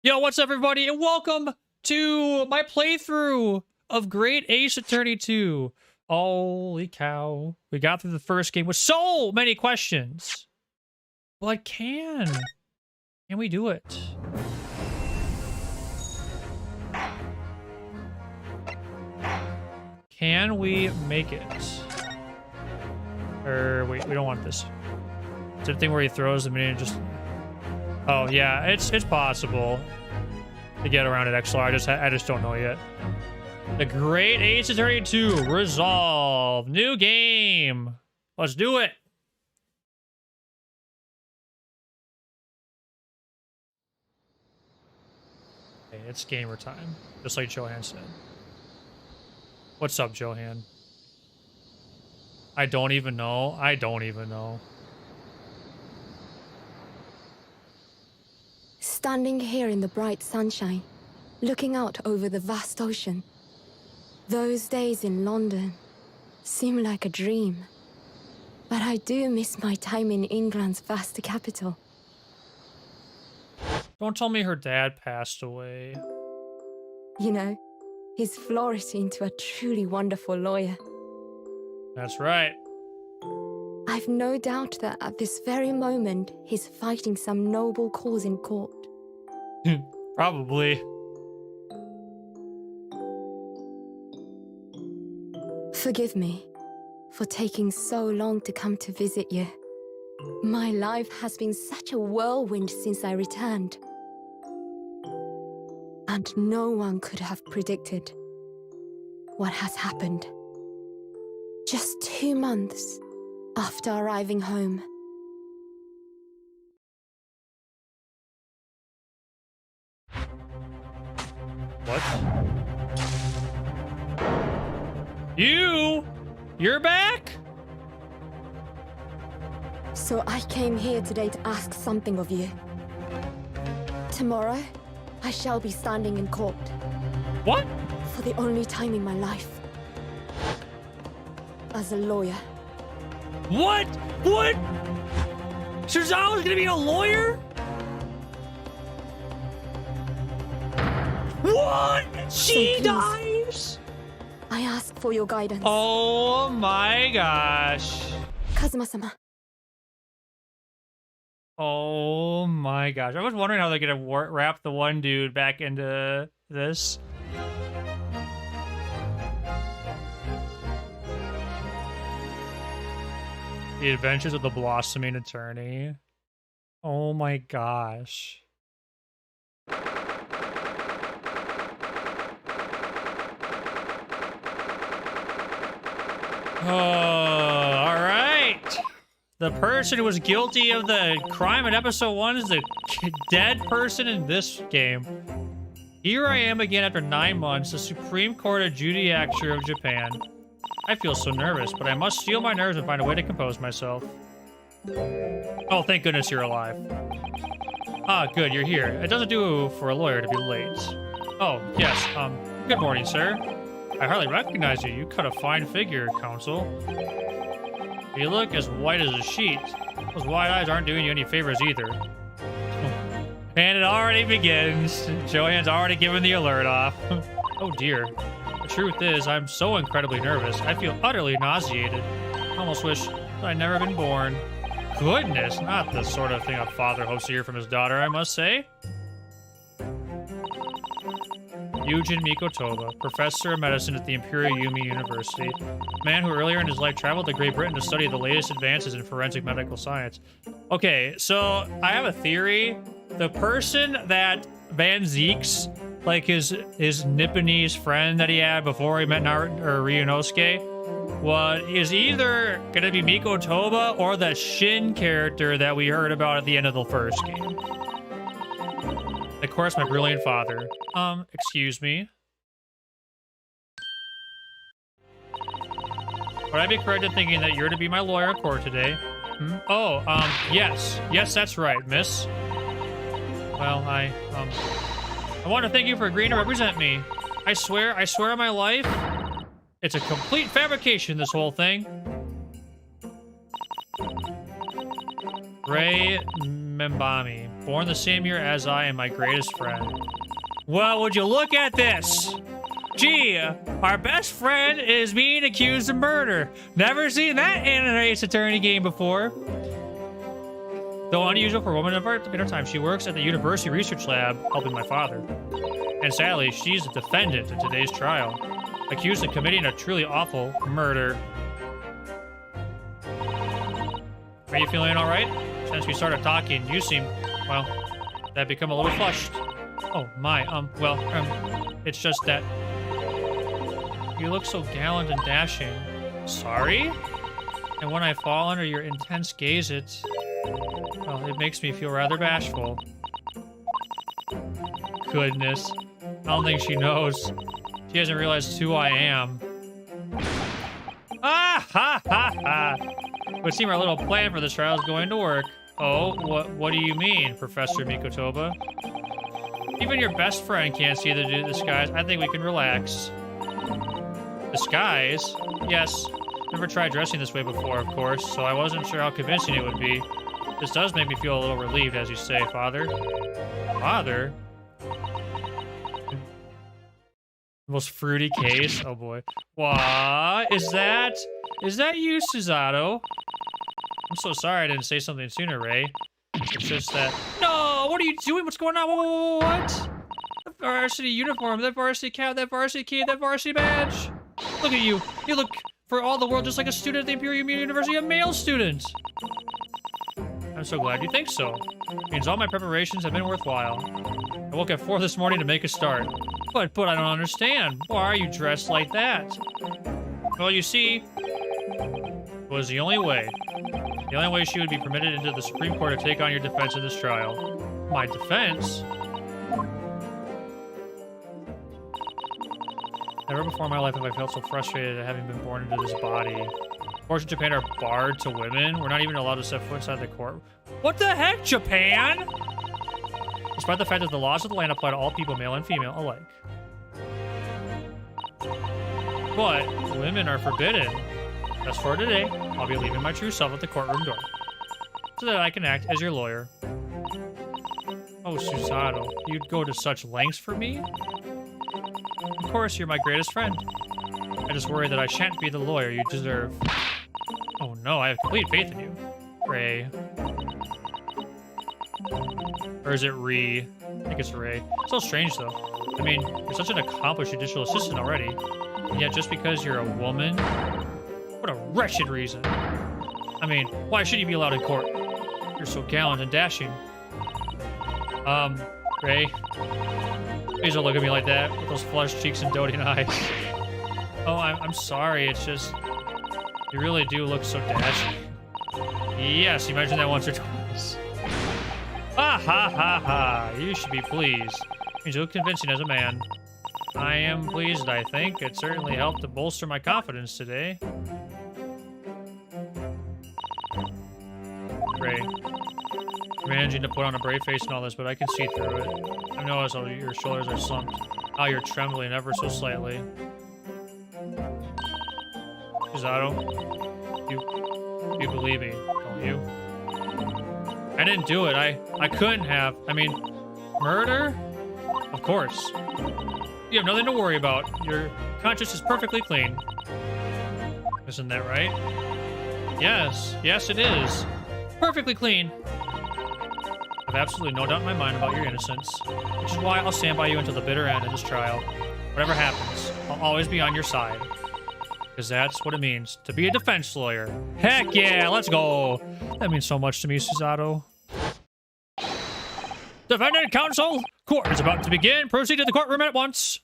Yo, what's up, everybody, and welcome to my playthrough of Great Ace Attorney 2. Holy cow. We got through the first game with so many questions. But can we do it? Can we make it? Or wait, we don't want this. It's a thing where he throws the minion and just... Oh yeah, it's possible to get around it. XLR. I just don't know yet. The Great Ace Attorney 2 Resolve, new game. Let's do it. Okay, it's gamer time, just like Johan said. What's up, Johan? I don't even know. I don't even know. Standing here in the bright sunshine, looking out over the vast ocean. Those days in London seem like a dream. But I do miss my time in England's vast capital. Don't tell me her dad passed away. You know, he's flourished into a truly wonderful lawyer. That's right. I've no doubt that at this very moment, he's fighting some noble cause in court. Probably. Forgive me for taking so long to come to visit you. My life has been such a whirlwind since I returned. And no one could have predicted what has happened. Just 2 months after arriving home. What? You're back? So I came here today to ask something of you. Tomorrow, I shall be standing in court. What? For the only time in my life. As a lawyer. What? What? Suzawa's gonna be a lawyer? What? She please, dies? I ask for your guidance. Oh my gosh. Kazuma-sama. Oh my gosh. I was wondering how they're gonna wrap the one dude back into this. The Adventures of the Blossoming Attorney. Oh my gosh. Oh, all right. The person who was guilty of the crime in episode 1 is the dead person in this game. Here I am again after 9 months, the Supreme Court Adjudicature of Japan. I feel so nervous, but I must steel my nerves and find a way to compose myself. Oh, thank goodness you're alive. Ah, good, you're here. It doesn't do for a lawyer to be late. Oh, yes, good morning, sir. I hardly recognize you. You cut a fine figure, counsel. You look as white as a sheet. Those wide eyes aren't doing you any favors either. And it already begins. Johan's already given the alert off. Oh dear. The truth is, I'm so incredibly nervous. I feel utterly nauseated. I almost wish I'd never been born. Goodness, not the sort of thing a father hopes to hear from his daughter, I must say. Yujin Mikotoba, professor of medicine at the Imperial Yumi University. Man who earlier in his life traveled to Great Britain to study the latest advances in forensic medical science. Okay, so I have a theory. The person that Van Zeek's, like his Nipponese friend that he had before he met Ryunosuke, is either gonna be Mikotoba or the Shin character that we heard about at the end of the first game. Of course, my brilliant father. Excuse me. Would I be correct in thinking that you're to be my lawyer in court today? Oh, yes. Yes, that's right, miss. Well, I want to thank you for agreeing to represent me. I swear on my life, it's a complete fabrication, this whole thing. Ray Membami, born the same year as I and my greatest friend. Well, would you look at this? Gee, our best friend is being accused of murder. Never seen that in an Ace Attorney game before. Though unusual for a woman of her time, she works at the university research lab helping my father. And sadly, she's a defendant in today's trial, accused of committing a truly awful murder. Are you feeling all right? Since we started talking, you seem, well, that become a little flushed. Oh my, it's just that you look so gallant and dashing. Sorry? And when I fall under your intense gaze, it makes me feel rather bashful. Goodness. I don't think she knows. She hasn't realized who I am. Ah ha ha ha! It would seem our little plan for this trial is going to work. Oh, what do you mean, Professor Mikotoba? Even your best friend can't see the disguise. I think we can relax. Disguise? Yes. Never tried dressing this way before, of course, so I wasn't sure how convincing it would be. This does make me feel a little relieved, as you say, Father. Father? Most fruity case? Oh boy. What? Is that you, Susato? I'm so sorry I didn't say something sooner, Ray. It's just that... No! What are you doing? What's going on? What? The varsity uniform, that varsity cap, that varsity key, that varsity badge. Look at you. You look, for all the world, just like a student at the Imperial University, a male student. I'm so glad you think so. It means all my preparations have been worthwhile. I woke at 4 this morning to make a start. But I don't understand. Why are you dressed like that? Well, you see, it was the only way. The only way she would be permitted into the Supreme Court to take on your defense in this trial. My defense? Never before in my life have I felt so frustrated at having been born into this body. Courts in Japan are barred to women. We're not even allowed to set foot inside the court. What the heck, Japan? Despite the fact that the laws of the land apply to all people, male and female, alike. But women are forbidden. As for today, I'll be leaving my true self at the courtroom door, so that I can act as your lawyer. Oh, Susato, you'd go to such lengths for me? Of course, you're my greatest friend. I just worry that I shan't be the lawyer you deserve. Oh no, I have complete faith in you. Ray. Or is it Ree? I think it's Ray. It's so strange, though. I mean, you're such an accomplished judicial assistant already. And yet, just because you're a woman? What a wretched reason. I mean, why should you be allowed in court? You're so gallant and dashing. Ray. Please don't look at me like that, with those flushed cheeks and doting eyes. Oh, I'm sorry, it's just... You really do look so dashing. Yes, you mentioned that once or twice. Ha ha ha ha, you should be pleased. You look convincing as a man. I am pleased, I think. It certainly helped to bolster my confidence today. Ray. You're managing to put on a brave face and all this, but I can see through it. I noticed how your shoulders are slumped. How you're trembling ever so slightly. Susato, you believe me, don't you? I didn't do it. I couldn't have. I mean, murder? Of course. You have nothing to worry about. Your conscience is perfectly clean. Isn't that right? Yes. Yes, it is. Perfectly clean. I have absolutely no doubt in my mind about your innocence, which is why I'll stand by you until the bitter end of this trial. Whatever happens, I'll always be on your side. Because that's what it means to be a defense lawyer. Heck yeah, let's go. That means so much to me, Susato. Defendant counsel, court is about to begin. Proceed to the courtroom at once.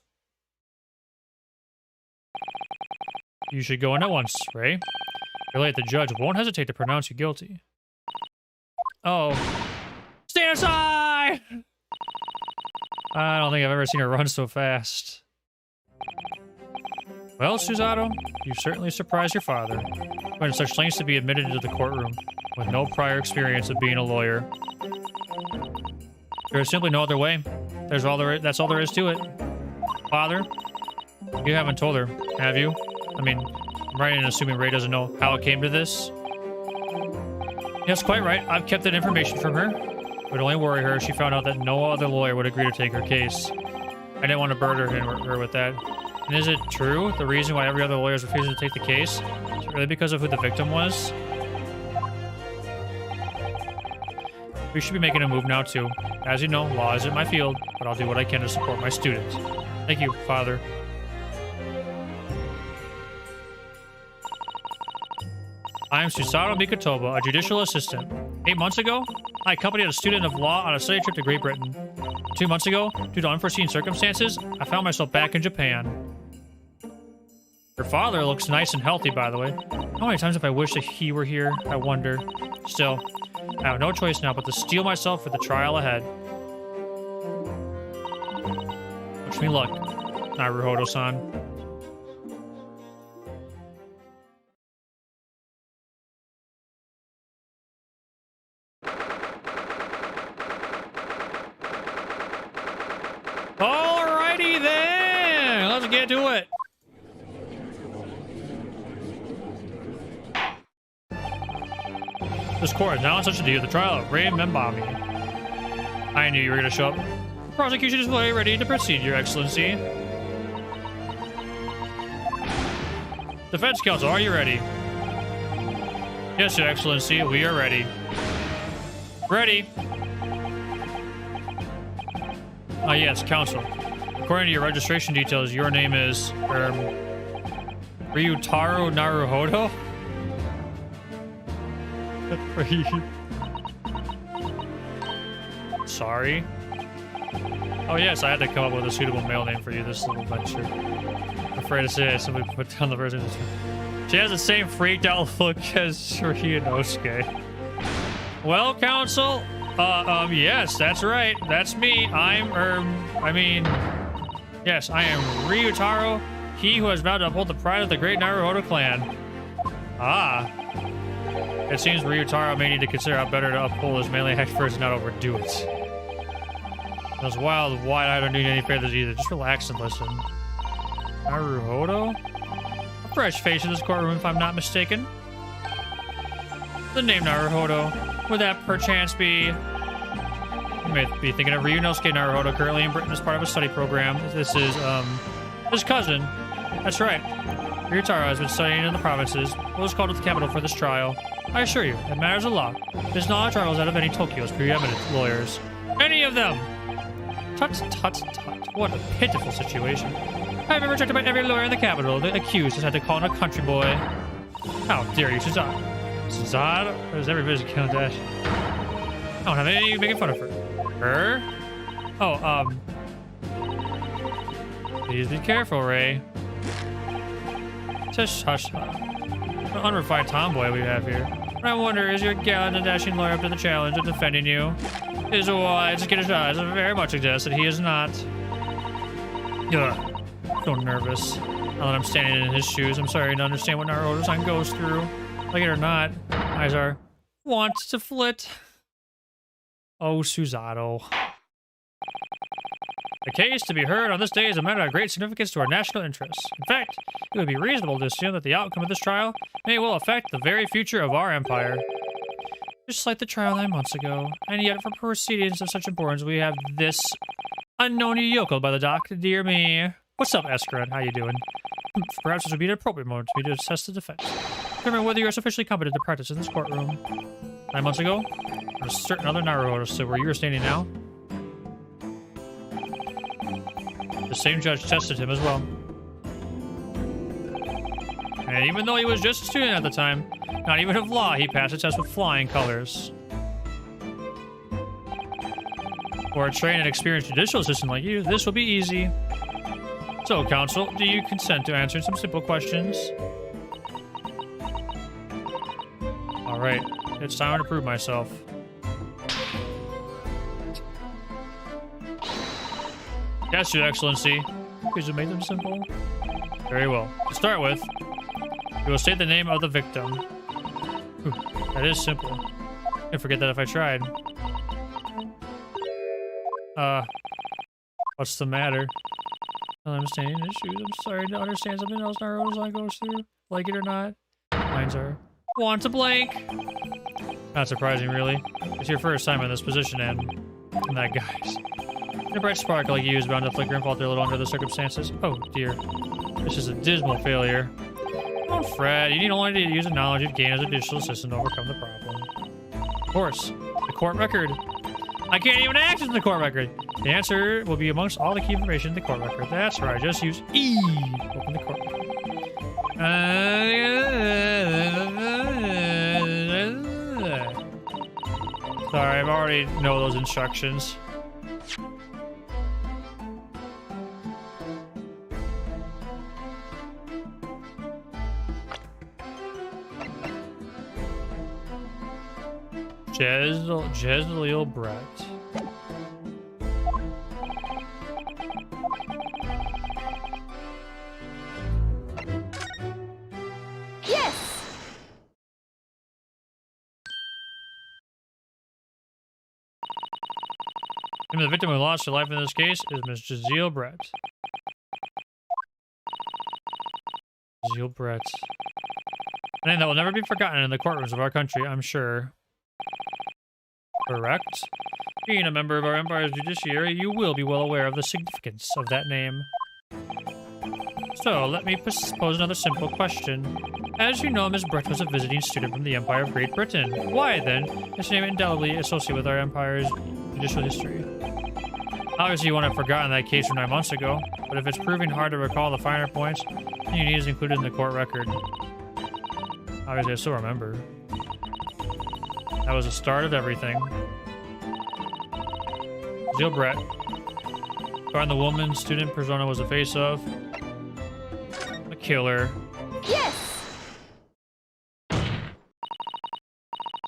You should go in at once, Ray. Really, the judge won't hesitate to pronounce you guilty. Oh. Stand aside! I don't think I've ever seen her run so fast. Well, Susato, you certainly surprised your father. Went to such lengths to be admitted into the courtroom with no prior experience of being a lawyer. There is simply no other way. That's all there is to it. Father, you haven't told her, have you? I mean, I'm right in assuming Ray doesn't know how it came to this. Yes, quite right. I've kept that information from her. It would only worry her if she found out that no other lawyer would agree to take her case. I didn't want to burden her with that. And is it true? The reason why every other lawyer is refusing to take the case? Is it really because of who the victim was? We should be making a move now, too. As you know, law isn't my field, but I'll do what I can to support my students. Thank you, Father. I am Susato Mikotoba, a judicial assistant. 8 months ago, I accompanied a student of law on a study trip to Great Britain. 2 months ago, due to unforeseen circumstances, I found myself back in Japan. Her father looks nice and healthy, by the way. How many times have I wished that he were here? I wonder. Still, I have no choice now but to steel myself for the trial ahead. Wish me luck, Naruhodo-san. Alrighty then, let's get to it. This court is now in such a due the trial of Ray Membami. I knew you were going to show up. The prosecution is fully ready to proceed, Your Excellency. Defense counsel, are you ready? Yes, Your Excellency, we are ready. Ready. Yes, counsel. According to your registration details, your name is, Ryutaro Naruhodo? Sorry. Oh yes, I had to come up with a suitable male name for you this little venture. I'm afraid to say I simply put down the version. She has the same freaked out look as Ryunosuke. Well, counsel, yes, that's right. That's me. Yes, I am Ryutaro, he who has vowed to uphold the pride of the great Naruhodo clan. Ah. It seems Ryutaro may need to consider how better to uphold his manly act first and not overdo it. Those wild, wide-eyed don't need any favors either. Just relax and listen. Naruhodo? A fresh face in this courtroom, if I'm not mistaken. The name Naruhodo. Would that perchance be... You may be thinking of Ryunosuke Naruhodo, currently in Britain as part of a study program. This is, his cousin. That's right. Ryutaro has been studying in the provinces, but was called to the capital for this trial. I assure you, it matters a lot. His knowledge rivals that of any Tokyo's preeminent lawyers. Any of them! Tut, tut, tut. What a pitiful situation. I've been rejected by every lawyer in the capital. The accused has had to call in a country boy. How dare you, Suzato? Suzato? There's every bit as count dash. I don't have any of you making fun of her. Her? Oh, please be careful, Ray. Just hush. An unrefined tomboy we have here. I wonder, is your gallant and dashing lawyer up to the challenge of defending you? His wise, skittish eyes very much suggest that he is not. Ugh. So nervous. Now that I'm standing in his shoes, I'm sorry to understand what Naruhodo-san goes through. Like it or not, eyes are want to flit. Oh, Suzato. The case to be heard on this day is a matter of great significance to our national interests. In fact, it would be reasonable to assume that the outcome of this trial may well affect the very future of our empire. Just like the trial 9 months ago, and yet for proceedings of such importance, we have this unknown yokel by the dock. Dear me. What's up, Escaron? How you doing? Perhaps this would be an appropriate moment for me to assess the defense. Determine whether you are sufficiently competent to practice in this courtroom. 9 months ago, a certain other Naruhodo stood where you are standing now. The same judge tested him as well. And even though he was just a student at the time, not even of law, he passed the test with flying colors. For a trained and experienced judicial assistant like you, this will be easy. So, counsel, do you consent to answering some simple questions? Alright, it's time to prove myself. Yes, Your Excellency. Please make them simple. Very well. To start with, you will state the name of the victim. Whew, that is simple. I'd forget that if I tried. What's the matter? I'm standing in his shoes. I'm sorry to understand something else Naruhodo-san goes through. Like it or not. Mines are. Want to blank. Not surprising, really. It's your first time in this position, and that guy's. A bright spark like you is bound to flicker and falter a little under the circumstances. Oh, dear. This is a dismal failure. Don't fret. You need only to use the knowledge you've gained as additional assistance to overcome the problem. Of course. The court record. I can't even access the court record. The answer will be amongst all the key information in the court record. That's right. Just use E. Open the court record. Sorry, I already know those instructions. Jezreel Brett. Yes! And the victim who lost her life in this case is Miss Jezreel Brett. Jezreel Brett. A name that will never be forgotten in the courtrooms of our country, I'm sure. Correct. Being a member of our empire's judiciary, you will be well aware of the significance of that name. So, let me pose another simple question. As you know, Miss Brett was a visiting student from the Empire of Great Britain. Why, then, is her name indelibly associated with our empire's judicial history? Obviously, you won't have forgotten that case from 9 months ago, but if it's proving hard to recall the finer points, then you need is included in the court record. Obviously, I still remember. That was the start of everything. Jezreel Brett. Find the woman student persona was the face of. A killer. Yes!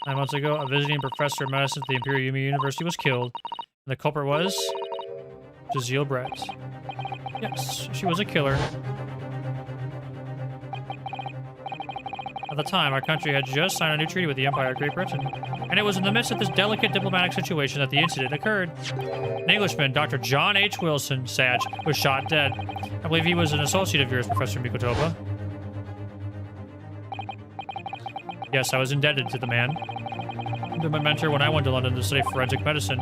9 months ago, a visiting professor of medicine at the Imperial Yumi University was killed. And the culprit was Jezreel Brett. Yes, she was a killer. At the time, our country had just signed a new treaty with the Empire of Great Britain, and it was in the midst of this delicate diplomatic situation that the incident occurred. An Englishman, Dr. John H. Wilson, Sag, was shot dead. I believe he was an associate of yours, Professor Mikotopa. Yes, I was indebted to the man. He was my mentor when I went to London to study forensic medicine.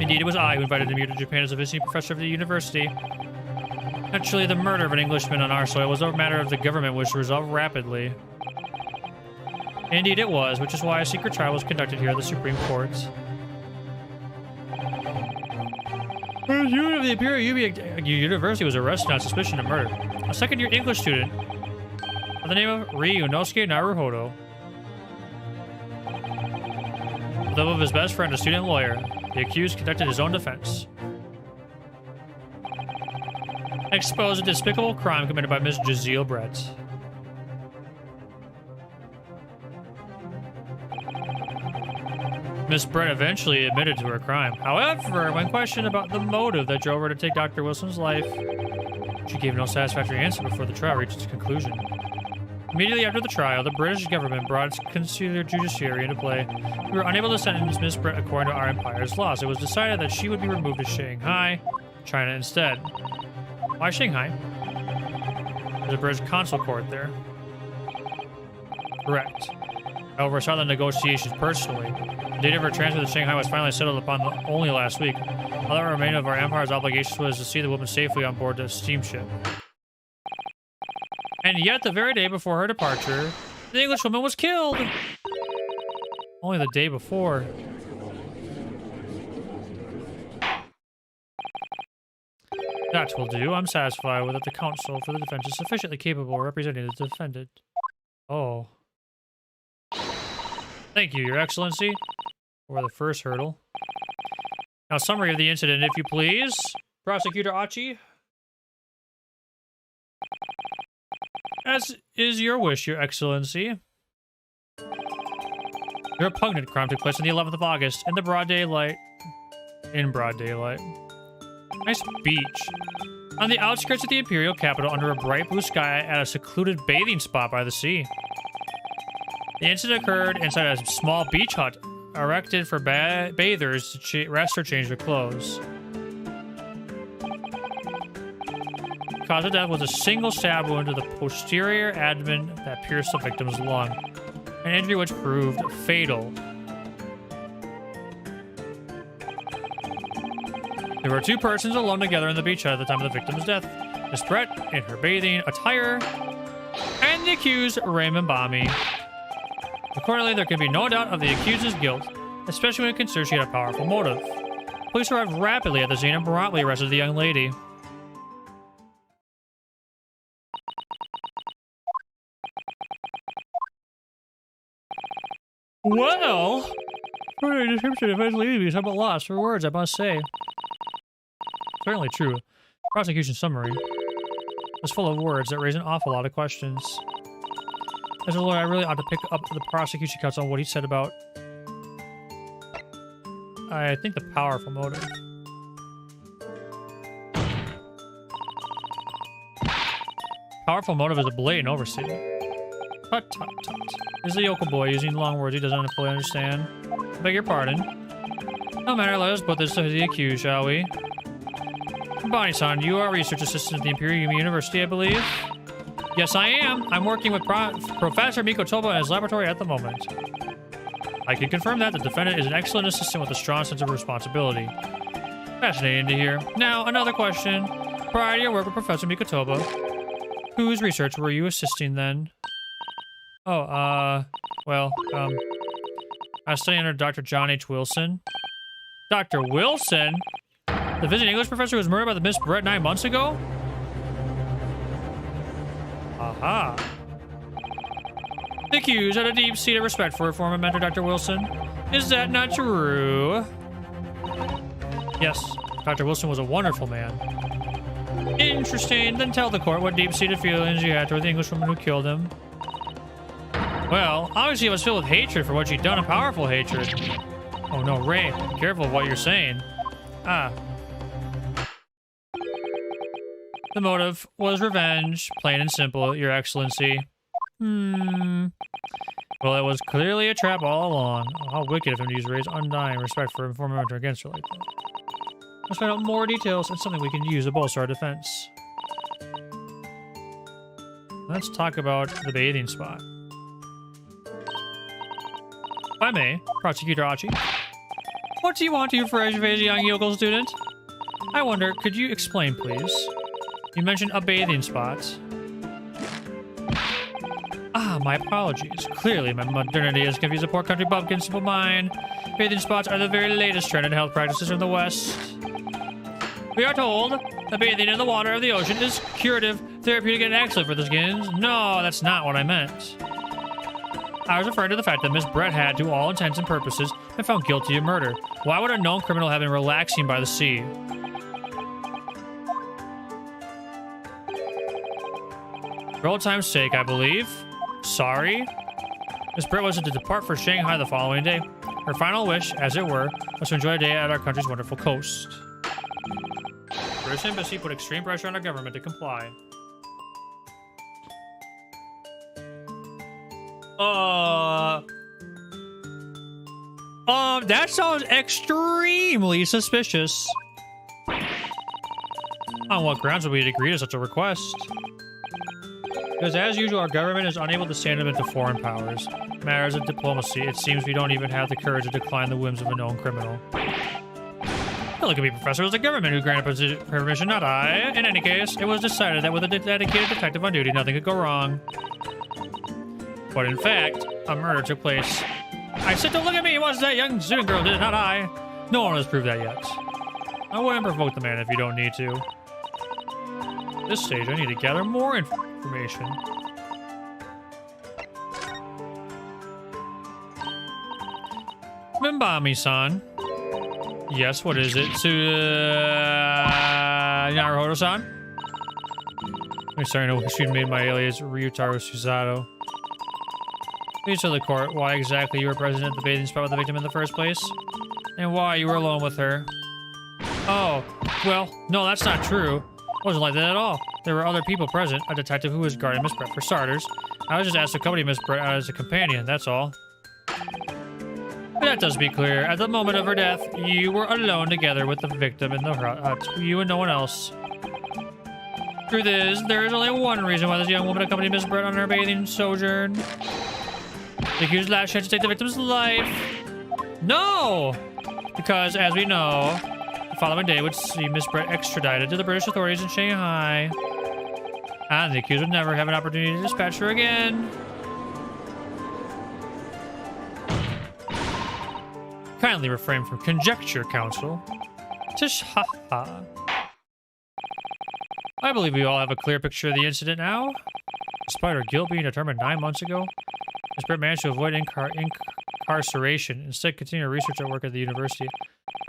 Indeed, it was I who invited him here to Japan as a visiting professor of the university. Naturally, the murder of an Englishman on our soil was a matter of the government which resolved rapidly. Indeed, it was, which is why a secret trial was conducted here at the Supreme Court. The student of the Imperial Yumi University was arrested on suspicion of murder. A second-year English student by the name of Ryunosuke Naruhodo. With the help of his best friend, a student lawyer, the accused conducted his own defense. Exposed a despicable crime committed by Miss Jezreel Brett. Miss Brett eventually admitted to her crime. However, when questioned about the motive that drove her to take Dr. Wilson's life, she gave no satisfactory answer before the trial reached its conclusion. Immediately after the trial, the British government brought its consular judiciary into play. We were unable to sentence Miss Brett according to our empire's laws. It was decided that she would be removed to Shanghai, China instead. Why Shanghai? There's a British consul court there. Correct. I oversaw the negotiations personally. The date of her transfer to Shanghai was finally settled upon only last week. All that remained of our empire's obligations was to see the woman safely on board the steamship. And yet, the very day before her departure, the Englishwoman was killed! Only the day before. That will do. I'm satisfied with that the counsel for the defense is sufficiently capable of representing the defendant. Oh. Thank you, Your Excellency, for the first hurdle. Now, summary of the incident, if you please. Prosecutor Achi. As is your wish, Your Excellency. Your repugnant crime took place on the 11th of August in broad daylight. Nice beach. On the outskirts of the Imperial capital under a bright blue sky at a secluded bathing spot by the sea. The incident occurred inside a small beach hut erected for bathers to rest or change their clothes. The cause of death was a single stab wound to the posterior abdomen that pierced the victim's lung. an injury which proved fatal. There were two persons alone together on the beach at the time of the victim's death. Miss Brett in her bathing attire, and the accused, Raymond Bommie. Accordingly, there can be no doubt of the accused's guilt, especially when considered she had a powerful motive. Police arrived rapidly at the scene and promptly arrested the young lady. Well, for a description of eventually leaves somewhat lost for words, I must say. Certainly true. Prosecution summary was full of words that raise an awful lot of questions. As a lawyer, I really ought to pick up the prosecution counsel on what he said about, I think, the powerful motive. Powerful motive is a blatant overstatement. Tut tut tut. This is the yokel boy using long words he doesn't fully understand. I beg your pardon. No matter, let us put this to the accused, shall we? Bonnie-san, you are a research assistant at the Imperial University, I believe? Yes, I am. I'm working with Professor Mikotoba in his laboratory at the moment. I can confirm that the defendant is an excellent assistant with a strong sense of responsibility. Fascinating to hear. Now, another question. Prior to your work with Professor Mikotoba, whose research were you assisting then? Oh, I was studying under Dr. John H. Wilson. Dr. Wilson? The visiting English professor who was murdered by the Miss Brett 9 months ago? Aha. The accused had a deep-seated respect for her former mentor, Dr. Wilson. Is that not true? Yes, Dr. Wilson was a wonderful man. Interesting. Then tell the court what deep-seated feelings you had toward the Englishwoman who killed him. Well, obviously it was filled with hatred for what she'd done, a powerful hatred. Oh no, Ray, be careful of what you're saying. Ah. The motive was revenge, plain and simple, Your Excellency. Well, it was clearly a trap all along. Oh, how wicked of him to use Ray's undying respect for informer mentor against her like that. Let's find out more details and something we can use to bolster our defense. Let's talk about the bathing spot. If I may, Prosecutor Achi. What do you want to for a young yokel student? I wonder, could you explain, please? You mentioned a bathing spot. Ah, my apologies. Clearly, my modernity has confused a poor country bumpkin's simple mind. Bathing spots are the very latest trend in health practices in the West. We are told that bathing in the water of the ocean is curative, therapeutic, and excellent for the skin. No, that's not what I meant. I was referring to the fact that Miss Brett had, to all intents and purposes, been found guilty of murder. Why would a known criminal have been relaxing by the sea? For old time's sake, I believe. Sorry. Miss Brett was to depart for Shanghai the following day. Her final wish, as it were, was to enjoy a day at our country's wonderful coast. The British Embassy put extreme pressure on our government to comply. That sounds extremely suspicious. On what grounds would we agree to such a request? Because as usual, our government is unable to stand up into foreign powers. Matters of diplomacy, it seems we don't even have the courage to decline the whims of a known criminal. Well, look at me, Professor. It was the government who granted permission, not I. In any case, it was decided that with a dedicated detective on duty, nothing could go wrong. But in fact, a murder took place. I said, don't look at me, it was that young student girl did it, not I. No one has proved that yet. I wouldn't provoke the man if you don't need to. At this stage, I need to gather more information. Minbami-san. Yes, what is it? Naruhodo-san? I'm starting to shoot me my alias Ryutaro Suzato. Please tell the court why exactly you were present at the bathing spot with the victim in the first place, and why you were alone with her. Oh, well, no, that's not true. It wasn't like that at all. There were other people present, a detective who was guarding Miss Brett for starters. I was just asked to accompany Miss Brett as a companion, that's all. But that does be clear. At the moment of her death, you were alone together with the victim in the hut. You and no one else. Truth is, there is only one reason why this young woman accompanied Miss Brett on her bathing sojourn. The accused's last chance to take the victim's life. No! Because, as we know, the following day would see Miss Brett extradited to the British authorities in Shanghai. And the accused would never have an opportunity to dispatch her again. Kindly refrain from conjecture, counsel. Tish ha ha. I believe we all have a clear picture of the incident now. Despite her guilt being determined 9 months ago, Miss Brett managed to avoid incarceration and instead continue her research at work at the university.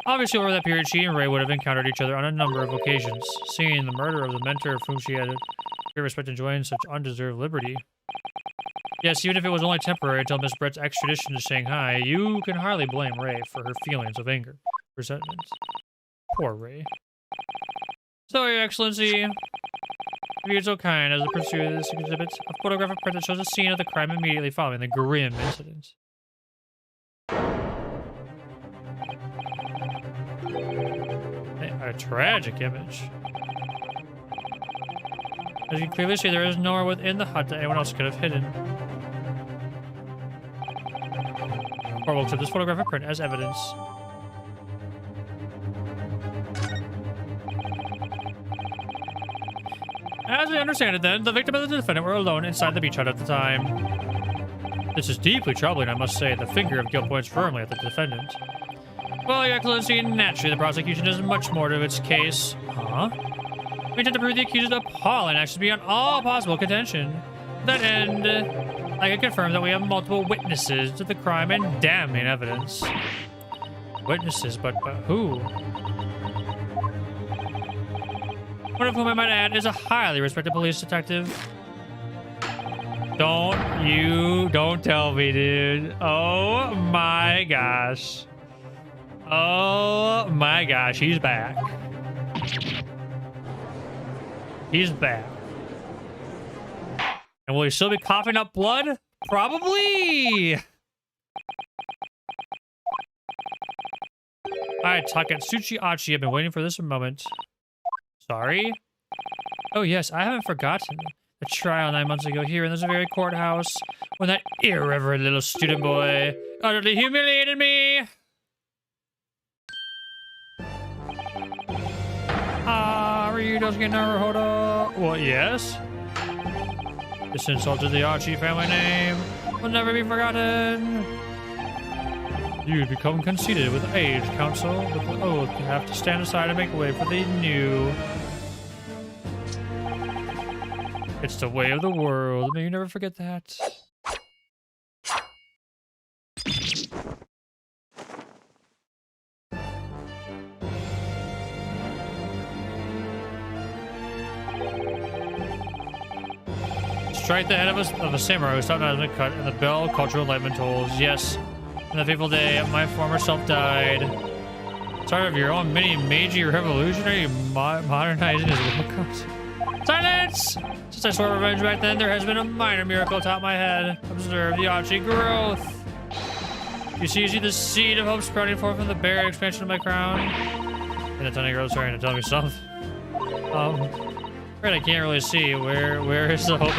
Obviously, over that period, she and Ray would have encountered each other on a number of occasions, seeing the murder of the mentor of whom she had great respect enjoying such undeserved liberty. Yes, even if it was only temporary until Miss Brett's extradition to Shanghai, you can hardly blame Ray for her feelings of anger, resentment. Poor Ray. So, Your Excellency, if you're so kind as to pursue this exhibit, a photographic print that shows the scene of the crime immediately following the grim incident. A tragic image. As you can clearly see, there is nowhere within the hut that anyone else could have hidden. Or will accept this photographic print as evidence. As we understand it then, the victim and the defendant were alone inside the beach hut at the time. This is deeply troubling, I must say. The finger of guilt points firmly at the defendant. Well, Your Excellency, naturally the prosecution has much more to its case. Huh? We intend to prove the accused's appalling actions beyond all possible contention. To that end, I can confirm that we have multiple witnesses to the crime and damning evidence. Witnesses, but who? One of whom I might add is a highly respected police detective. Don't tell me, dude. Oh my gosh. Oh my gosh, he's back. He's back. And will he still be coughing up blood? Probably! Alright, Takatsuchi Achi, I've been waiting for this moment. Sorry? Oh yes, I haven't forgotten. The trial 9 months ago here in this very courthouse, when that irreverent little student boy utterly humiliated me! Ryudosuke Naruhodo. What, yes? This insult to the Achi family name will never be forgotten. You become conceited with age, counsel. With the oath, you have to stand aside and make way for the new. It's the way of the world. May you never forget that. Strike the head of a samurai who stopped not to cut, and the bell of cultural enlightenment tolls. Yes, on the fateful day, my former self died. Tired of your own mini Meiji revolutionary modernizing his world concept. Silence! Since I swore revenge back then, there has been a minor miracle atop my head. Observe the Achi growth. You see the seed of hope sprouting forth from the bare expansion of my crown. And the tiny girl's trying to tell me something. Right, I can't really see. Where is the hope?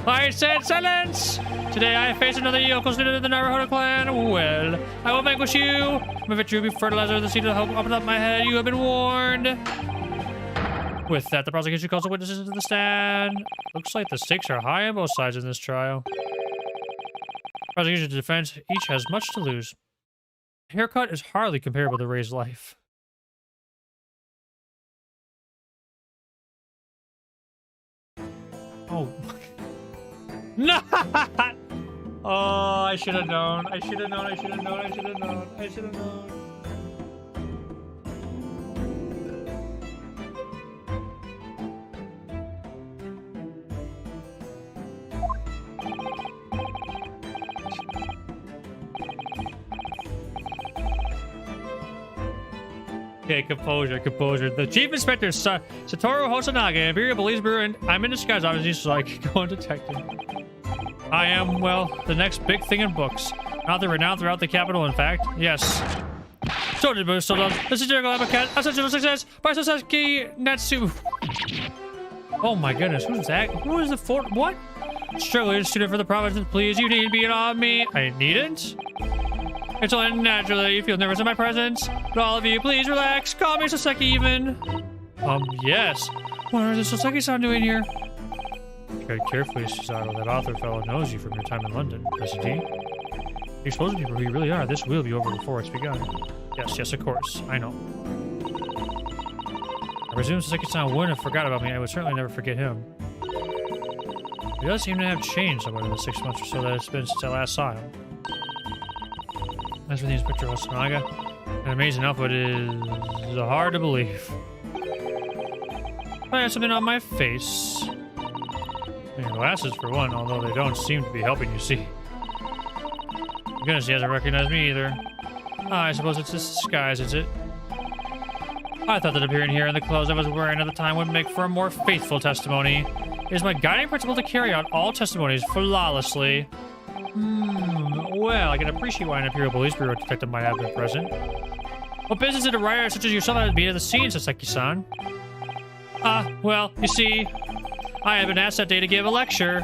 I said silence! Today I face another Yoko student of the Naruhodo clan. Well, I will vanquish you. My victory will be fertilizer of the seed of hope up atop my head. You have been warned. With that, the prosecution calls the witnesses to the stand. Looks like the stakes are high on both sides in this trial. Prosecution and defense each has much to lose. Haircut is hardly comparable to Ray's life. Oh. No! Oh, I should have known. I should have known. I should have known. I should have known. I should have known. Okay, composure, composure. The Chief Inspector, Satoru Hosonaga, Imperial Police Bureau, and I'm in disguise, obviously, so I can go and detect him. I am, well, the next big thing in books. Not the renowned throughout the capital, in fact. Yes. Totally boost, hold on. This is Jericho Abacat, Essential Success, by Sasaki Natsu. Oh my goodness, who's that? Who is the fort? What? Struggling student for the province, please, you need to be on me. I needn't? It's only natural that you feel nervous in my presence. But all of you, please relax. Call me Saseki even. Yes. What is Saseki-san doing here? Tread carefully, Susato. That author fellow knows you from your time in London, doesn't he? You supposed people who you really are. This will be over before it's begun. Yes, of course. I know. I presume Saseki-san wouldn't have forgot about me. I would certainly never forget him. He does seem to have changed somewhat in the 6 months or so that it's been since I last saw him. As for the Inspector Hosonaga, an amazing output is hard to believe. I have something on my face. Your glasses, for one, although they don't seem to be helping you see. Goodness, he hasn't recognized me either. I suppose it's this disguise, is it? I thought that appearing here in the clothes I was wearing at the time would make for a more faithful testimony. It is my guiding principle to carry out all testimonies flawlessly. Well, I can appreciate why an Imperial Police Bureau detective might have been present. What business did a writer such as yourself have to be at the scene, Saseki-san? Well, you see, I have been asked that day to give a lecture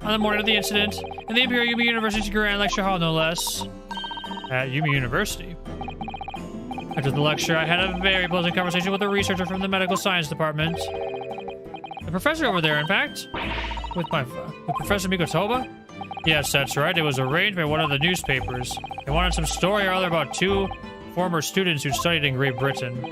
on the morning of the incident in the Imperial Yumi University's Grand Lecture Hall, no less. At Yumi University. After the lecture, I had a very pleasant conversation with a researcher from the medical science department. The professor over there, in fact. With Professor Mikotoba? Yes, that's right. It was arranged by one of the newspapers. They wanted some story or other about 2 former students who studied in Great Britain.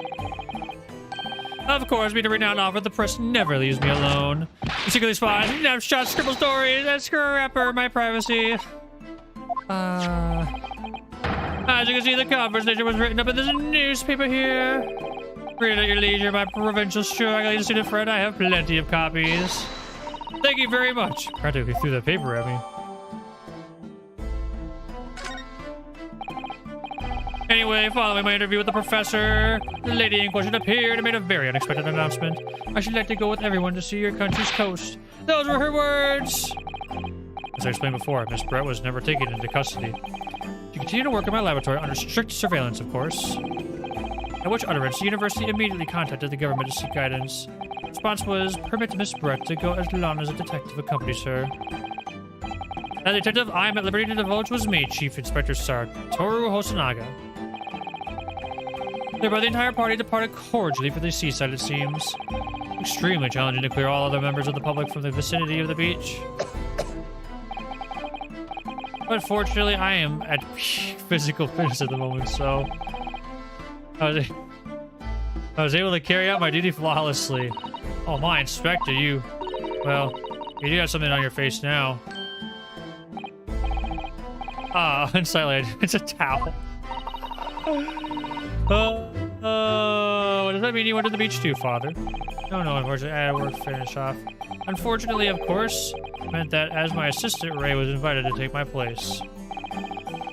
Of course, being a renowned author, the press never leaves me alone. Particularly spies, snapshots, scribble stories, and scrapper my privacy. As you can see, the conversation was written up in this newspaper here. Read it at your leisure, my provincial struggling student friend. I have plenty of copies. Thank you very much. Practically threw that paper at me. Anyway, following my interview with the professor, the lady in question appeared and made a very unexpected announcement. I should like to go with everyone to see your country's coast. Those were her words. As I explained before, Miss Brett was never taken into custody. She continued to work in my laboratory under strict surveillance, of course. At which utterance, the university immediately contacted the government to seek guidance. The response was, permit Miss Brett to go as long as a detective accompanies her. As a detective, I am at liberty to divulge was me, Chief Inspector Satoru Hosonaga. Thereby, the entire party departed cordially for the seaside, it seems. Extremely challenging to clear all other members of the public from the vicinity of the beach. But fortunately, I am at peak physical fitness at the moment, so I was able to carry out my duty flawlessly. Oh, my Inspector, you do have something on your face now. Unsightly, it's a towel. What does that mean you went to the beach too, Father? No, unfortunately, I had to work finish off. Unfortunately, of course, meant that as my assistant, Ray was invited to take my place.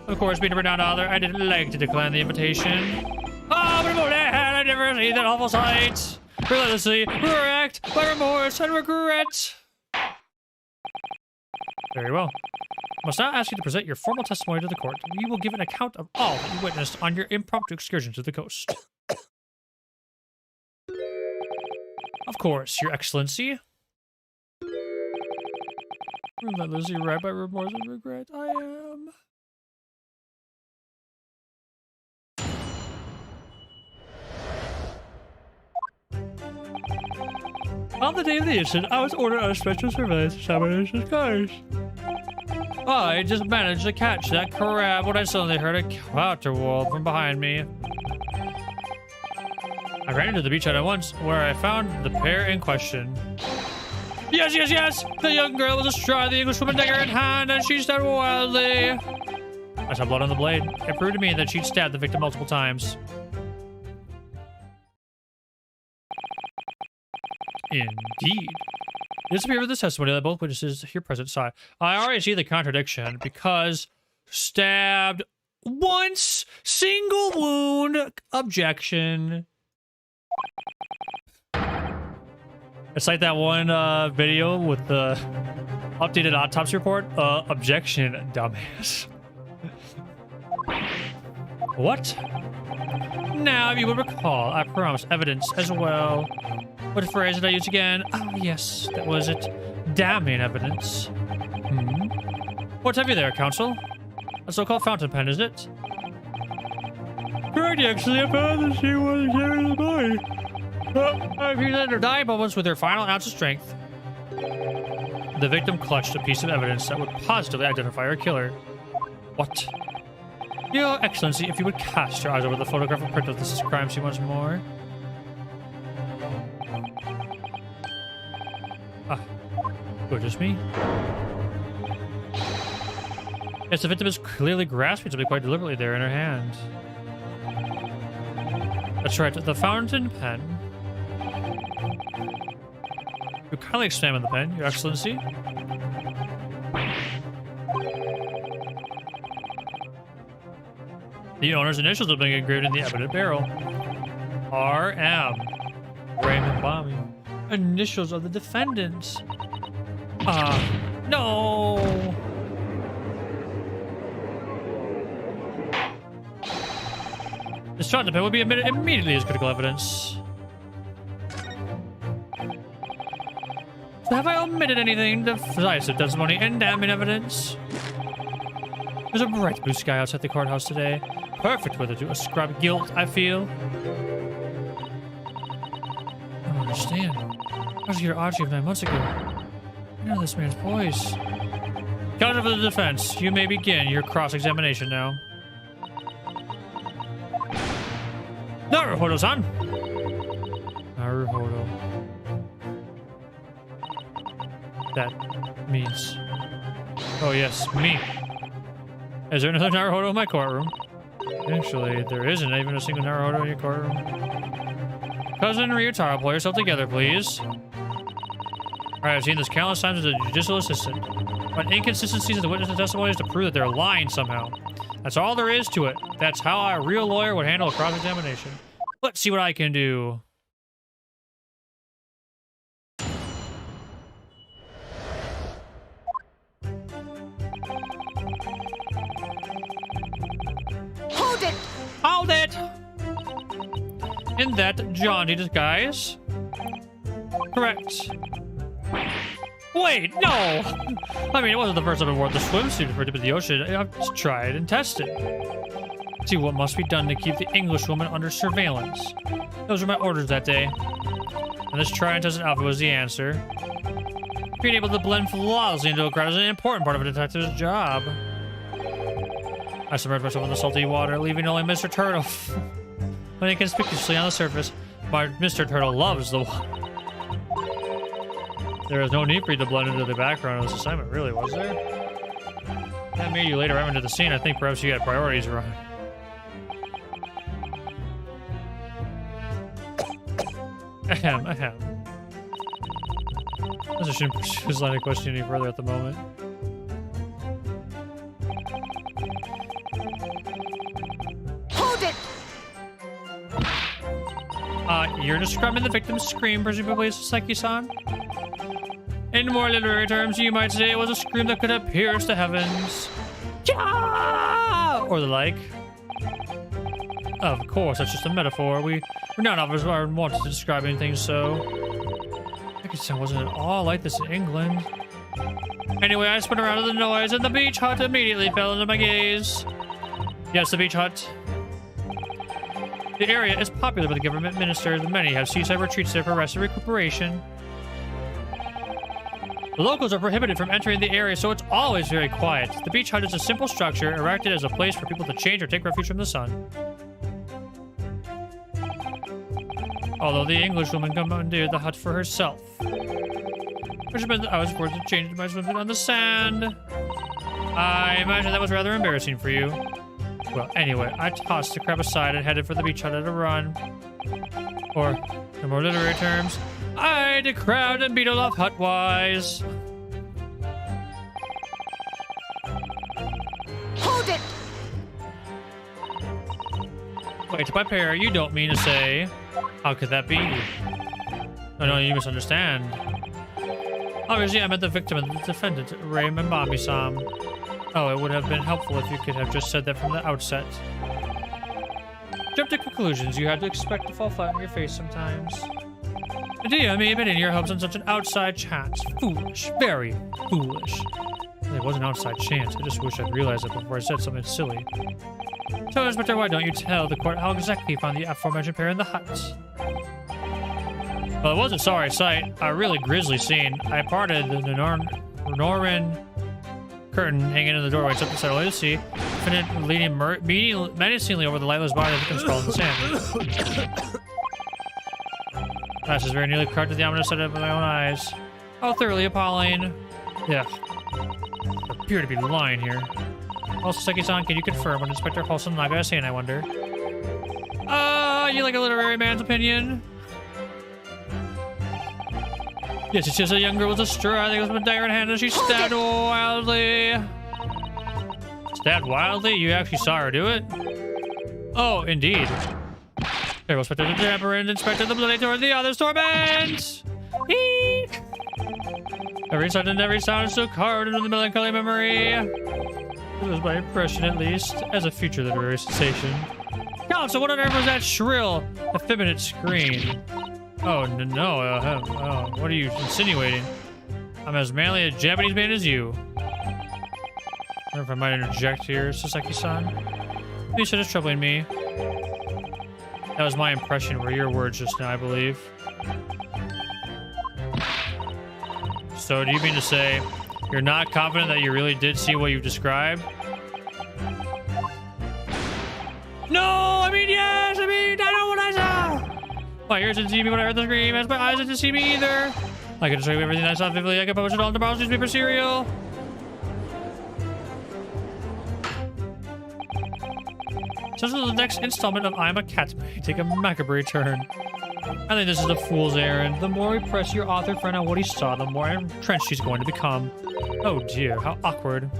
Of course, being a renowned author, I didn't like to decline the invitation. But I never seen that awful sight. Relentlessly racked by remorse and regret. Very well. I must now ask you to present your formal testimony to the court. You will give an account of all that you witnessed on your impromptu excursion to the coast. Of course, Your Excellency. Relentlessly racked by remorse and regret, I am. On the day of the incident, I was ordered on a special surveillance examination cars. I just managed to catch that crab when I suddenly heard a counterwall from behind me. I ran into the beach at once, where I found the pair in question. Yes! The young girl was astride the Englishwoman, dagger in hand, and she stabbed wildly. I saw blood on the blade. It proved to me that she'd stabbed the victim multiple times. Indeed. It is appeared with this testimony that both witnesses here present saw. I already see the contradiction because stabbed once, single wound, objection. It's like that one video with the updated autopsy report. Objection, dumbass. What? Now, if you would recall, I promised evidence as well. What phrase did I use again? Ah, yes, that was it. Damning evidence. What have you there, Council? A so-called fountain pen, is it? Correct, actually. I found that she was carrying the body. She let her die moments with her final ounce of strength. The victim clutched a piece of evidence that would positively identify her killer. What? Your Excellency, if you would cast your eyes over the photographic print of this crime scene once more. Ah, good, just me. Yes, the victim is clearly grasping something quite deliberately there in her hand. That's right, the fountain pen. You kindly examine the pen, Your Excellency. The owner's initials have been engraved in the evident barrel. R.M. Raymond Bommy. Initials of the defendants. No! This fountain pen would be admitted immediately as critical evidence. Have I omitted anything decisive testimony and damning evidence? There's a bright blue sky outside the courthouse today. Perfect weather to ascribe guilt, I feel. I don't understand. I was here Archie 9 months ago. I know this man's voice. Counsel for the defense, you may begin your cross-examination now. Naruhodo-san! Naruhodo. That means... Oh yes, me. Is there another Naruhodo in my courtroom? Actually, there isn't even a single Naruhodo in your courtroom. Cousin Ryutaro, pull yourself together, please. Alright, I've seen this countless times as a judicial assistant. But inconsistencies in the witness testimonies to prove that they're lying somehow. That's all there is to it. That's how a real lawyer would handle a cross-examination. Let's see what I can do. Hold it! Hold it! In that jaunty disguise? Correct. Wait, no! I mean, it wasn't the first time I wore the swimsuit for the ocean. I've just tried and tested. See what must be done to keep the Englishwoman under surveillance. Those were my orders that day. And this try and tested outfit was the answer. Being able to blend flawlessly into a crowd is an important part of a detective's job. I submerged myself in the salty water, leaving only Mr. Turtle. When inconspicuously on the surface, but Mr. Turtle loves the water. There was no need for you to blend into the background of this assignment, really, was there? That made you later right into the scene. I think perhaps you had priorities wrong. Ahem. I shouldn't pursue this line of questioning any further at the moment. Hold it! You're describing the victim's scream, presumably as Seki-san? In more literary terms, you might say it was a scream that could have pierced the heavens. Or the like. Of course, that's just a metaphor. We're not always wanted to describe anything so. Seki-san wasn't at all like this in England. Anyway, I spun around to the noise, and the beach hut immediately fell into my gaze. Yes, the beach hut. The area is popular with the government ministers, and many have seaside retreats there for rest and recuperation. The locals are prohibited from entering the area, so it's always very quiet. The beach hut is a simple structure erected as a place for people to change or take refuge from the sun. Although the Englishwoman commandeered the hut for herself. Which meant that I was forced to change my swimsuit on the sand. I imagine that was rather embarrassing for you. Well, anyway, I tossed the crab aside and headed for the beach hut at a run. Or, in more literary terms, I decrowed and beetled off hut-wise. Hold it! Wait, by pair, you don't mean to say... How could that be? No, you misunderstand. Obviously, I meant the victim and the defendant, Raymond Bomby-san. Oh, it would have been helpful if you could have just said that from the outset. Jump to conclusions you had to expect to fall flat on your face sometimes. Dear me, admitting your hopes on such an outside chance. Foolish. Very foolish. really was an outside chance. I just wish I'd realized it before I said something silly. So, Inspector, why don't you tell the court how exactly you found the aforementioned pair in the hut? Well, it was a sorry sight. A really grisly scene. I parted the Norman curtain hanging in the doorway, except inside only to see Finnan leaning menacingly over the lightless body of the victim sprawled in the sand. That's just very nearly corrected the ominous sight of my own eyes. How thoroughly appalling. Yeah. I appear to be lying here. Also, Seki-san, can you confirm what Inspector Paulson Naga is saying, I wonder? You like a literary man's opinion? Yes, it's just a young girl was distraught with a dagger in hand and she stabbed wildly. Stabbed wildly? You actually saw her do it? Oh, indeed. There was Inspector the Trapper and Inspector the Bloody toward the other's torment. Eek! Every sight and every sound is so carved into the melancholy memory. It was my impression, at least, as a future literary sensation. Counsel, what on earth was that shrill, effeminate scream? Oh, no, what are you insinuating? I'm as manly a Japanese man as you. I wonder if I might interject here, Sasaki-san. You said it's troubling me. That was my impression, were your words just now, I believe. So, do you mean to say you're not confident that you really did see what you described? No, I mean, yes, I know what I saw. My ears didn't see me when I heard the scream, as my eyes didn't see me either. I could describe everything I saw vividly. I could publish it all in tomorrow's newspaper serial. So the next installment of I'm a Cat may take a macabre turn. I think this is a fool's errand. The more we press your author friend on what he saw, the more entrenched he's going to become. Oh dear, how awkward.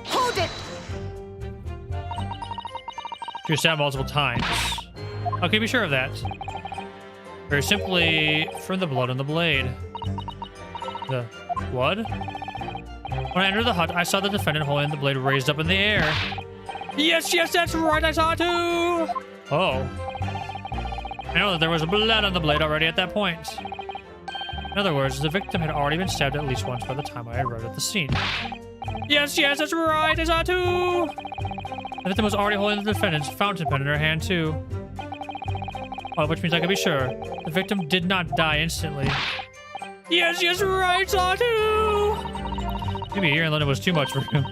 Hold it! You're stabbed multiple times. How can you be sure of that? Very simply, from the blood on the blade. The blood? When I entered the hut, I saw the defendant holding the blade raised up in the air. Yes, that's right, I saw it too! Oh. I know that there was blood on the blade already at that point. In other words, the victim had already been stabbed at least once by the time I arrived at the scene. Yes, that's right, I saw it too! The victim was already holding the defendant's fountain pen in her hand too. Oh, which means I can be sure. The victim did not die instantly. Yes, right, saw it too! Maybe here in London was too much for him.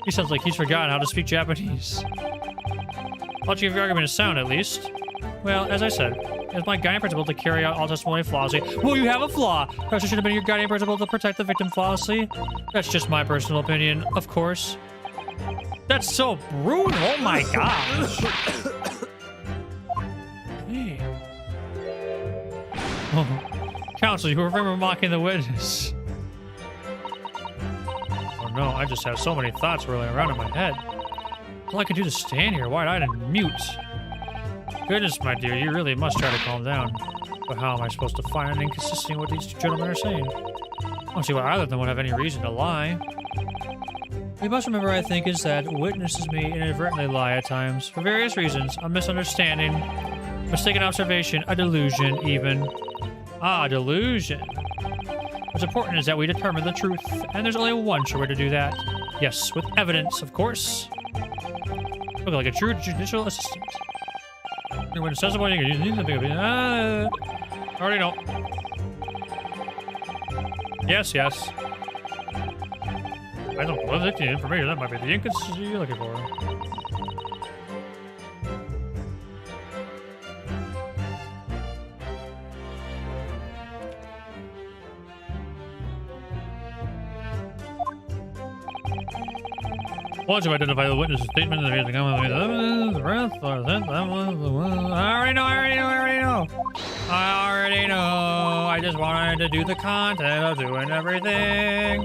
He sounds like he's forgotten how to speak Japanese. Logic of your argument is sound, at least. Well, as I said, it's my guiding principle to carry out all testimony flawlessly. Well, you have a flaw! Perhaps it should have been your guiding principle to protect the victim flawlessly. That's just my personal opinion, of course. That's so brutal! Oh my gosh! Hey. Oh. Counsel, you remember mocking the witness. No, I just have so many thoughts whirling around in my head. All I could do is stand here, wide-eyed and mute. Goodness, my dear, you really must try to calm down. But how am I supposed to find an inconsistency in what these two gentlemen are saying? I don't see why either of them would have any reason to lie. What you must remember, I think, is that witnesses may inadvertently lie at times, for various reasons. A misunderstanding, mistaken observation, a delusion, even. Ah, delusion. What's important is that we determine the truth, and there's only one sure way to do that. Yes, with evidence, of course. Look like a true judicial assistant. When it says something, you need to think of it. I already know. Yes. I don't know the information. That might be the inconsistency you're looking for. Once you identify the witness's statement, I already know. I just wanted to do the content of doing everything.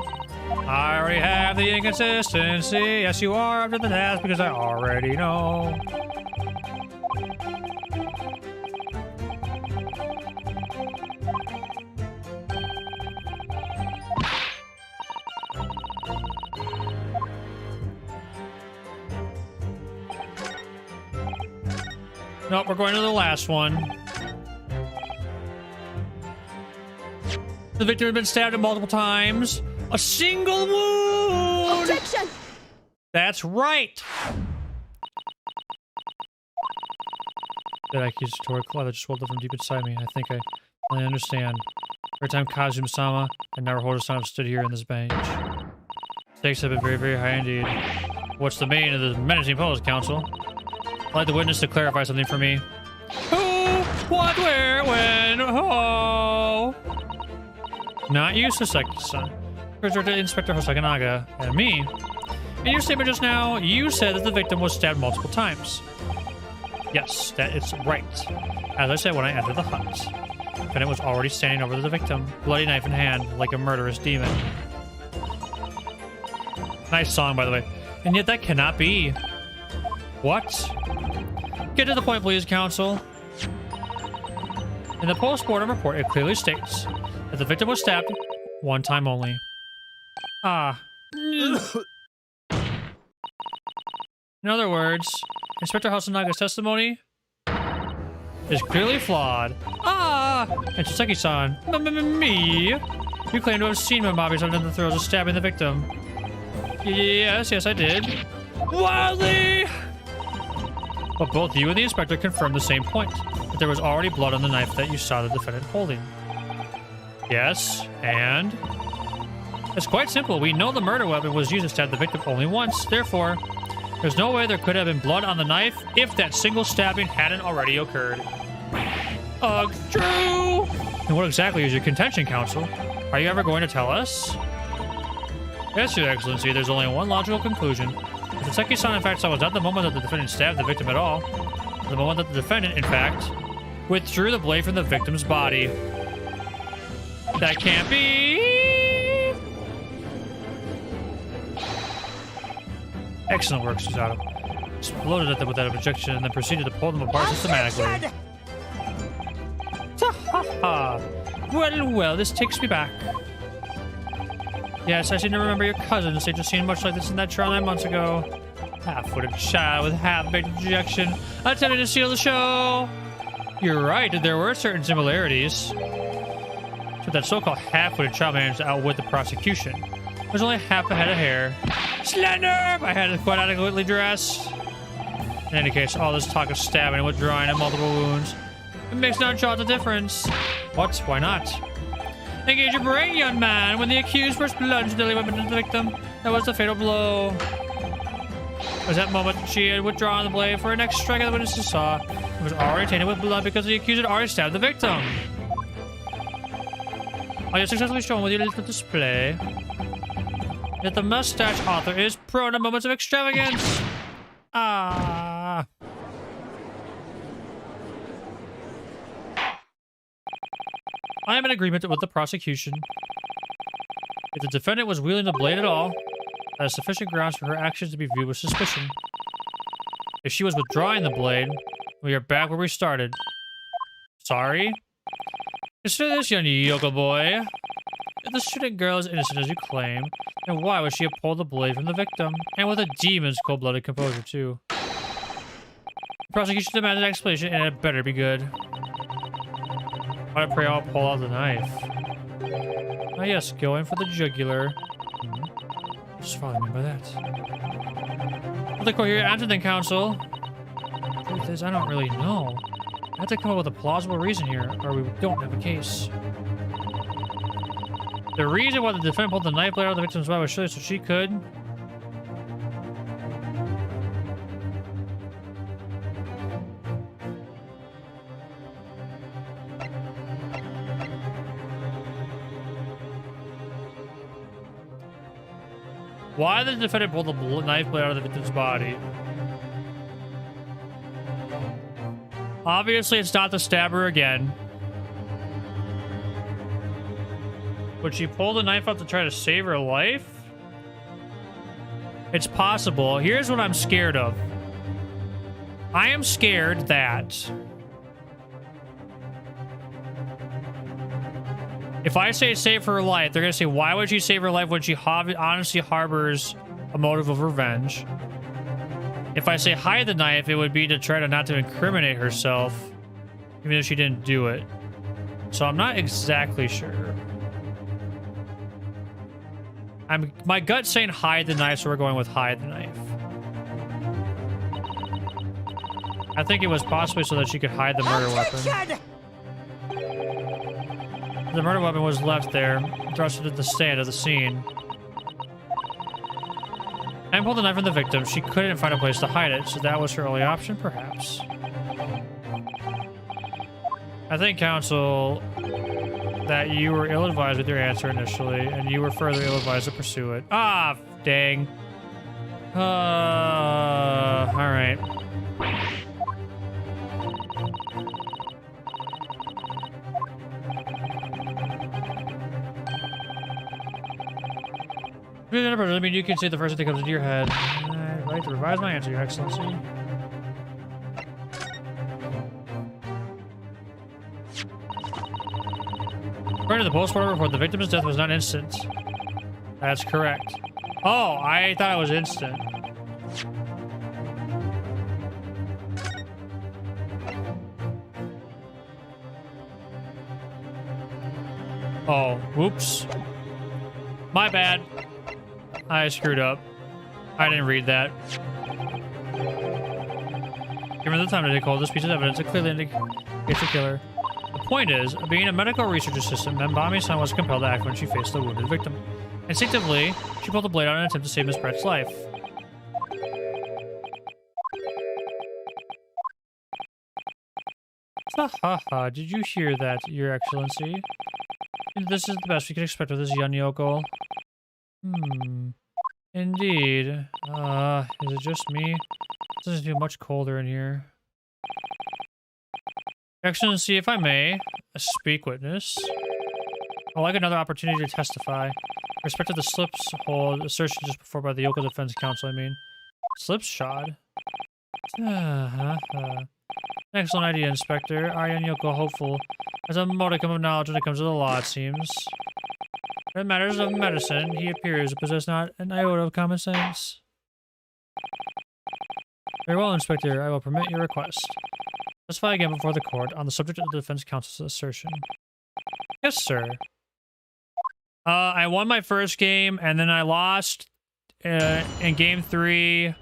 I already have the inconsistency. Yes, you are up to the task because I already know. Nope, we're going to the last one. The victim had been stabbed multiple times. A single wound! Objection! That's right! That accusatory claw that just welled up from deep inside me. I think I finally understand. Every time Kazuma-sama and Naruhodo-san have stood here in this bench. Stakes have been very, very high indeed. What's the meaning of the menacing pose, Counsel? I'd like the witness to clarify something for me. Who, what, where, when, how? Not you, Sasaki-san. Inspector Hosakanaga and me. In your statement just now, you said that the victim was stabbed multiple times. Yes, that is right. As I said when I entered the hut. The defendant was already standing over the victim, bloody knife in hand, like a murderous demon. Nice song, by the way. And yet that cannot be. What? Get to the point, please, Counsel. In the post-mortem report, it clearly states that the victim was stabbed one time only. Ah. In other words, Inspector Hasanaga's testimony is clearly flawed. Ah! And Sasaki-san, me? You claim to have seen Mamabi's under the throes of stabbing the victim. Yes, I did. Wildly! But both you and the inspector confirmed the same point, that there was already blood on the knife that you saw the defendant holding. Yes, and? It's quite simple. We know the murder weapon was used to stab the victim only once. Therefore, there's no way there could have been blood on the knife if that single stabbing hadn't already occurred. Ugh, true! And what exactly is your contention, Counsel? Are you ever going to tell us? Yes, Your Excellency, there's only one logical conclusion. If the Sasaki-san, in fact, saw was not the moment that the defendant stabbed the victim at all, the moment that the defendant, in fact, withdrew the blade from the victim's body. That can't be! Excellent work, Susato. Exploded at them without objection and then proceeded to pull them apart systematically. Ha! Well, this takes me back. Yes, I seem to remember your cousin say just seen much like this in that trial 9 months ago. Half-witted child with half-baked objection attempting to steal the show. You're right, there were certain similarities. But that so-called half-witted child managed to outwit the prosecution. There's only half a head of hair. Slender! My head is quite adequately dressed. In any case, all this talk of stabbing and withdrawing and multiple wounds, it makes no jot of difference. What? Why not? Engage your brain, young man. When the accused first plunged the deadly weapon into the victim, that was the fatal blow. It was that moment she had withdrawn the blade for her next strike. The witnesses saw it was already tainted with blood because the accused had already stabbed the victim. Are you successfully shown with your little display that the mustache author is prone to moments of extravagance? Ah. I am in agreement with the prosecution. If the defendant was wielding the blade at all, that is sufficient grounds for her actions to be viewed with suspicion. If she was withdrawing the blade, we are back where we started. Sorry? Consider this, young Yoko boy. If the student girl is innocent as you claim, then why would she have pulled the blade from the victim? And with a demon's cold-blooded composure, too. The prosecution demanded an explanation, and it better be good. I pray I'll pull out the knife. Ah yes, going for the jugular. Just follow me by that. Well, the coherent answer then, Counsel. The truth is, I don't really know. I have to come up with a plausible reason here, or we don't have a case. The reason why the defendant pulled the knife blade out of the victim's body was surely so she could... Why did the defendant pull the knife blade out of the victim's body? Obviously, it's not to stab her again. Would she pull the knife out to try to save her life? It's possible. Here's what I'm scared of. I am scared that... if I say save her life, they're going to say, why would she save her life when she honestly harbors a motive of revenge? If I say hide the knife, it would be to try to not to incriminate herself, even if she didn't do it. So I'm not exactly sure. My gut's saying hide the knife, so we're going with hide the knife. I think it was possibly so that she could hide the murder weapon. The murder weapon was left there, thrust into the stand of the scene. And pulled the knife from the victim. She couldn't find a place to hide it, so that was her only option, perhaps. I think, counsel, that you were ill-advised with your answer initially, and you were further ill-advised to pursue it. Ah, dang. Alright. I mean, you can say the first thing that comes into your head. I'd like to revise my answer, Your Excellency. According to the post-mortem report, the victim's death was not instant. That's correct. Oh, I thought it was instant. Oh, whoops. My bad. I screwed up. I didn't read that. Given the time to take hold of this piece of evidence, it clearly indicates the killer. The point is, being a medical research assistant, Membami-san was compelled to act when she faced the wounded victim. Instinctively, she pulled the blade out in an attempt to save Miss Brett's life. Ha! Did you hear that, Your Excellency? This is the best we can expect of this young yokel. Indeed. Is it just me? It doesn't feel much colder in here. Excellency, if I may, speak witness. I'd like another opportunity to testify. With respect to the slips hold assertion just before by the Yoko Defense Council, I mean. Slipshod? Excellent idea, Inspector. Our young Yoko hopeful has a modicum of knowledge when it comes to the law, it seems. In matters of medicine, he appears to possess not an iota of common sense. Very well, Inspector. I will permit your request. Testify again before the court on the subject of the defense counsel's assertion. Yes, sir. I won my first game, and then I lost in game 3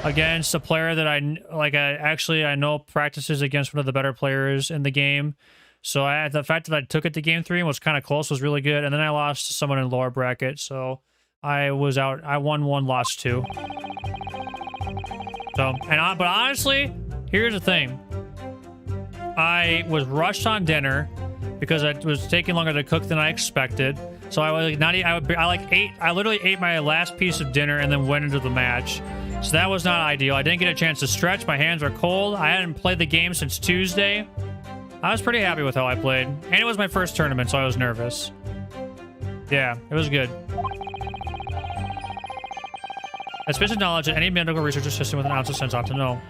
against a player that I know practices against one of the better players in the game. So the fact that I took it to game 3 and was kind of close was really good. And then I lost to someone in lower bracket, so I was out. I won 1, lost 2. So, but honestly, here's the thing. I was rushed on dinner because it was taking longer to cook than I expected. So I was not. I literally ate my last piece of dinner and then went into the match. So that was not ideal. I didn't get a chance to stretch. My hands are cold. I hadn't played the game since Tuesday. I was pretty happy with how I played. And it was my first tournament, so I was nervous. Yeah, it was good. That's basic knowledge that any medical research assistant with an ounce of sense ought to know.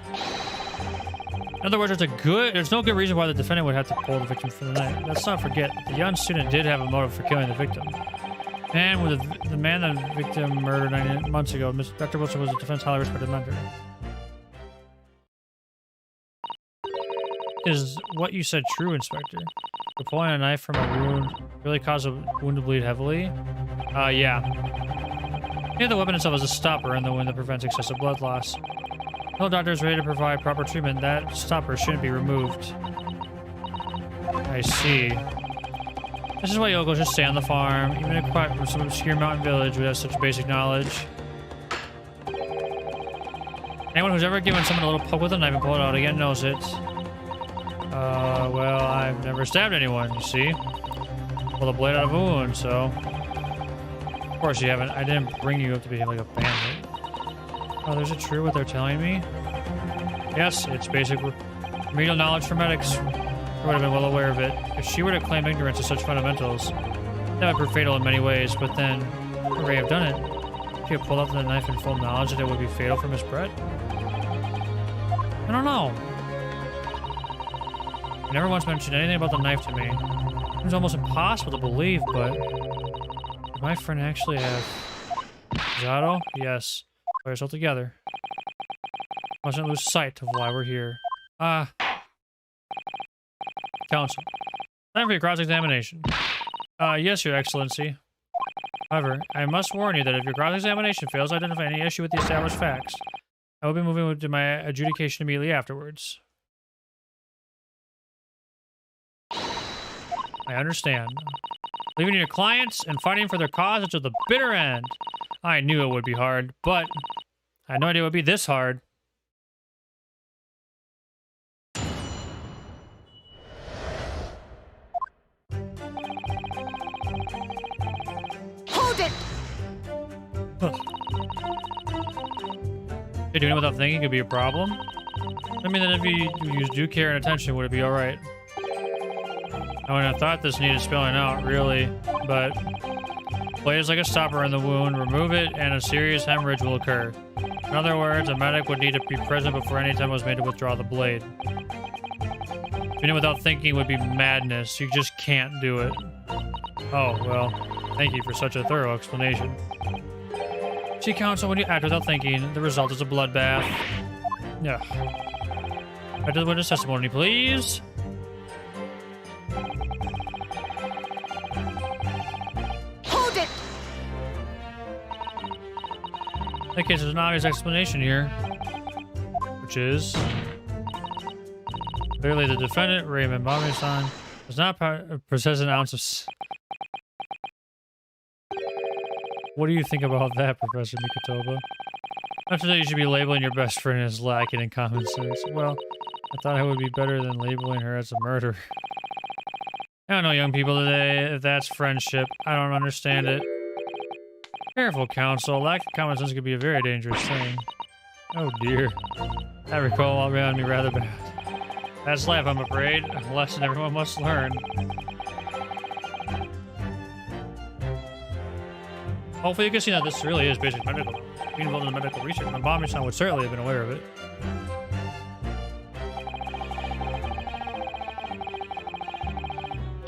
In other words, there's no good reason why the defendant would have to pull the victim from the knife. Let's not forget, the young student did have a motive for killing the victim. And with the man that the victim murdered 9 months ago, Dr. Wilson was a defense highly respected mentor. Is what you said true, Inspector? The pulling a knife from a wound really caused a wound to bleed heavily? Yeah. Near the weapon itself is a stopper in the wound that prevents excessive blood loss. No doctor is ready to provide proper treatment. That stopper shouldn't be removed. I see. This is why Yoko should stay on the farm. Even a quack from some obscure mountain village would have such basic knowledge. Anyone who's ever given someone a little poke with a knife and pulled it out again knows it. Well, I've never stabbed anyone, you see. Pulled a blade out of a wound, so... Of course you haven't. I didn't bring you up to be like a bandit. Oh, there's a true what they're telling me? Yes, it's basic remedial knowledge for medics. I would have been well aware of it. If she were to claim ignorance of such fundamentals, that would prove fatal in many ways, but then, would Ray have done it? If he had pulled out the knife in full knowledge that it would be fatal for Miss Brett? I don't know. He never once mentioned anything about the knife to me. It was almost impossible to believe, but... Did my friend actually have... Zato? Yes. Put us all together. Mustn't lose sight of why we're here. Counsel. Time for your cross-examination. Yes, Your Excellency. However, I must warn you that if your cross-examination fails to identify any issue with the established facts, I will be moving to my adjudication immediately afterwards. I understand. Leaving your clients and fighting for their cause until the bitter end. I knew it would be hard, but I had no idea it would be this hard. Hold it! Doing it without thinking could be a problem. I mean, that if you use due care and attention, would it be alright? I wouldn't have thought this needed spelling out, really, but blade is like a stopper in the wound. Remove it, and a serious hemorrhage will occur. In other words, a medic would need to be present before any attempt was made to withdraw the blade. Doing it without thinking would be madness. You just can't do it. Oh, well, thank you for such a thorough explanation. See, Counsel, when you act without thinking, the result is a bloodbath. Yeah. Back to the witness testimony, please. Hold it! In that case, there's an obvious explanation here, which is clearly the defendant, Raymond Bobby-san, does not possess an ounce of... What do you think about that, Professor Mikotoba? After that, you should be labeling your best friend as lacking in common sense. Well, I thought it would be better than labeling her as a murderer. I don't know, young people today, if that's friendship. I don't understand it. Careful, Counsel. Lack of common sense could be a very dangerous thing. Oh dear. That recall all around me rather bad. That's life, I'm afraid. A lesson everyone must learn. Hopefully you can see that this really is basic medical. Being involved in the medical research, and Bobby-san would certainly have been aware of it.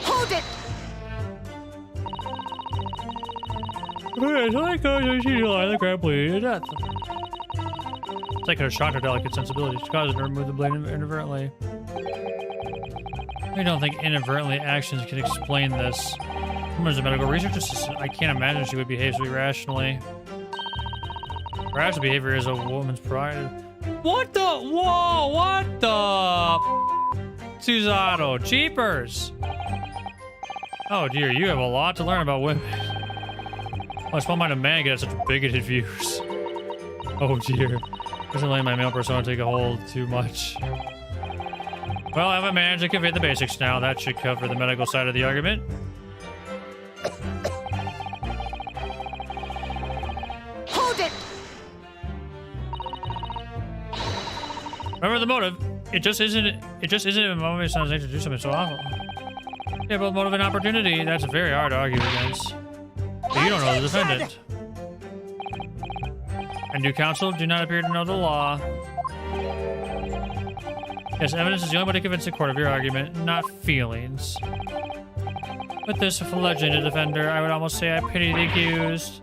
Hold it! It's like the crab bleeding to death. It's like a shock to delicate sensibilities. It causes her to remove the blade inadvertently. I don't think inadvertently actions can explain this. As a medical research assistant, I can't imagine she would behave so irrationally. Perhaps behavior is a woman's pride. What the? Whoa, what the? Susato, jeepers. Oh dear, you have a lot to learn about women. Well, a small-minded man gets such bigoted views. Oh dear. Doesn't let my male persona take a hold too much. Well, I haven't managed to convey the basics now. That should cover the medical side of the argument. Hold it! Remember the motive. It just isn't in Mommy-san's nature to do something so awful. Yeah, both motive and opportunity. That's very hard to argue against. But you don't know the defendant. And new counsel do not appear to know the law. Yes, evidence is the only way to convince the court of your argument, not feelings. With this fledgling defender, I would almost say I pity the accused.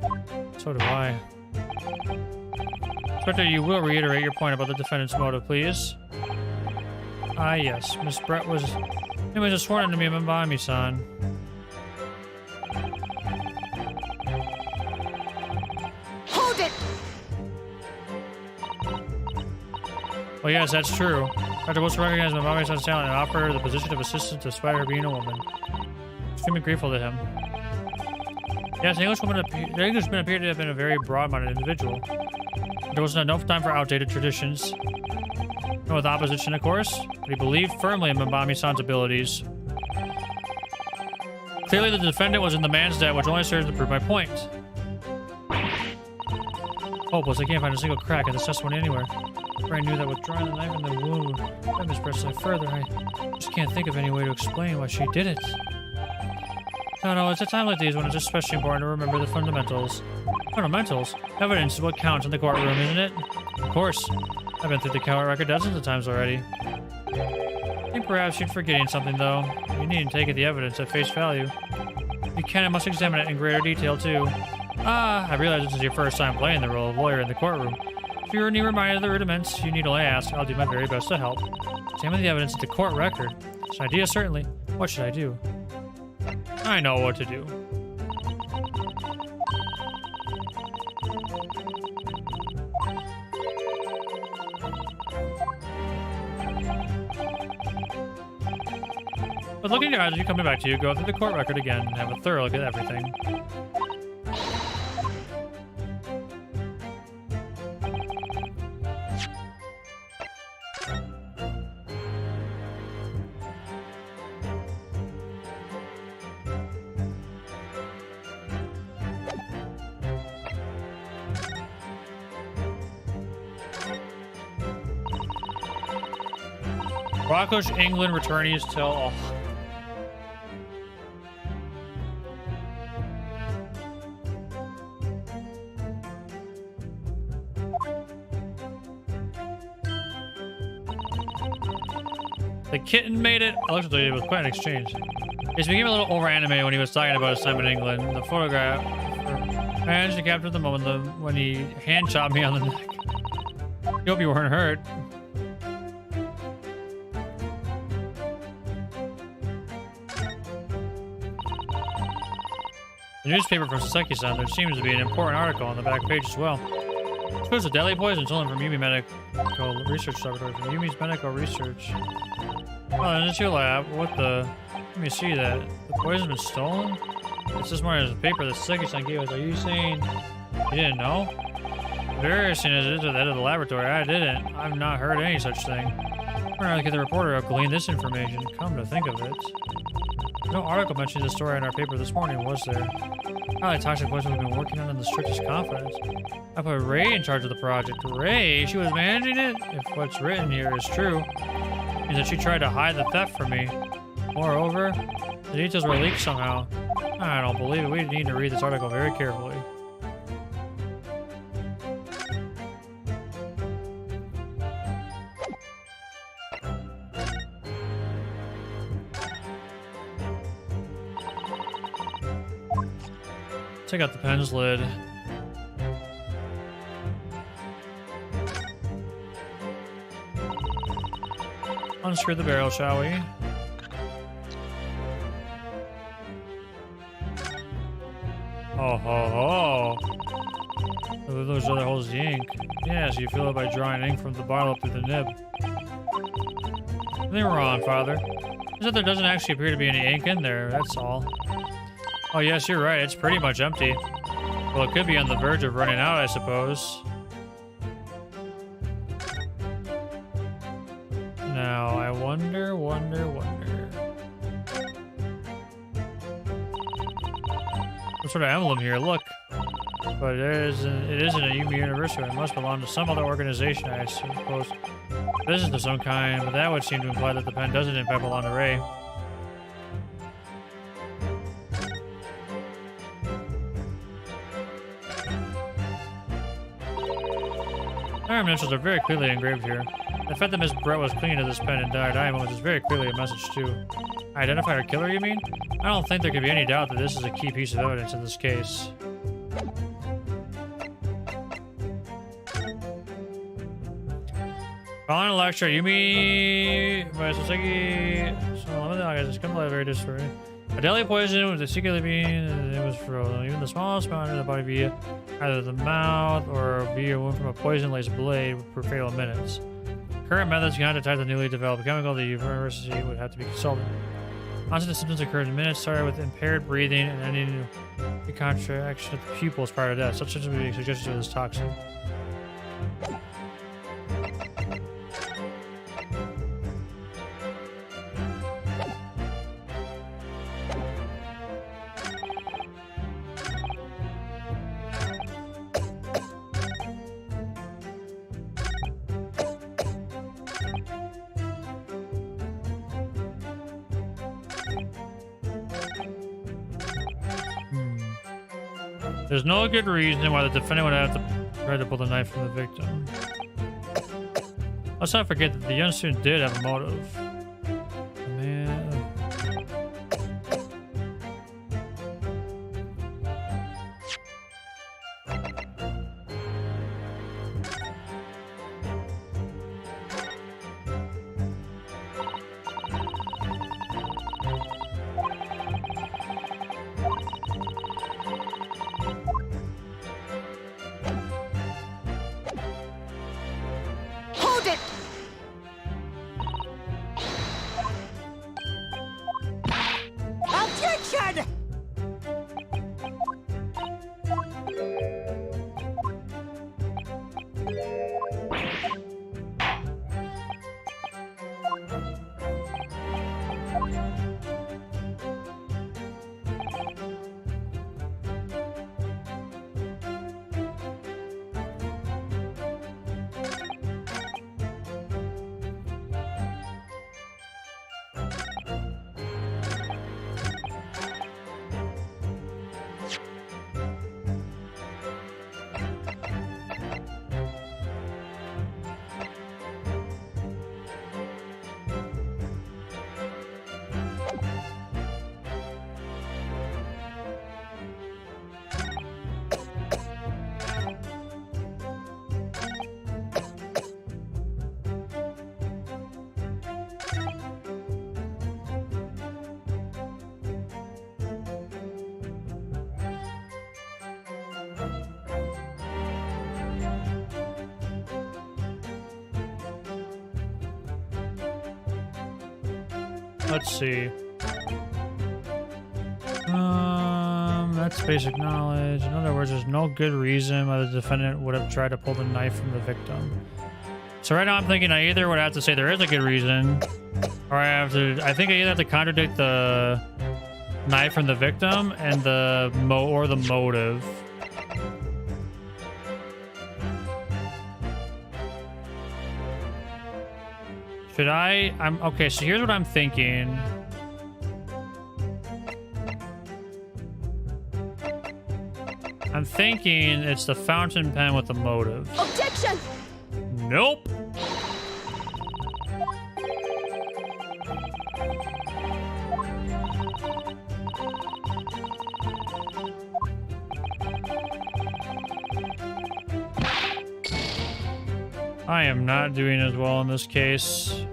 So do I. Inspector, you will reiterate your point about the defendant's motive, please. Ah, yes. Miss Brett was... It was a sworn enemy of Mbami-san. Hold it! Well, yes, that's true. Dr. Wilson recognized Mbami-san's talent and offered her the position of assistant despite her being a woman. Extremely grateful to him. Yes, the Englishman appeared to have been a very broad-minded individual. There was enough time for outdated traditions. And with opposition, of course, but he believed firmly in Mbami-san's abilities. Clearly, the defendant was in the man's debt, which only serves to prove my point. Hopeless, I can't find a single crack in this testimony anywhere. I knew that withdrawing the knife in the wound, I mispressed it further. I just can't think of any way to explain why she did it. No, it's a time like these when it's especially important to remember the fundamentals. Fundamentals? Evidence is what counts in the courtroom, isn't it? Of course. I've been through the court record dozens of times already. I think perhaps you're forgetting something, though. You needn't take the evidence at face value. You can and must examine it in greater detail, too. Ah, I realize this is your first time playing the role of lawyer in the courtroom. If you're any reminded of the rudiments, you need only ask. I'll do my very best to help. Examine the evidence at the court record. It's an idea, certainly. What should I do? I know what to do. But look in your eyes as you coming back to you. Go through the court record again and have a thorough look at everything. Rockosh, England returnees tell all. The kitten made it. Allegedly, it was quite an exchange. He became a little over animated when he was talking about his time in England. The photograph managed to capture the moment when he hand chopped me on the neck. I hope you weren't hurt. The newspaper from Saseki-san, there seems to be an important article on the back page as well. Suppose the deadly poison stolen from Yumi Medical Research Laboratory. From Yumi's Medical Research. Oh, and it's your lab. What the? Let me see that. The poison's been stolen? It's this morning's paper that Saseki-san gave us. Are you saying you didn't know? Embarrassing as it is at the head of the laboratory, I didn't. I've not heard any such thing. We're going to get the reporter to glean this information. Come to think of it. No article mentioning the story in our paper this morning, was there? Highly toxic poison we've been working on in the strictest confidence. I put Ray in charge of the project. Ray? She was managing it? If what's written here is true, it means that she tried to hide the theft from me. Moreover, the details were leaked somehow. I don't believe it. We need to read this article very carefully. Take out the pen's lid. Unscrew the barrel, shall we? Oh, ho, ho. Those other holes the ink. Yeah, so you fill it by drawing ink from the bottle up through the nib. Nothing wrong, Father. Is that there doesn't actually appear to be any ink in there, that's all. Oh, yes, you're right. It's pretty much empty. Well, it could be on the verge of running out, I suppose. Now, I wonder. What sort of emblem here? Look. But it isn't a Yumi University. It must belong to some other organization, I suppose. Business of some kind, but that would seem to imply that the pen doesn't in fact belong to Ray. Our initials are very clearly engraved here. The fact that Miss Brett was clinging to this pen and died diamond is very clearly a message too. Identify her killer, you mean? I don't think there could be any doubt that this is a key piece of evidence in this case. Following a lecture, Yumi Saseki. So let me know, guys. It's come to very distorted. A deadly poison was secretly being it was frozen. Even the smallest amount in the body via either the mouth or via a wound from a poison-laced blade would fatal in minutes. Current methods cannot detect the newly developed chemical. The university would have to be consulted. Onset symptoms occurred in minutes, started with impaired breathing and ending in contraction of the pupils prior to death. Such symptoms would be suggested to this toxin. There's no good reason why the defendant would have to try to pull the knife from the victim. Let's not forget that the young student did have a motive. Man. Let's see. That's basic knowledge. In other words, there's no good reason why the defendant would have tried to pull the knife from the victim. So right now I'm thinking I either would have to say there is a good reason, or I think I either have to contradict the knife from the victim and the motive. Should I? Okay, so here's what I'm thinking. I'm thinking it's the fountain pen with the motive. Objection! Nope. I am not doing as well in this case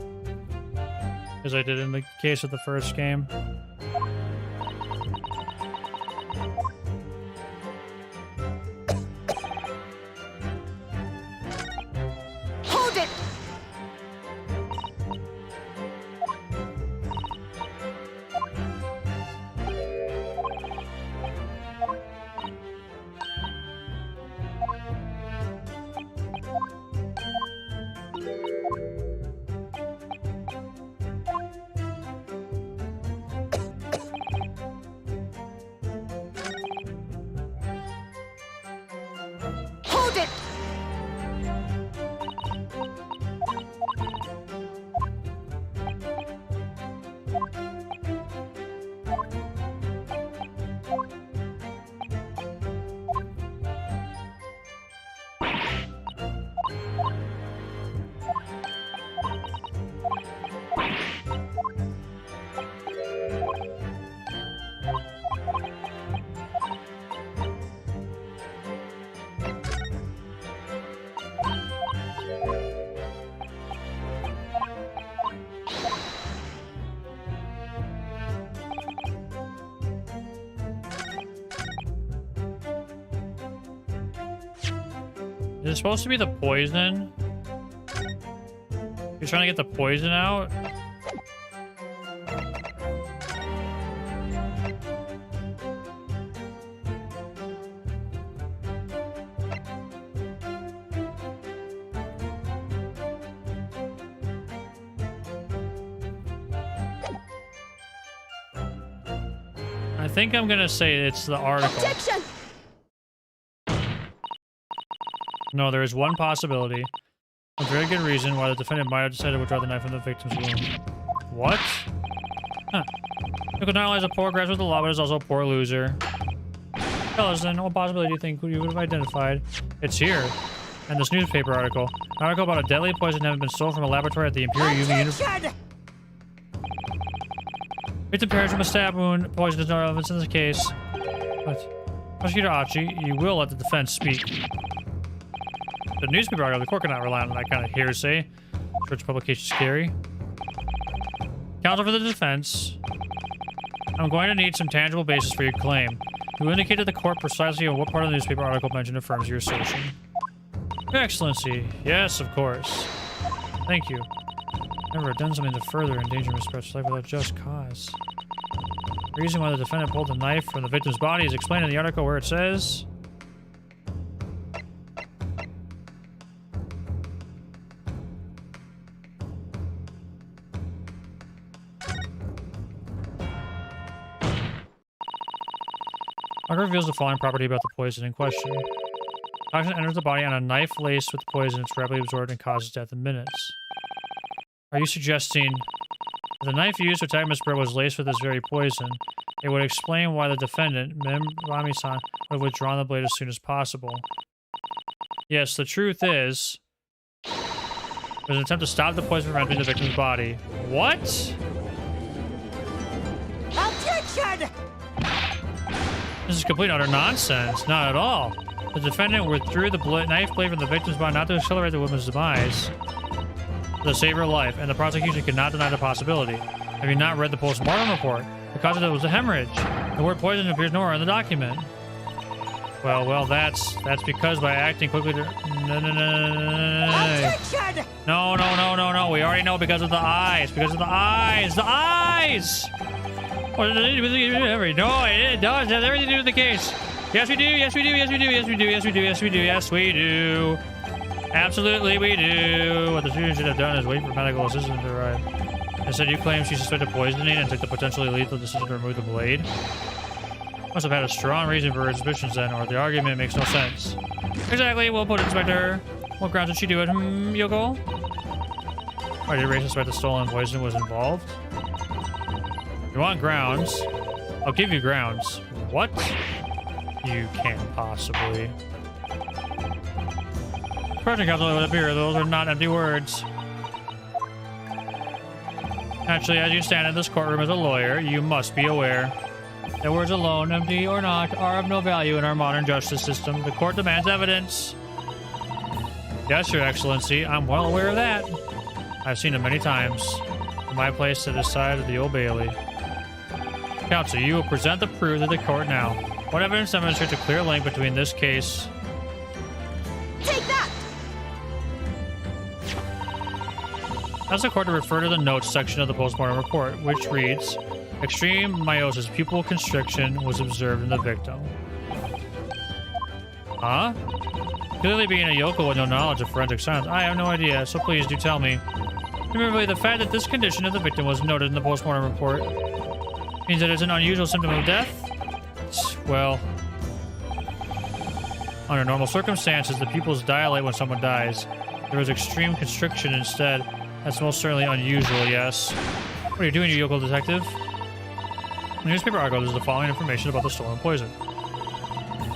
as I did in the case of the first game. Hold it! Hold it! Is it supposed to be the poison? You're trying to get the poison out? I think I'm gonna say it's the article. Objection! No, there is one possibility. A very good reason why the defendant might have decided to withdraw the knife from the victim's wound. What? Huh. You could not only is a poor graduate of the law, but is also a poor loser. Tell us then, what possibility do you think you would have identified? It's here. And this newspaper article. An article about a deadly poison having been stolen from a laboratory at the Imperial University. Victim perished from a stab wound. Poison has no relevance in this case. But, Prosecutor Achi, you will let the defense speak. The newspaper article, the court cannot rely on that kind of hearsay. Church publication scary. Counsel for the defense. I'm going to need some tangible basis for your claim. You indicated to the court precisely on what part of the newspaper article mentioned affirms your assertion. Your Excellency. Yes, of course. Thank you. Never done something to further endanger Miss Brett's life without just cause. The reason why the defendant pulled the knife from the victim's body is explained in the article where it says... Article reveals the following property about the poison in question. Toxin enters the body on a knife laced with poison. It's rapidly absorbed and causes death in minutes. Are you suggesting that the knife used to attack Miss Brett was laced with this very poison? It would explain why the defendant, Mem Rami-san, would have withdrawn the blade as soon as possible. Yes, the truth is... there's an attempt to stop the poison from entering the victim's body. What? Objection! This is complete and utter nonsense. Not at all. The defendant withdrew the knife blade from the victim's body not to accelerate the woman's demise, but to save her life, and the prosecution could not deny the possibility. Have you not read the post-mortem report? The cause of death was a hemorrhage. The word poison appears nowhere in the document. Well, that's because by acting quickly. No. Objection! No. We already know because of the eyes. Because of the eyes. The eyes! What does it do with the No, it does. It has everything to do with the case. Yes, we do. Yes, we do. Yes, we do. Yes, we do. Yes, we do. Yes, we do. Yes, we do. Absolutely, we do. What the student should have done is wait for medical assistance to arrive. Instead, you claim she suspected poisoning and took the potentially lethal decision to remove the blade. Must have had a strong reason for her suspicions then, or the argument makes no sense. Exactly. We'll put Inspector. What grounds did she do it? Yoko? Why did Ray suspect the stolen poison was involved? You want grounds? I'll give you grounds. What? You can't possibly. Project Council would appear. Those are not empty words. Actually, as you stand in this courtroom as a lawyer, you must be aware that words alone, empty or not, are of no value in our modern justice system. The court demands evidence. Yes, Your Excellency, I'm well aware of that. I've seen it many times. From my place at the side of the Old Bailey. Counsel, you will present the proof to the court now. What evidence demonstrates a clear link between this case? Take that! Ask the court to refer to the notes section of the postmortem report, which reads, extreme meiosis pupil constriction was observed in the victim. Huh? Clearly being a yokel with no knowledge of forensic science, I have no idea, so please do tell me. Remember, the fact that this condition of the victim was noted in the postmortem report means that it's an unusual symptom of death? Well, under normal circumstances, the pupils dilate when someone dies. There was extreme constriction instead. That's most certainly unusual, yes. What are you doing, you yokel detective? In the newspaper article, there's the following information about the stolen poison.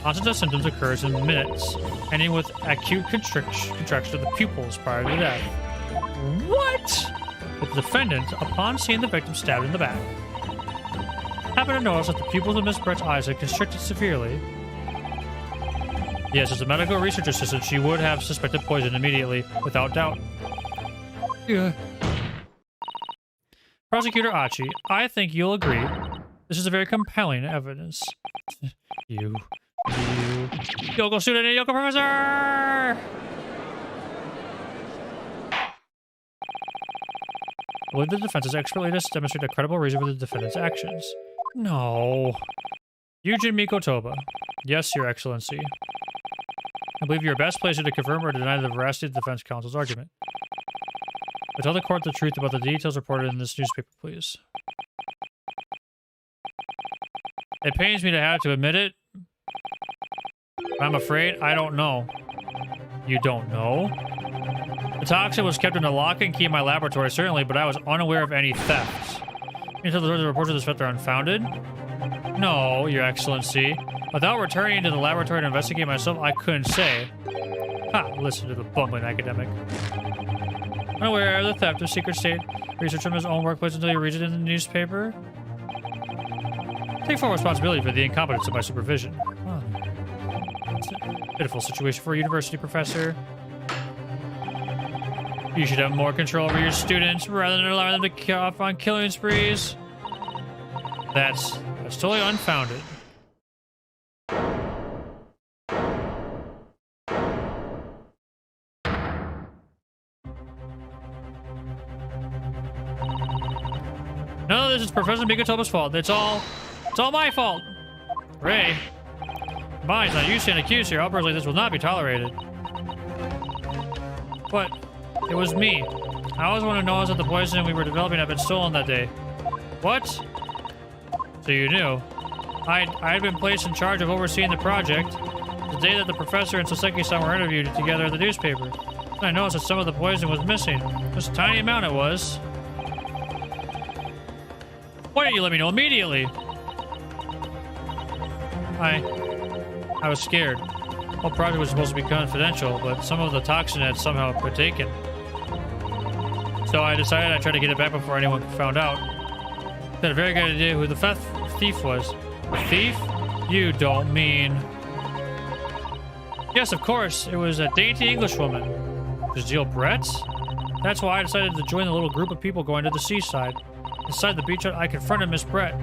Onset of symptoms occurs in minutes, ending with acute contraction of the pupils prior to death. What? The defendant, upon seeing the victim stabbed in the back, happened to notice that the pupils of Miss Brett's eyes had constricted severely. Yes, as a medical research assistant, she would have suspected poison immediately, without doubt. Yeah. Prosecutor Achi, I think you'll agree. This is a very compelling evidence. You. Yoko student and Yoko professor! I believe the defense is expertly to demonstrate a credible reason for the defendant's actions. No. Yujin Mikotoba. Yes, Your Excellency. I believe you're best placed to confirm or deny the veracity of the defense counsel's argument. But tell the court the truth about the details reported in this newspaper, please. It pains me to have to admit it. I'm afraid I don't know. You don't know? The toxin was kept in a lock and key in my laboratory, certainly, but I was unaware of any theft. You tell the reports of this theft are unfounded? No, Your Excellency. Without returning to the laboratory to investigate myself, I couldn't say. Ha! Listen to the bumbling academic. Unaware of the theft of secret state research from his own workplace until he reads it in the newspaper? Take full responsibility for the incompetence of my supervision. Oh. It's a pitiful situation for a university professor. You should have more control over your students rather than allow them to go off on killing sprees. That's totally unfounded. None of this is Professor Mikotoba's fault. It's all my fault. Ray, mine's not used to an accused here. Outbursts like this will not be tolerated. But it was me. I always want to know that the poison we were developing had been stolen that day. What? So you knew. I had been placed in charge of overseeing the project the day that the professor and Soseki-san were interviewed together in the newspaper. And I noticed that some of the poison was missing. Just a tiny amount it was. Why didn't you let me know immediately? I was scared. The whole project was supposed to be confidential, but some of the toxin had somehow partaken. So I decided I'd try to get it back before anyone found out. I had a very good idea who the thief was. A thief? You don't mean... Yes, of course. It was a dainty Englishwoman. Jazeel Brett? That's why I decided to join the little group of people going to the seaside. Inside the beach, I confronted Miss Brett.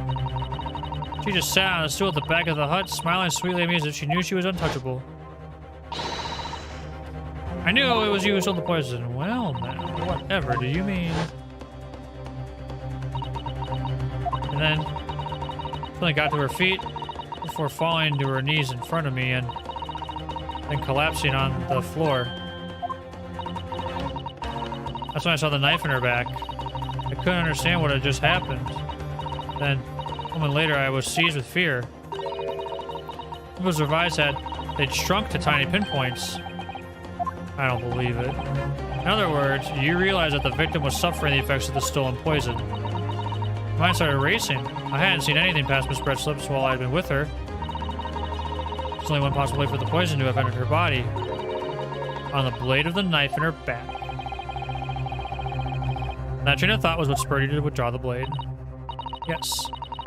She just sat on a stool at the back of the hut, smiling sweetly at me as if she knew she was untouchable. I knew it was you who sold the poison. Well, now, whatever do you mean? And then, suddenly got to her feet before falling to her knees in front of me and then collapsing on the floor. That's when I saw the knife in her back. I couldn't understand what had just happened. Then, a moment later, I was seized with fear. It was her eyes they'd shrunk to tiny pinpoints. I don't believe it. In other words, you realize that the victim was suffering the effects of the stolen poison. My mind started racing. I hadn't seen anything past Miss Brett's lips while I had been with her. There's only one possible way for the poison to have entered her body. On the blade of the knife in her back. That train of thought was what spurred you to withdraw the blade. Yes.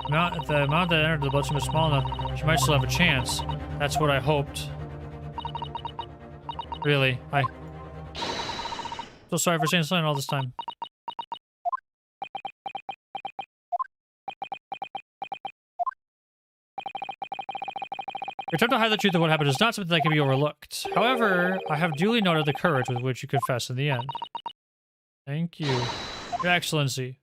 The amount that entered the bloodstream was small enough, she might still have a chance. That's what I hoped. Really, so sorry for saying something all this time. Your attempt to hide the truth of what happened is not something that can be overlooked. However, I have duly noted the courage with which you confess in the end. Thank you. Your Excellency.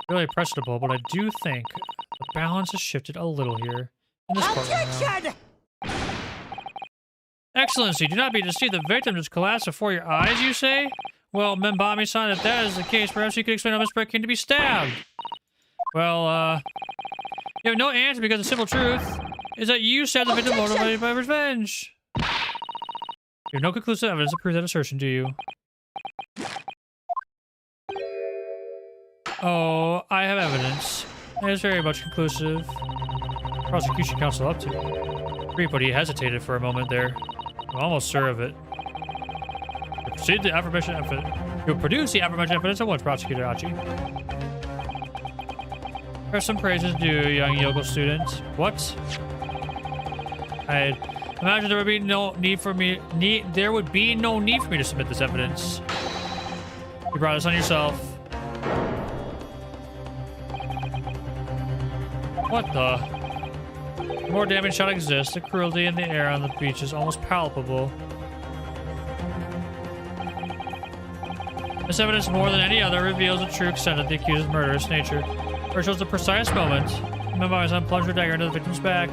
Really impressionable, but I do think the balance has shifted a little here. In this Objection! Excellency, do not be deceived. The victim just collapsed before your eyes, you say? Well, Membami-san, if that is the case, perhaps you could explain how Miss Brett came to be stabbed. Well, you have no answer because the simple truth is that you stabbed the victim motivated by revenge. You have no conclusive evidence to prove that assertion, do you? Oh, I have evidence. It is very much conclusive. Prosecution counsel up to. Agreed, but he hesitated for a moment there. I'm almost sure of it. You'll produce the aforementioned evidence at once, Prosecutor Achi. There's some praises due, young yokel student. What? I imagine there would be no need for me. There would be no need for me to submit this evidence. You brought this on yourself. What the? More damage shall exist. The cruelty in the air on the beach is almost palpable. This evidence, more than any other, reveals the true extent of the accused's murderous nature. Or shows the precise moment Membami-san plunged her dagger into the victim's back.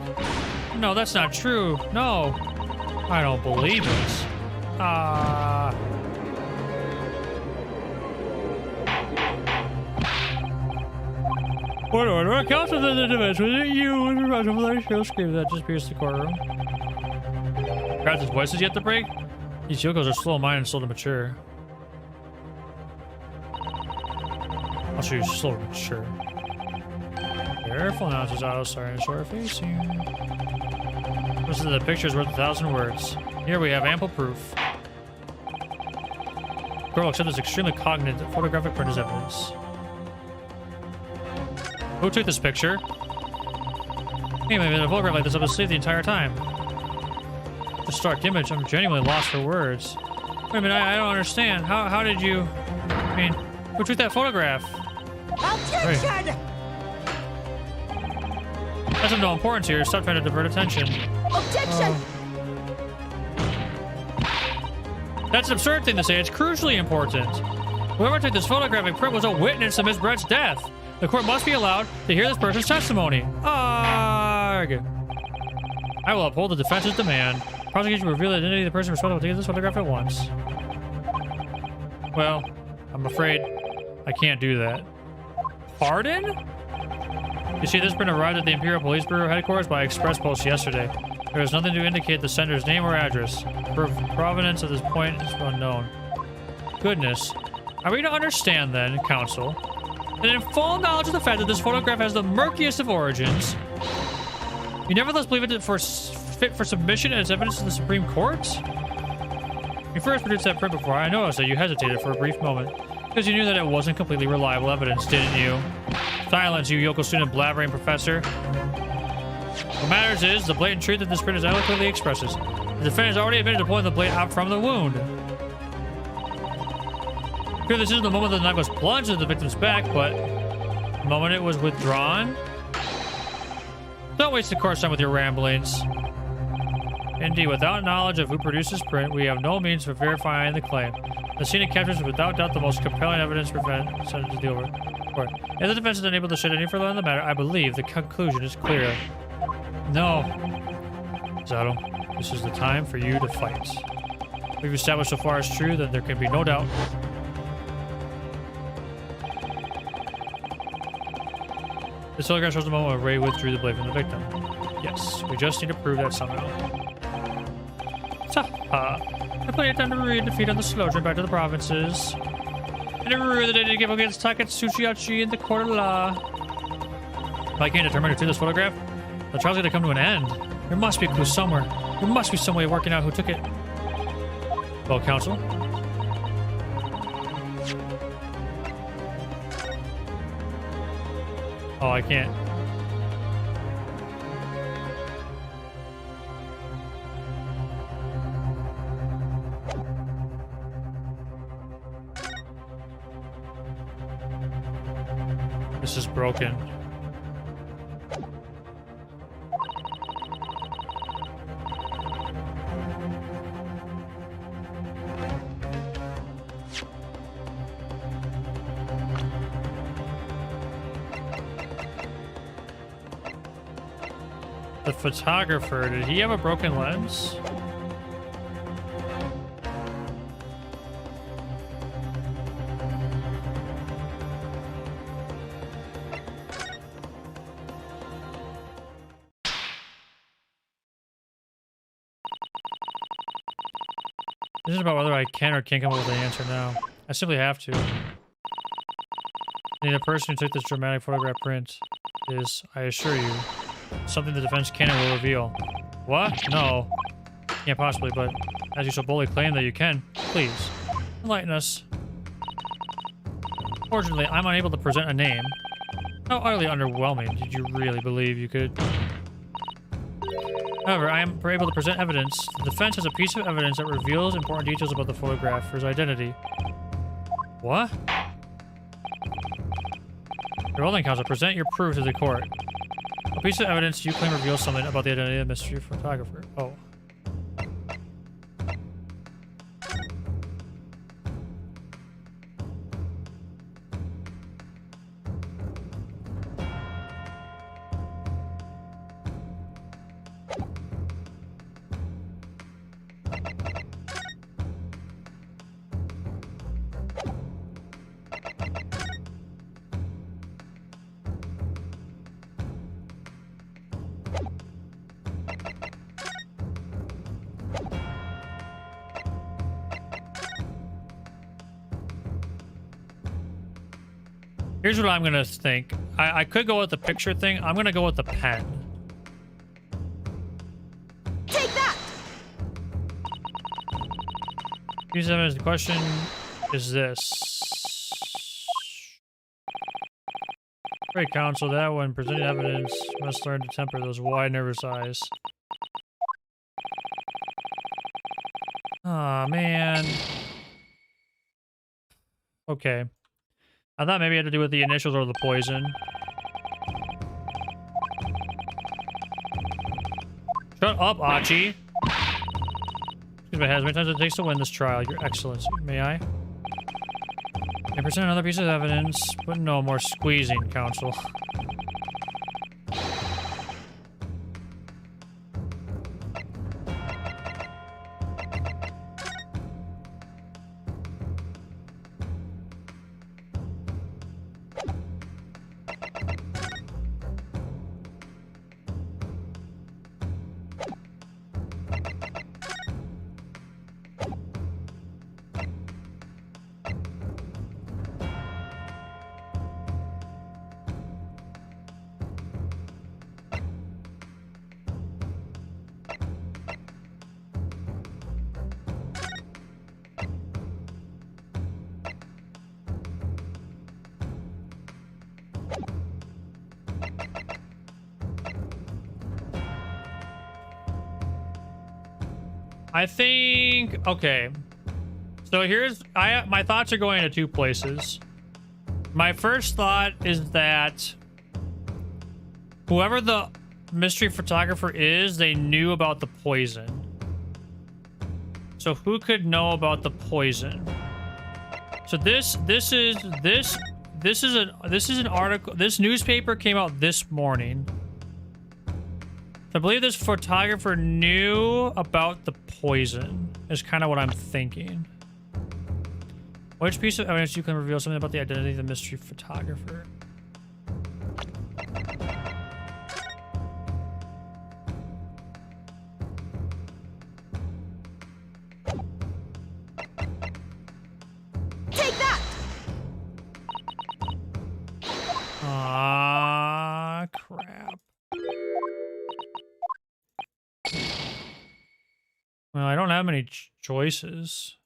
No, that's not true. No. I don't believe it. What order? What counts with the defense? Was it you? Was it Roger Valerio scream that just pierced the courtroom? Perhaps his voice is yet to break? These yokos are slow-minded and slow to mature. I'll show you slow to mature. Careful now, Chisato. Sorry to show her face here. Listen to the pictures worth 1,000 words. Here we have ample proof. Girl will accept this extremely cognate photographic print as evidence. Who took this picture? Hey, maybe a photograph like this up his sleeve the entire time. The stark image, I'm genuinely lost for words. Wait a minute, I don't understand. How did you... I mean, who took that photograph? Objection! That's of no importance here. Stop trying to divert attention. Objection! That's an absurd thing to say. It's crucially important. Whoever took this photographic print was a witness of Miss Brett's death. The court must be allowed to hear this person's testimony. Arg! I will uphold the defense's demand. Prosecution will reveal the identity of the person responsible for taking this photograph at once. Well, I'm afraid I can't do that. Pardon? You see, this print arrived at the Imperial Police Bureau headquarters by express post yesterday. There is nothing to indicate the sender's name or address. Provenance at this point is unknown. Goodness. Are we to understand then, counsel, that in full knowledge of the fact that this photograph has the murkiest of origins, you nevertheless believe it fit for submission as evidence to the Supreme Court? You first produced that print before I noticed that you hesitated for a brief moment, because you knew that it wasn't completely reliable evidence, didn't you? Silence, you yokel student blabbering professor. What matters is the blatant truth that this print eloquently expresses. The defendant has already admitted to pulling the blade out from the wound. Clearly, this isn't the moment the knife was plunged into the victim's back, but the moment it was withdrawn. Don't waste the course time with your ramblings. Indeed, without knowledge of who produced this print, we have no means of verifying the claim. The scene it captures is without doubt the most compelling evidence to prevent sentence to deal with. If the defense is unable to shed any further on the matter, I believe the conclusion is clear. No. Zato, this is the time for you to fight. We've established so far as true that there can be no doubt. This telegram shows the moment when Ray withdrew the blade from the victim. Yes, we just need to prove that somehow. I plenty of time to read defeat on the Slodran back to the provinces. And a rule that I didn't give against Takatsuchihachi in the court of law. If I can't determine who took this photograph, the trial's gonna come to an end. There must be a clue somewhere. There must be some way of working out who took it. Well, counsel. Oh, I can't. This is broken. The photographer, did he have a broken lens? This is about whether I can or can't come up with an answer now. I simply have to. The person who took this dramatic photograph print is, I assure you, something the defense can and will reveal. What? No. Can't possibly, but as you so boldly claim that you can, please, enlighten us. Fortunately, I'm unable to present a name. How utterly underwhelming. Did you really believe you could? However, I am able to present evidence. The defense has a piece of evidence that reveals important details about the photographer's identity. What? Your holding counsel, present your proof to the court. A piece of evidence you claim reveals something about the identity of the mystery photographer. Oh. Here's what I'm gonna think. I could go with the picture thing. I'm gonna go with the pen. Take that! Use evidence. The question is this. Great counsel, that when presenting evidence must learn to temper those wide, nervous eyes. Aw, man. Okay. I thought maybe it had to do with the initials or the poison. Shut up, Achi. Excuse me, as many times as it takes to win this trial, Your Excellency. May I? I present another piece of evidence, but no more squeezing, counsel. I think, okay. So here's, my thoughts are going to two places. My first thought is that whoever the mystery photographer is, they knew about the poison. So who could know about the poison? So this is an article. This newspaper came out this morning. I believe this photographer knew about the poison, is kind of what I'm thinking. Which piece of evidence you can reveal something about the identity of the mystery photographer? Take that! Ah, crap. Well, I don't have many choices.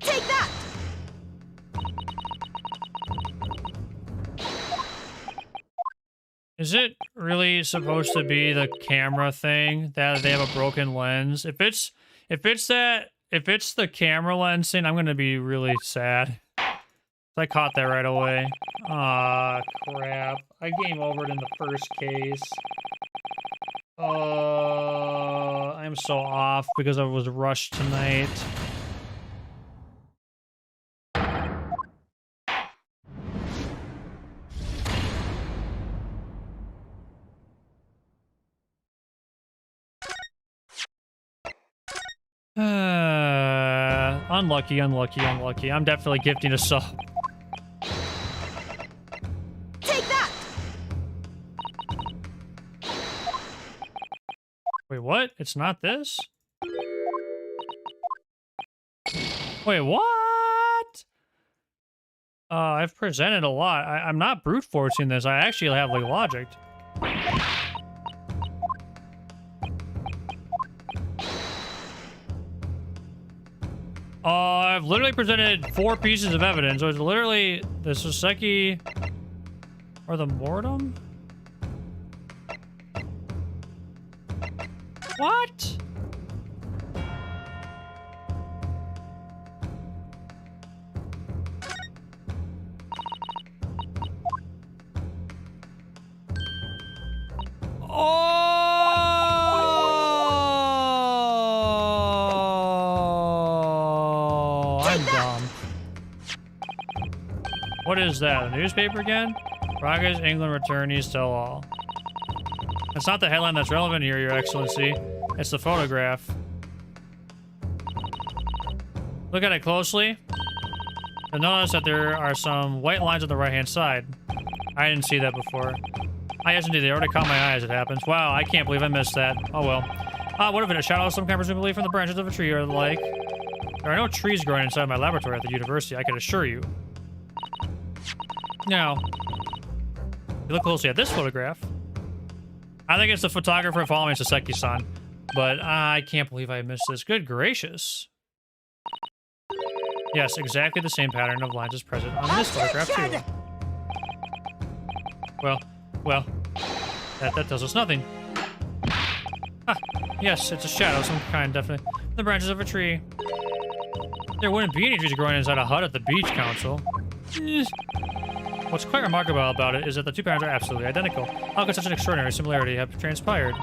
Take that! Is it really supposed to be the camera thing that they have a broken lens? If it's the camera lens thing, I'm gonna be really sad. I caught that right away. Ah, crap. I game overed in the first case. I'm so off because I was rushed tonight. Unlucky. I'm definitely gifting a sub. Take that! Wait, what? It's not this? Wait, what? I've presented a lot. I'm not brute forcing this. I actually have like logic. I've literally presented 4 pieces of evidence. So it's literally the Soseki or the Mortem? What? Oh, I'm dumb. What is that? A newspaper again? Progress England returnees tell all. It's not the headline that's relevant here, Your Excellency. It's the photograph. Look at it closely. You'll notice that there are some white lines on the right-hand side. I didn't see that before. Ah, yes, indeed. They already caught my eye as it happens. Wow, I can't believe I missed that. Oh, well. What if it? A shadow of some kind, presumably from the branches of a tree or the like? There are no trees growing inside my laboratory at the university, I can assure you. Now, you look closely at this photograph. I think it's the photographer following Soseki-san, but I can't believe I missed this. Good gracious. Yes, exactly the same pattern of lines is present on this photograph, too. Well, that tells us nothing. Ah, yes, it's a shadow of some kind, definitely. The branches of a tree. There wouldn't be any trees growing inside a hut at the beach council. What's quite remarkable about it is that the two patterns are absolutely identical. How could such an extraordinary similarity have transpired?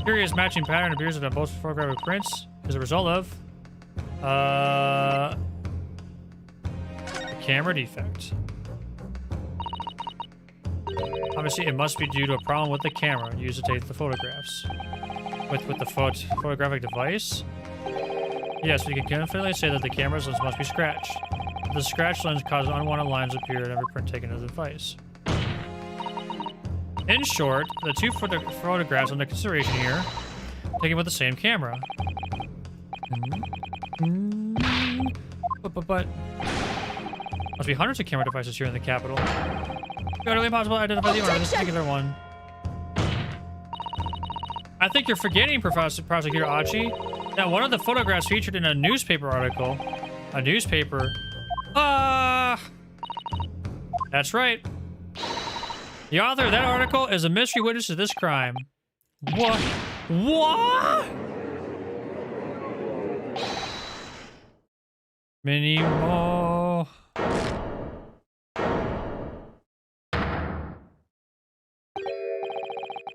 Curious matching pattern appears in both photographic prints as a result of a camera defect. Obviously, it must be due to a problem with the camera used to take the photographs. With the photographic device? Yes, we can confidently say that the camera's lens must be scratched. The scratch lens causes unwanted lines to appear in every print taken of the device. In short, the two photographs under consideration here, taken with the same camera. But must be hundreds of camera devices here in the capital. It's utterly impossible to identify the owner of this particular one. I think you're forgetting, Prosecutor Achi, that one of the photographs featured in a newspaper article. A newspaper. That's right. The author of that article is a mystery witness to this crime. What? What? Minimo.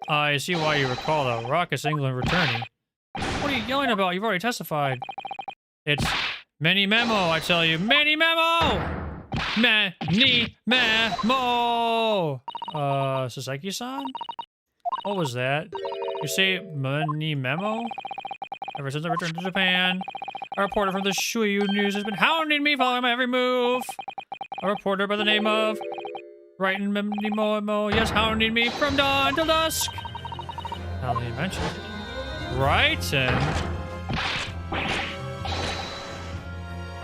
I see why you recall the raucous England returning. What are you yelling about? You've already testified. It's Many Memo, I tell you. Many Memo! Many Memo! Saseki-san? What was that? You say Many Memo? Ever since I returned to Japan, a reporter from the Shuyu News has been hounding me, following my every move. A reporter by the name of Writing Many Memo, yes, hounding me from dawn till dusk. Now that you mention it. Right, and...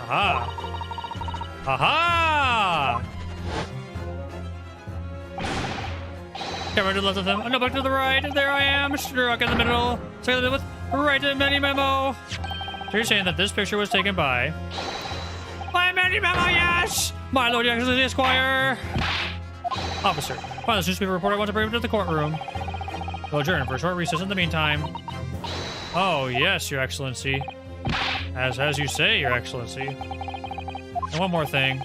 Aha! Aha! Camera to the left of them, no, back to the right. There I am, struck in the middle. Together with right to Many Memo. So you're saying that this picture was taken by Many Memo, yes! My Lord Excellency Esquire! Officer, find this newspaper reporter wants to bring him to the courtroom. We'll adjourn for a short recess in the meantime. Oh, yes, Your Excellency. As you say, Your Excellency. And one more thing.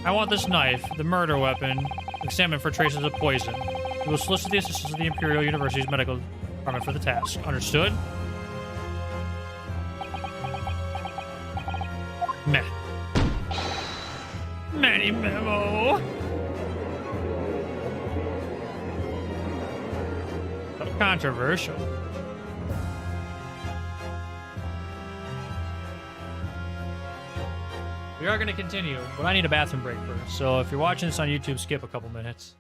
I want this knife, the murder weapon, examined for traces of poison. We will solicit the assistance of the Imperial University's medical department for the task. Understood? Meh. Many Memo. Controversial. We are going to continue, but I need a bathroom break first. So if you're watching this on YouTube, skip a couple minutes.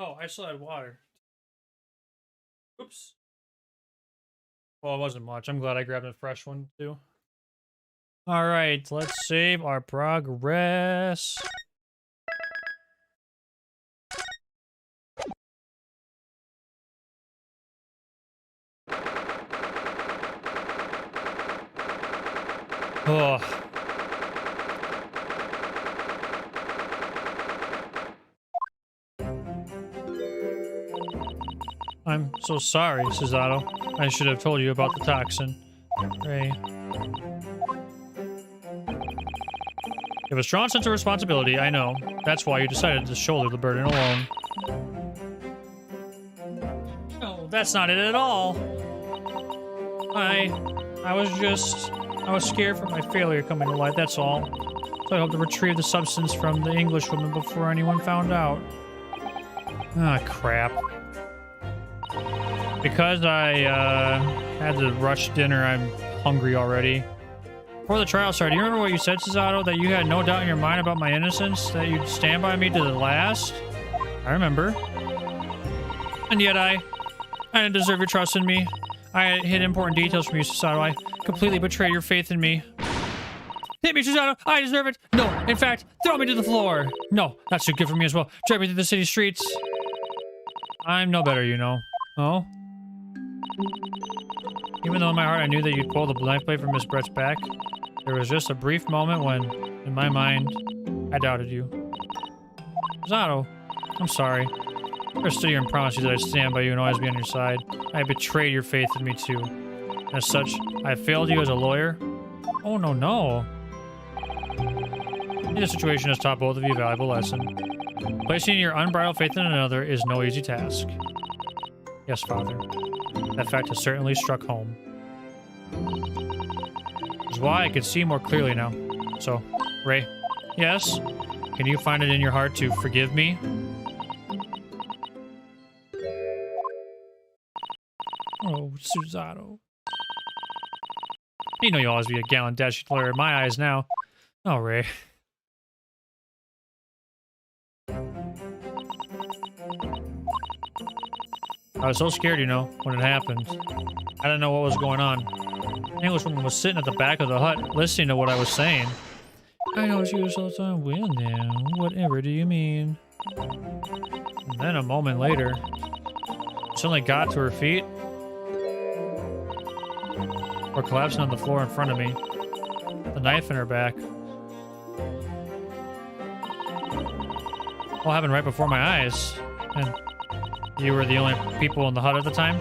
Oh, I still had water. Oops. Well, it wasn't much. I'm glad I grabbed a fresh one, too. All right, let's save our progress. Oh. I'm so sorry, Susato. I should have told you about the toxin. Ray. You have a strong sense of responsibility, I know. That's why you decided to shoulder the burden alone. No, that's not it at all. I was scared for my failure coming to light, that's all. So I hope to retrieve the substance from the Englishwoman before anyone found out. Ah, crap. Because I had to rush dinner, I'm hungry already. Before the trial started, do you remember what you said, Susato? That you had no doubt in your mind about my innocence? That you'd stand by me to the last? I remember. And yet I didn't deserve your trust in me. I hid important details from you, Susato. I completely betrayed your faith in me. Hit me, Susato! I deserve it! No, in fact, throw me to the floor! No, that's too good for me as well. Drag me through the city streets. I'm no better, you know. Oh? Even though in my heart I knew that you'd pull the knife blade from Miss Brett's back, there was just a brief moment when, in my mind, I doubted you. Susato, I'm sorry. I stood here and promised you that I'd stand by you and always be on your side. I betrayed your faith in me too. As such, I failed you as a lawyer. Oh no, no. This situation has taught both of you a valuable lesson. Placing your unbridled faith in another is no easy task. Yes, Father. That fact has certainly struck home. Which is why I could see more clearly now. So, Ray, yes? Can you find it in your heart to forgive me? Oh, Susato. You know you'll always be a gallant, dashing lawyer in my eyes now. Oh, Ray. I was so scared, you know, when it happened. I didn't know what was going on. The Englishwoman was sitting at the back of the hut, listening to what I was saying. I know she was so time when now. Whatever do you mean? And then a moment later, she suddenly got to her feet, or collapsing on the floor in front of me, the knife in her back. All happened right before my eyes, and you were the only people in the hut at the time?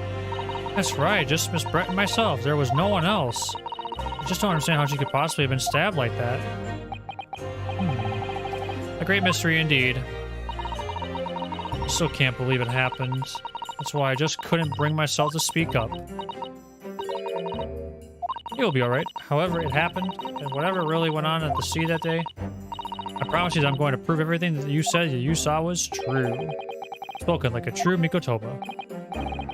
That's right, just Miss Brett and myself. There was no one else. I just don't understand how she could possibly have been stabbed like that. A great mystery indeed. I still can't believe it happened. That's why I just couldn't bring myself to speak up. You'll be alright. However it happened, and whatever really went on at the sea that day, I promise you that I'm going to prove everything that you said that you saw was true. Spoken like a true Mikotoba.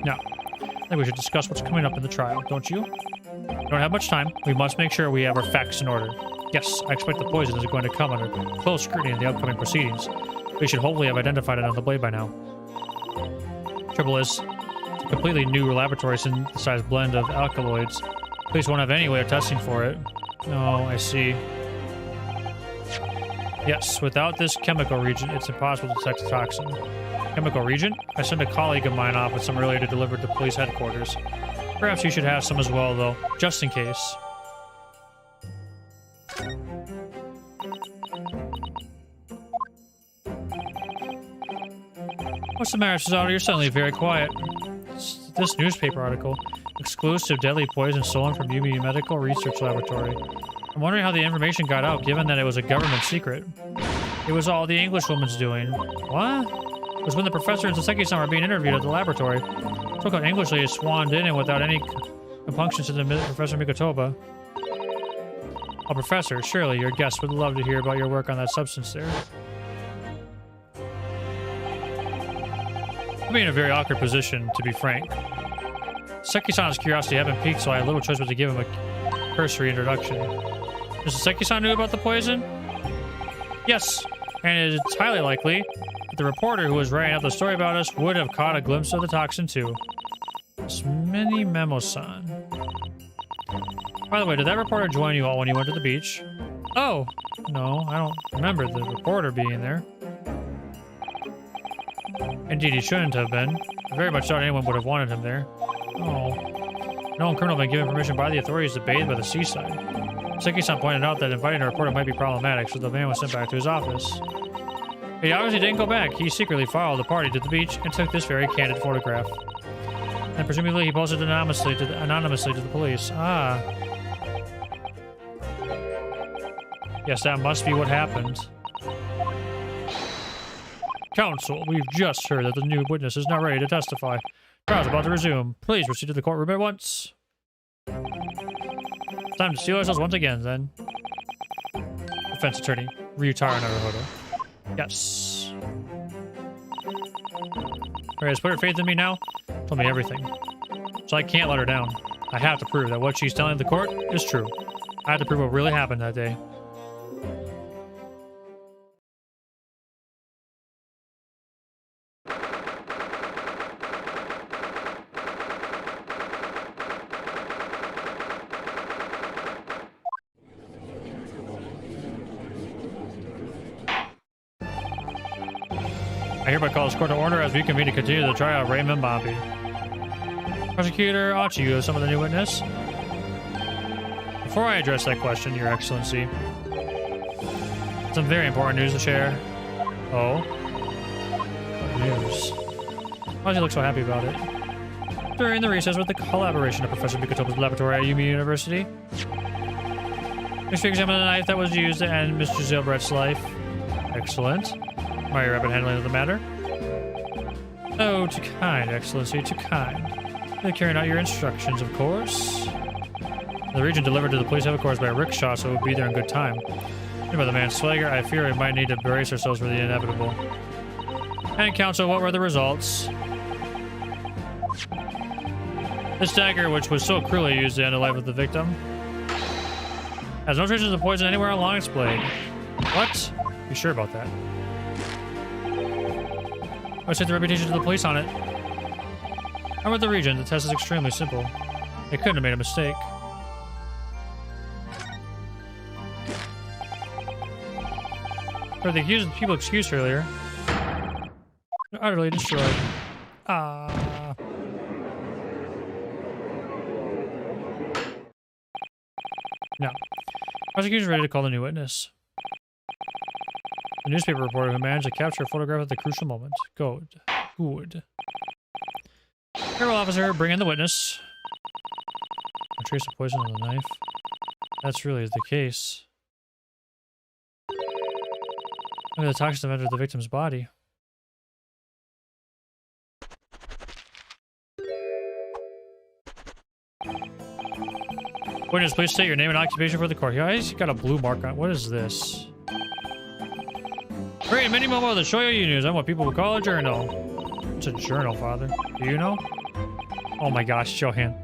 Now, I think we should discuss what's coming up in the trial, don't you? We don't have much time. We must make sure we have our facts in order. Yes, I expect the poison is going to come under close scrutiny in the upcoming proceedings. We should hopefully have identified it on the blade by now. Trouble is, it's a completely new laboratory synthesized blend of alkaloids. Police won't have any way of testing for it. Oh, I see. Yes, without this chemical reagent, it's impossible to detect the toxin. Chemical reagent? I sent a colleague of mine off with some earlier to deliver to police headquarters. Perhaps you should have some as well, though, just in case. What's the matter, Susato? You're suddenly very quiet. This newspaper article. Exclusive deadly poison stolen from UB Medical Research Laboratory. I'm wondering how the information got out, given that it was a government secret. It was all the Englishwoman's doing. What? It was when the professor and Saseki-san were being interviewed at the laboratory. Took out Englishly as swanned in and without any compunction to the Professor Mikotoba. Oh, Professor, surely your guests would love to hear about your work on that substance there. I'm in a very awkward position, to be frank. Seki-san's curiosity had been piqued, so I had little choice but to give him a cursory introduction. Mr. Seki-san knew about the poison? Yes, and it's highly likely that the reporter who was writing up the story about us would have caught a glimpse of the toxin too. Mini Memo-san. By the way, did that reporter join you all when you went to the beach? Oh, no, I don't remember the reporter being there. Indeed, he shouldn't have been. I very much doubt anyone would have wanted him there. Oh. No one criminal had been given permission by the authorities to bathe by the seaside. Seki-san pointed out that inviting a reporter might be problematic, so the man was sent back to his office. He obviously didn't go back. He secretly followed the party to the beach and took this very candid photograph. And presumably he posted anonymously to the police. Ah. Yes, that must be what happened. Counsel, we've just heard that the new witness is not ready to testify. Trial's about to resume. Please proceed to the courtroom at once. Time to steal ourselves once again, then. Defense attorney, Ryutaro Naruhodo. Yes. Alright, has put her faith in me now? Told me everything. So I can't let her down. I have to prove that what she's telling the court is true. I have to prove what really happened that day. I hereby call this court to order as we convene to continue the trial of Raymond Bombay. Prosecutor Achi, you have some of the new witness. Before I address that question, Your Excellency, some very important news to share. Oh? What news? Why does he look so happy about it? During the recess with the collaboration of Professor Mikotopa's laboratory at Yumi University, Mr. examined the knife that was used to end Mr. Zilbrett's life. Excellent. Are you rapid handling of the matter? Oh, too kind, Excellency, too kind. They're carrying out your instructions, of course. The region delivered to the police headquarters by a rickshaw, so we'll be there in good time. By the man's swagger, I fear we might need to brace ourselves for the inevitable. And counsel, what were the results? This dagger, which was so cruelly used to end the life of the victim, has no traces of poison anywhere along its blade. What? You sure about that? I set the reputation to the police on it. How about the region? The test is extremely simple. They couldn't have made a mistake. For the people excused earlier, they're utterly destroyed. Ah. Now, prosecution's ready to call the new witness. The newspaper reporter who managed to capture a photograph at the crucial moment. Good. Good. Very well, officer. Bring in the witness. A trace of poison on the knife. That's really the case. Maybe the toxins have entered the victim's body. Witness, please state your name and occupation for the court. Yeah, he's got a blue mark on. What is this? Great, mini Momo, the Shoyo News. I'm what people would call a journal. It's a journal, Father. Do you know? Oh my gosh, Johan.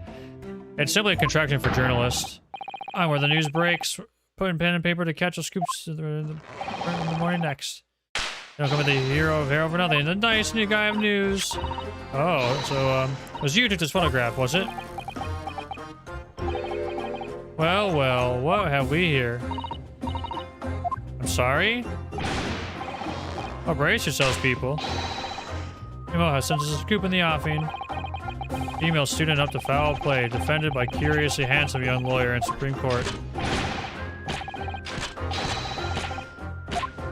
It's simply a contraction for journalist. I'm where the news breaks. Putting pen and paper to catch the scoops in the morning next. You don't come with the hero of hair over nothing. The nice new guy of news. Oh, so, it was you who took this photograph, was it? Well, well, what have we here? I'm sorry? Oh, brace yourselves, people. Emo has sent us a scoop in the offing. Female student up to foul play, defended by curiously handsome young lawyer in Supreme Court.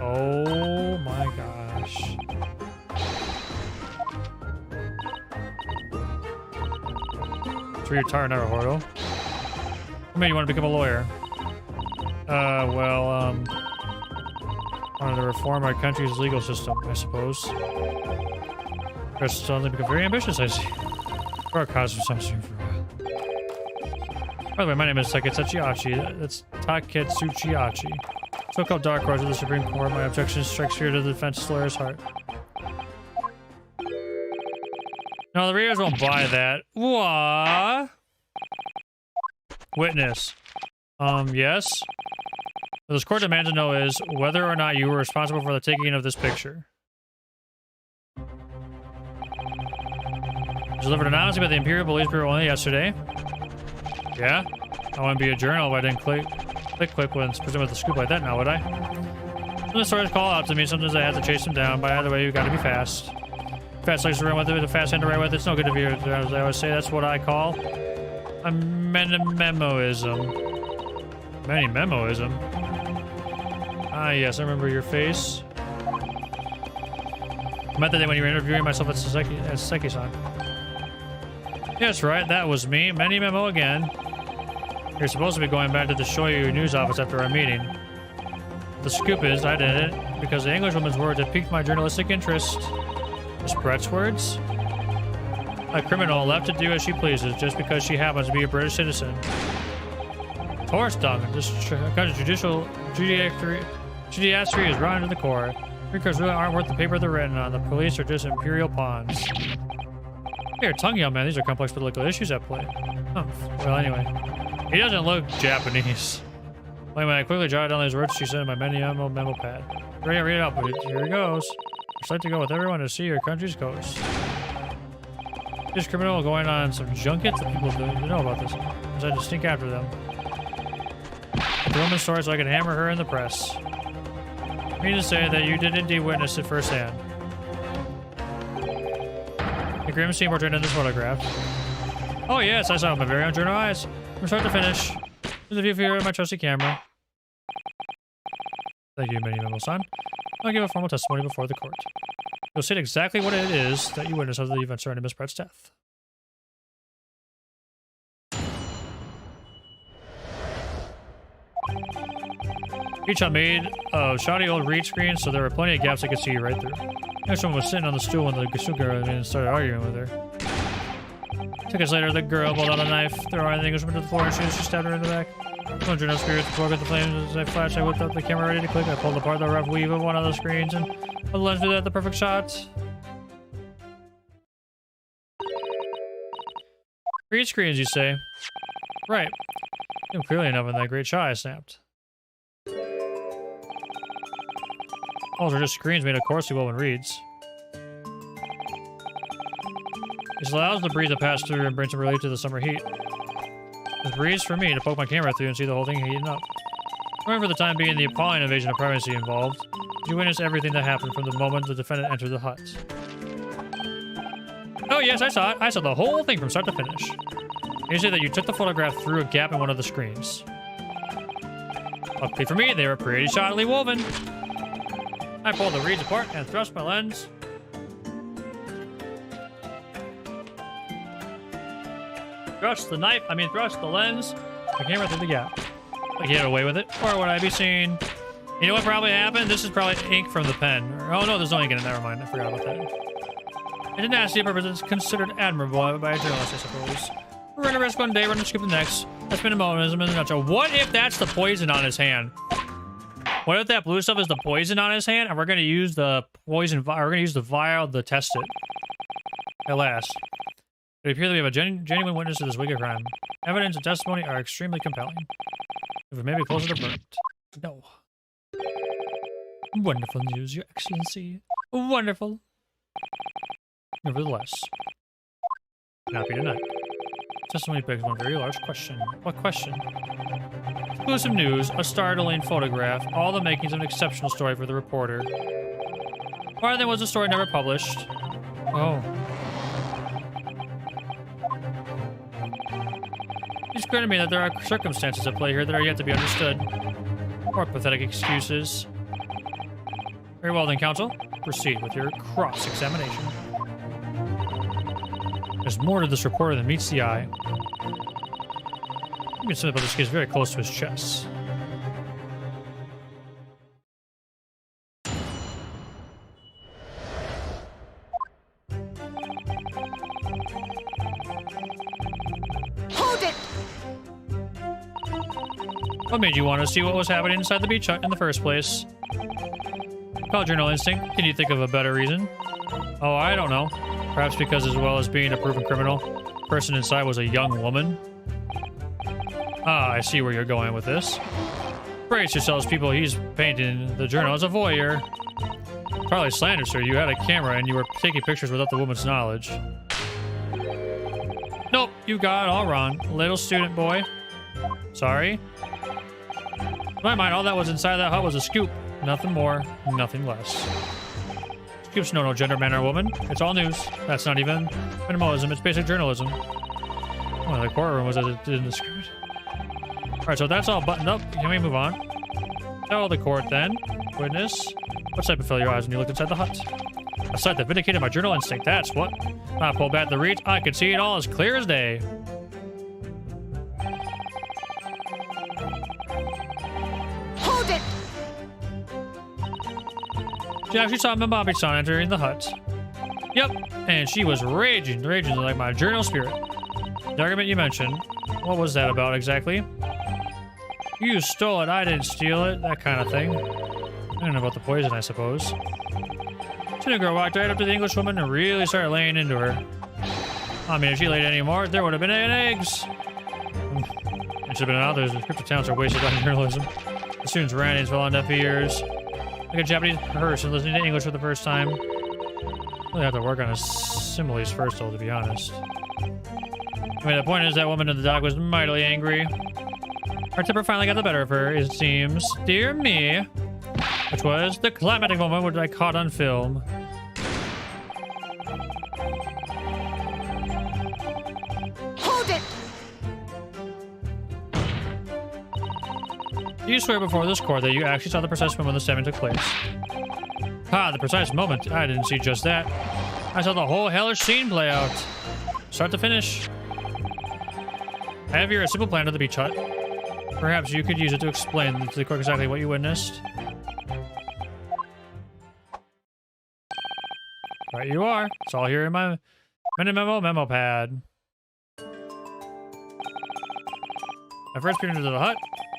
Oh my gosh. It's Ryutaro Naruhodo. What made you want to become a lawyer? Wanted to reform our country's legal system, I suppose. Chris suddenly become very ambitious, I see. For our cause for some time for a while. By the way, my name is Taketsuchi Achi. That's Taketsuchi Achi. So-called Dark Horse of the Supreme Court. My objection strikes fear to the defense lawyer's heart. No, the readers won't buy that. What? Witness. Yes? What this court demands to know is whether or not you were responsible for the taking of this picture. Delivered anonymously by the Imperial Police Bureau only yesterday. Yeah? I wouldn't be a journal if I didn't click when it's presented with a scoop like that now, would I? Some of the stories call out to me, sometimes I have to chase them down, but either way, you gotta be fast. Fast legs to run with it, with a fast hand to write with it, it's no good to be, as I always say, that's what I call a memoism. Many memoism? Ah, yes, I remember your face. I met that day when you were interviewing myself at Seki-san. Yes, right, that was me. Many memo again. You're supposed to be going back to the Shoyu news office after our meeting. The scoop is, I did it because the Englishwoman's words had piqued my journalistic interest. Miss Brett's words? A criminal left to do as she pleases just because she happens to be a British citizen. Horse dung. This kind of judiciary is rotten to the core. Records really aren't worth the paper they're written on. The police are just imperial pawns. Here, tongue, young man. These are complex political issues at play. Oh, well, anyway. He doesn't look Japanese. When I quickly jotted down these words she said in my memo pad. Read it up. Here he goes. I'd like to go with everyone to see your country's coast. This criminal going on some junket? The people don't know about this. I decided to sneak after them. The woman's story so I could hammer her in the press. I mean to say that you did indeed witness it firsthand. The grim scene portrayed in this photograph. Oh yes, I saw it with my very own journal eyes. From start to finish. There's a view here of my trusty camera. Thank you, Many-Memo-san. I'll give a formal testimony before the court. You'll state exactly what it is that you witnessed of the event surrounding Miss Brett's death. Each had made a shoddy old read screen, so there were plenty of gaps I could see right through. Next one was sitting on the stool when the Gasuka started arguing with her. Seconds later, the girl pulled out a knife, threw her Englishwoman to the floor, and she stabbed her in the back. Conjuring up spirits to at the flames. As I flashed, I whipped up the camera ready to click. I pulled apart the rough weave of one of the screens and put the lens through that the perfect shot. Read screens, you say? Right. I'm clearly enough in that great shot I snapped. Those are just screens made of coarsely woven reeds. This allows the breeze to pass through and bring some relief to the summer heat. There's breeze for me to poke my camera through and see the whole thing heating up. However, for the time being, the appalling invasion of privacy involved. You witness everything that happened from the moment the defendant entered the hut. Oh yes, I saw it. I saw the whole thing from start to finish. You say that you took the photograph through a gap in one of the screens. Luckily for me, they were pretty shoddily woven. I pulled the reeds apart and thrust my lens. Thrust the lens, the camera through the gap. I get away with it, or would I be seen? You know what probably happened? This is probably ink from the pen. Oh no, there's no ink in it, never mind, I forgot about that. I didn't ask the purpose is considered admirable by a journalist, I suppose. We're gonna risk one day, we're gonna skip the next. That's been a momentum in a nutshell. What if that's the poison on his hand? What if that blue stuff is the poison on his hand, and we're gonna use the poison we're gonna use the vial to test it? At last. It appears that we have a genuine witness to this wicked crime. Evidence and testimony are extremely compelling. If it may be closer to verdict. No. Wonderful news, Your Excellency. Wonderful. Nevertheless, happy tonight. Testimony begs one very large question. What question? Exclusive news, a startling photograph, all the makings of an exceptional story for the reporter. Why then was the story never published? Oh. It's clear to me that there are circumstances at play here that are yet to be understood. Or pathetic excuses. Very well then, counsel. Proceed with your cross-examination. There's more to this reporter than meets the eye. You can something about this case very close to his chest. Hold it! What made you want to see what was happening inside the beach hut in the first place? Call journal instinct. Can you think of a better reason? Oh, I don't know. Perhaps because as well as being a proven criminal, the person inside was a young woman? Ah, I see where you're going with this. Brace yourselves, people. He's painting the journal as a voyeur. Probably slander, sir. You had a camera and you were taking pictures without the woman's knowledge. Nope, you got it all wrong. Little student boy. Sorry. In my mind, all that was inside that hut was a scoop. Nothing more, nothing less. Scoops know no gender, man or woman. It's all news. That's not even minimalism. It's basic journalism. Oh, the courtroom was as it did in the script. Alright, so that's all buttoned up. Can we move on? Tell the court then. Witness. What sight befell your eyes when you looked inside the hut? A sight that vindicated my journal instinct, that's what. I pulled back the reach, I could see it all as clear as day. Hold it! She saw Mabami-san entering the hut. Yep, and she was raging like my journal spirit. The argument you mentioned, what was that about exactly? You stole it, I didn't steal it, that kind of thing. I don't know about the poison, I suppose. Student girl walked right up to the Englishwoman and really started laying into her. I mean, if she laid any more, there would have been eggs. It should have been others. The cryptic towns are wasted on journalism. The students ran and fell on deaf ears. Like a Japanese person listening to English for the first time. Really have to work on his similes first, though, to be honest. I mean, the point is that woman in the dock was mightily angry. Her temper finally got the better of her, it seems. Dear me. Which was the climactic moment which I caught on film. Hold it! You swear before this court that you actually saw the precise moment the stabbing took place. Ah, the precise moment. I didn't see just that. I saw the whole hellish scene play out. Start to finish. I have here a simple plan of the beach hut. Perhaps you could use it to explain to the court exactly what you witnessed. Right you are. It's all here in my memo pad. I first peered into the hut.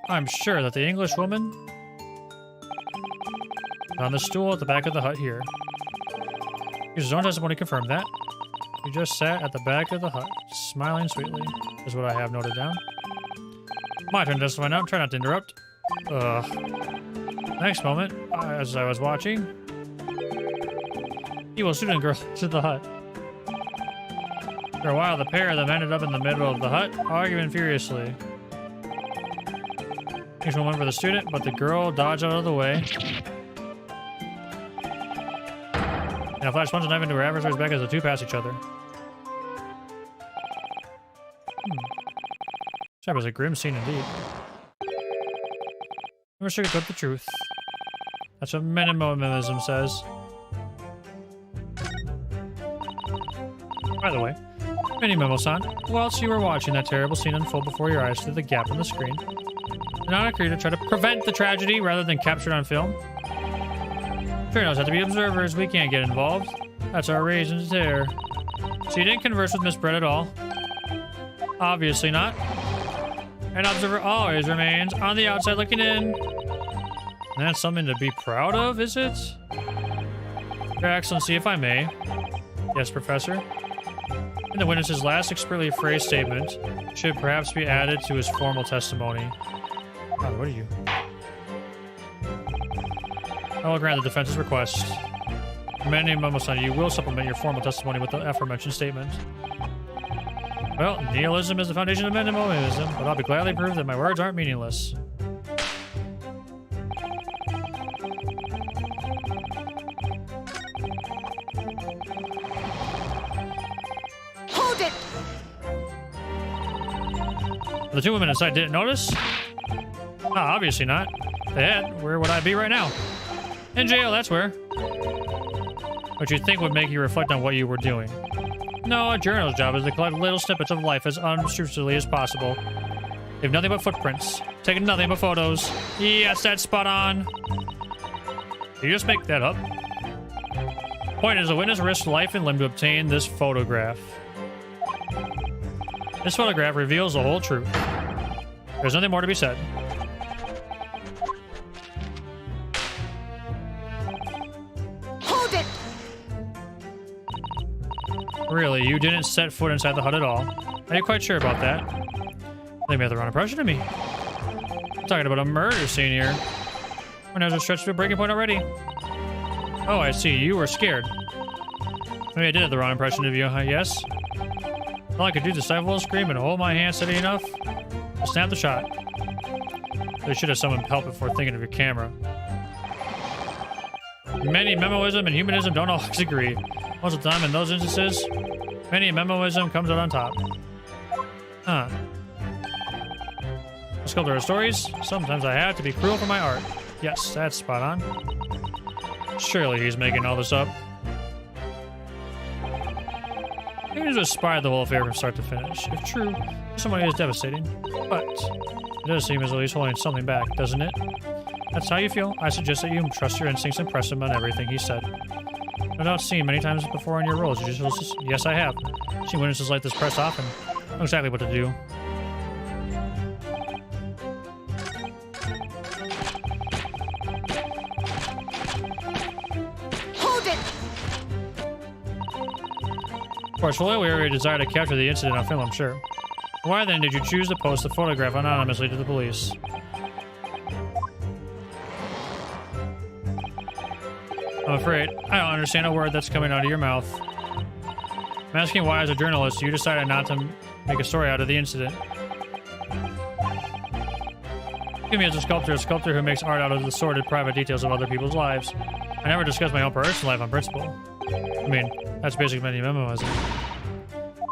I'm sure that the English woman on the stool at the back of the hut here. His own testimony confirmed that. He just sat at the back of the hut, smiling sweetly, is what I have noted down. My turn to testify now. Try not to interrupt. Next moment, as I was watching, evil student girl to the hut. For a while, the pair of them ended up in the middle of the hut, arguing furiously. Each one went for the student, but the girl dodged out of the way. And a flash plunged a knife into her adversary's back as the two passed each other. That was a grim scene indeed. Never sugarcoat the truth. That's what minimalism says. By the way, Minimomo-san, whilst you were watching that terrible scene unfold before your eyes through the gap in the screen, did not occur to try to prevent the tragedy rather than capture it on film? Journalists have to be observers. We can't get involved. That's our reason to tear. So you didn't converse with Miss Brett at all? Obviously not. An observer always remains on the outside looking in. That's something to be proud of, is it? Your Excellency, if I may. Yes, Professor. And the witness's last expertly phrased statement should perhaps be added to his formal testimony. Oh, what are you? I will grant the defense's request. Minimomo-san, you will supplement your formal testimony with the aforementioned statement. Well, nihilism is the foundation of minimalism, but I'll be gladly prove that my words aren't meaningless. Hold it! The two women inside didn't notice? Ah, obviously not. If they had, where would I be right now? In jail, that's where. What you'd think would make you reflect on what you were doing. No, a journalist's job is to collect little snippets of life as unobtrusively as possible. They have nothing but footprints. Taking nothing but photos. Yes, that's spot on. Did you just make that up? Point is, a witness risked life and limb to obtain this photograph. This photograph reveals the whole truth. There's nothing more to be said. Hold it! Really, you didn't set foot inside the hut at all. Are you quite sure about that? They may have the wrong impression of me. I'm talking about a murder scene here. My nose was stretched to a breaking point already. Oh, I see. You were scared. Maybe I did have the wrong impression of you, huh? Yes? All I could do to stifle a scream and hold my hand steady enough to snap the shot. They should have summoned help before thinking of your camera. Many memoism and humanism don't always agree. Most of the time, in those instances, many memoism comes out on top. Huh. A sculptor of stories, sometimes I have to be cruel for my art. Yes, that's spot on. Surely he's making all this up. He was a spy of the whole affair from start to finish. If true, somebody is devastating. But it does seem as though he's holding something back, doesn't it? That's how you feel? I suggest that you trust your instincts and press him on everything he said. No doubt seen many times before in your roles. You just yes, I have. Seen witnesses like this press often. Know exactly what to do. Hold it! Of course, well, we already desire to capture the incident on film, I'm sure. Why then did you choose to post the photograph anonymously to the police? I'm afraid I don't understand a word that's coming out of your mouth. I'm asking why, as a journalist, you decided not to make a story out of the incident. Give me as a sculptor who makes art out of the sordid private details of other people's lives. I never discuss my own personal life on principle. I mean, that's basically many memoism.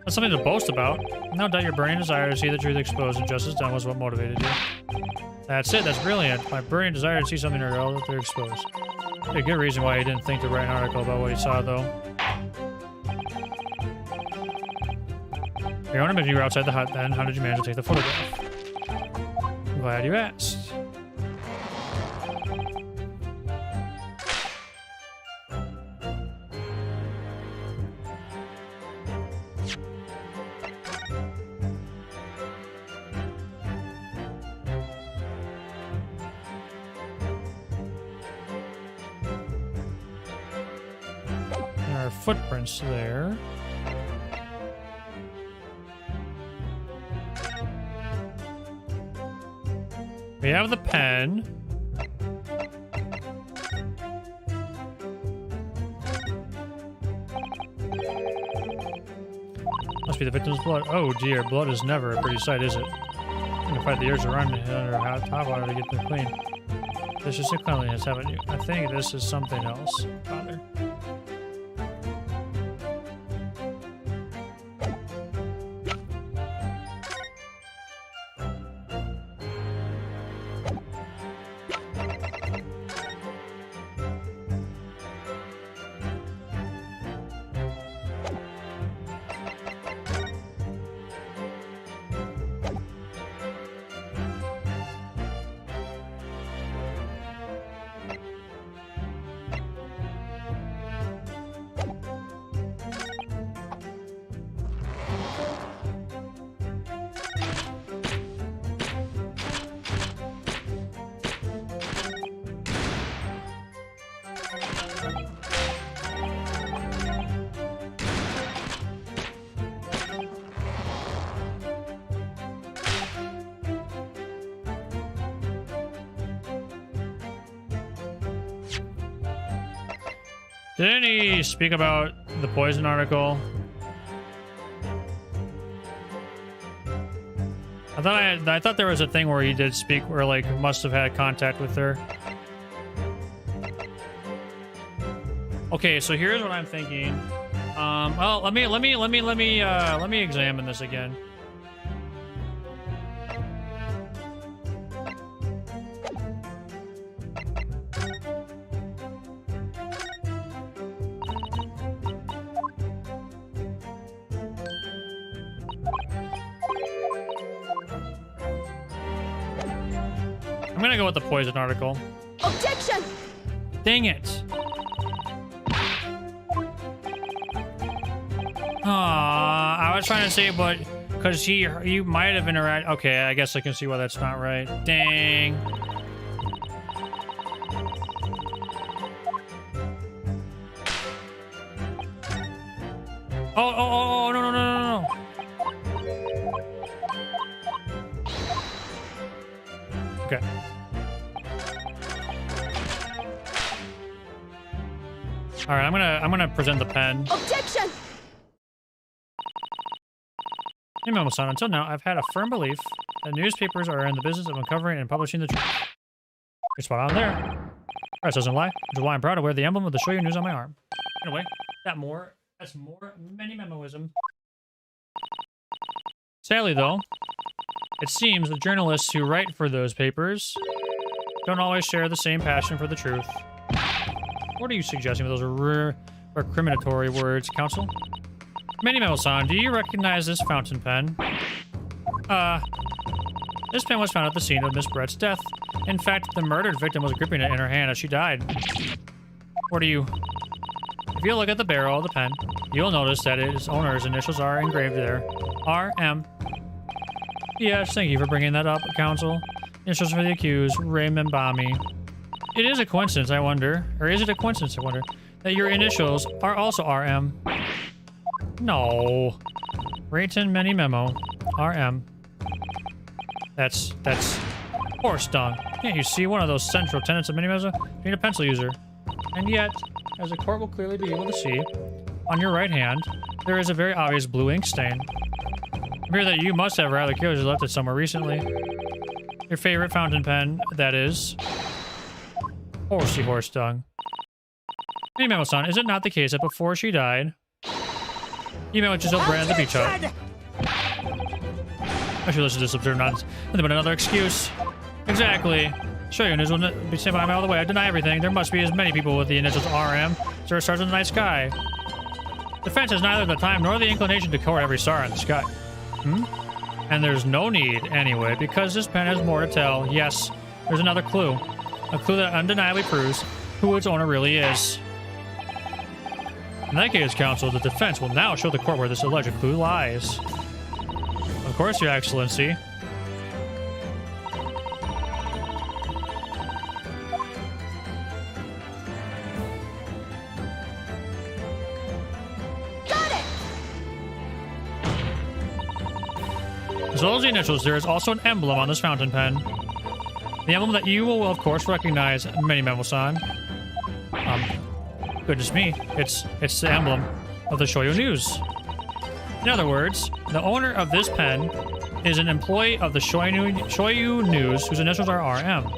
That's something to boast about. No doubt your burning desire to see the truth exposed and justice done was what motivated you. That's it, that's brilliant. My burning desire to see something real that they're exposed. A good reason why he didn't think to write an article about what he saw, though. Your own image, you were outside the hut then. How did you manage to take the photograph? I'm glad you asked. There are footprints there. We have the pen. Must be the victim's blood. Oh dear, blood is never a pretty sight, is it? I'm gonna fight the urge to run under hot water to get them clean. This is a cleanliness, haven't you? I think this is something else, Father. Didn't he speak about the poison article? I thought there was a thing where he did speak, where like must have had contact with her. Okay, so here's what I'm thinking. Well, let me examine this again. I'm gonna go with the poison article. Objection! Dang it. I was trying to say, but because you might have interacted. Okay, I guess I can see why that's not right. Dang. Oh, no. Okay. All right, I'm gonna present the pen. Objection! Hey, Memo-san, until now, I've had a firm belief that newspapers are in the business of uncovering and publishing the truth. You're spot on there. Press doesn't lie, which is why I'm proud to wear the emblem of the Shoyu News on my arm. Anyway, that's more many memoism. Sadly, though, it seems the journalists who write for those papers don't always share the same passion for the truth. What are you suggesting with those recriminatory words, counsel? Minimosan, do you recognize this fountain pen? This pen was found at the scene of Miss Brett's death. In fact, the murdered victim was gripping it in her hand as she died. What are you... If you look at the barrel of the pen, you'll notice that its owner's initials are engraved there. R.M. Yes, thank you for bringing that up, Counsel. Initials for the accused, Raymond Bami. It is a coincidence, I wonder, or is it a coincidence, I wonder, that your initials are also R.M.? No. Rayton Many Memo, R.M. That's horse dung. Can't you see one of those central tenets of Minimosa? Being a pencil user. And yet, as the court will clearly be able to see, on your right hand, there is a very obvious blue ink stain. It appears that you must have rather carelessly left it somewhere recently. Your favorite fountain pen, that is... Horsey horse dung. Minimosan, is it not the case that before she died, you met with Giselle Brand at the beach hut? I should listen to this absurd nonsense. Nothing but another excuse. Exactly. Show you news will be sent by mile away. I deny everything. There must be as many people with the initials RM as there are stars in the night sky. Defense has neither the time nor the inclination to court every star in the sky. And there's no need, anyway, because this pen has more to tell. Yes, there's another clue. A clue that undeniably proves who its owner really is. In that case, Counsel, the defense will now show the court where this alleged clue lies. Of course, Your Excellency. As well as the initials, there is also an emblem on this fountain pen. The emblem that you will, of course, recognize, Minimosan. Goodness me, it's the emblem of the Shoyu News. In other words, the owner of this pen is an employee of the Shoyu News, whose initials are RM.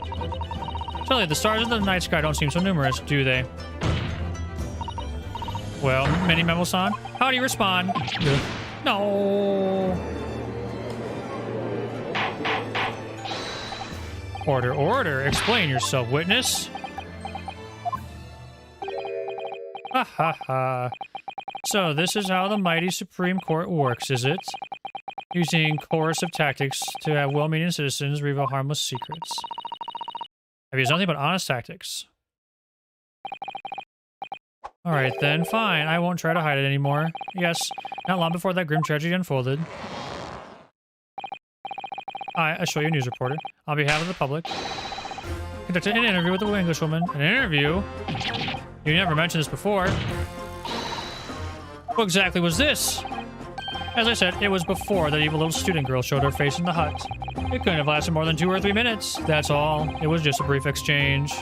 Surely the stars in the night sky don't seem so numerous, do they? Well, Minimosan, how do you respond? No. Order, order. Explain yourself, witness. Ha ha ha. So this is how the mighty Supreme Court works, is it? Using coercive tactics to have well-meaning citizens reveal harmless secrets. I've used nothing but honest tactics. Alright then, fine. I won't try to hide it anymore. Yes, not long before that grim tragedy unfolded, I, a Shoyu News reporter, on behalf of the public, conducted an interview with the Englishwoman. An interview? You never mentioned this before. What exactly was this? As I said, it was before that evil little student girl showed her face in the hut. It couldn't have lasted more than 2 or 3 minutes. That's all. It was just a brief exchange.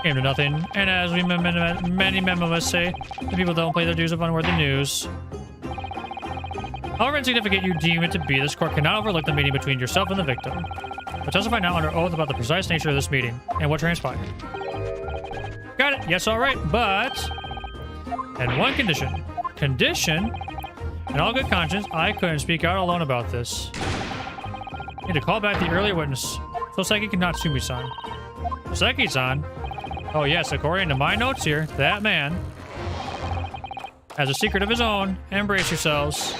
Came to nothing. And as we many memos say, the people don't play their dues of unworthy news. However insignificant you deem it to be, this court cannot overlook the meeting between yourself and the victim. But testify now under oath about the precise nature of this meeting and what transpired. Got it. Yes, all right. But... and one condition. Condition? In all good conscience, I couldn't speak out alone about this. Need to call back the earlier witness, Soseki Natsumi-san. Soseki-san? Oh yes, according to my notes here, that man has a secret of his own. Embrace yourselves.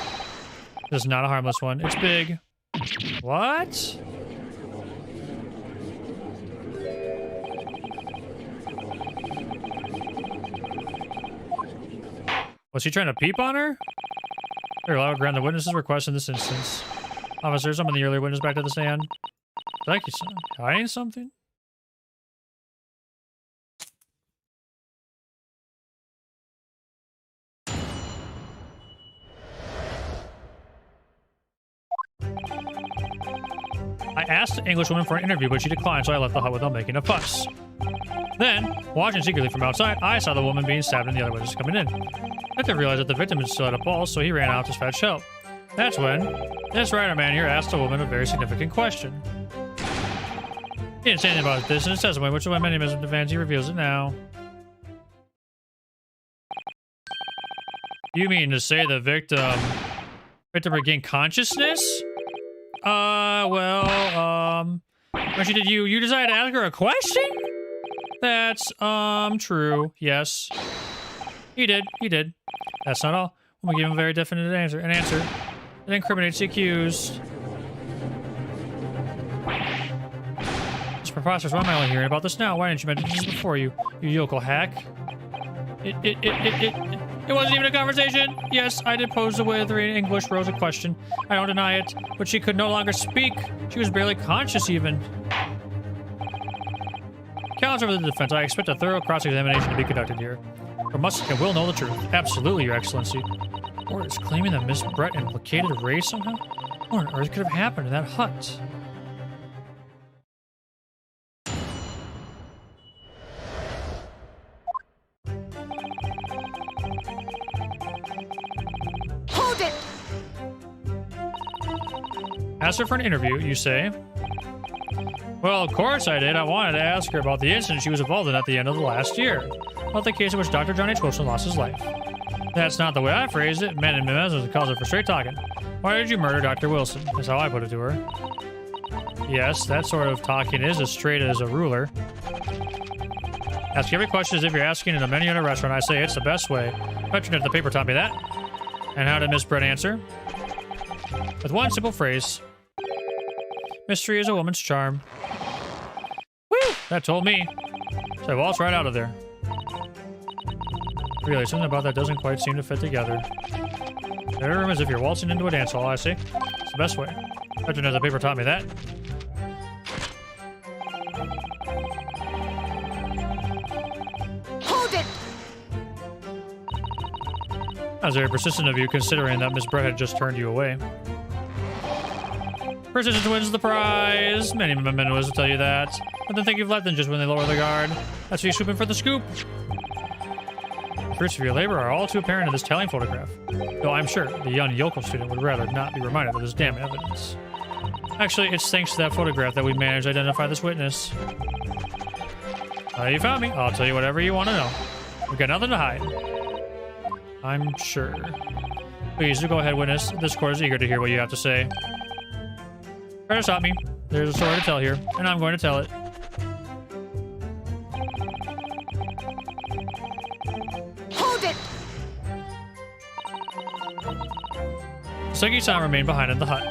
This is not a harmless one. It's big. What? Was he trying to peep on her? They're allowed to grant the witness's request in this instance. Officer, summon the earlier witness back to the stand. Thank you, son. Hiding something? I asked the Englishwoman for an interview, but she declined, so I left the hut without making a fuss. Then, watching secretly from outside, I saw the woman being stabbed and the other witnesses coming in. Detective realized that the victim was still at a pulse, so he ran out to fetch help. That's when this writer man here asked the woman a very significant question. He didn't say anything about this in his testimony, which is why many members of the fans, he reveals it now. You mean to say the victim regained consciousness? When she did you decided to ask her a question? That's, true. Yes. He did. That's not all. We give him a very definite answer. An answer that incriminates the accused. It's preposterous. Why am I only hearing about this now? Why didn't you mention this before, you yokel hack? It wasn't even a conversation. Yes, I did pose the withering English Rose a question. I don't deny it, but she could no longer speak. She was barely conscious even. Counsel for the defense, I expect a thorough cross-examination to be conducted here. Or must and will know the truth. Absolutely, Your Excellency. Or is claiming that Miss Brett implicated Ray somehow? What on earth could have happened in that hut? Hold it! Asked her for an interview, you say? Well, of course I did. I wanted to ask her about the incident she was involved in at the end of the last year. About the case in which Dr. John H. Wilson lost his life. That's not the way I phrased it. Men and Mimez was the cause for straight talking. Why did you murder Dr. Wilson? That's how I put it to her. Yes, that sort of talking is as straight as a ruler. Ask every question as if you're asking in a menu in a restaurant. I say it's the best way. Veteran at the paper taught me that. And how did Miss Brett answer? With one simple phrase. Mystery is a woman's charm. Woo! That told me. So I waltzed right out of there. Really, something about that doesn't quite seem to fit together. There room as if you're waltzing into a dance hall, I see. It's the best way. Veteran at the paper taught me that. Hold it! That's very persistent of you, considering that Miss Brett had just turned you away. Persistence wins the prize. Many men will tell you that. But then think you've left them just when they lower the guard. That's why you swoop in for the scoop. The fruits of your labor are all too apparent in this telling photograph. Though I'm sure the young yokel student would rather not be reminded of this damn evidence. Actually, it's thanks to that photograph that we managed to identify this witness. You found me. I'll tell you whatever you want to know. We've got nothing to hide. I'm sure. Please, do go ahead, witness. This court is eager to hear what you have to say. Try to stop me. There's a story to tell here, and I'm going to tell it. Hold it! Seki-san remained behind in the hut.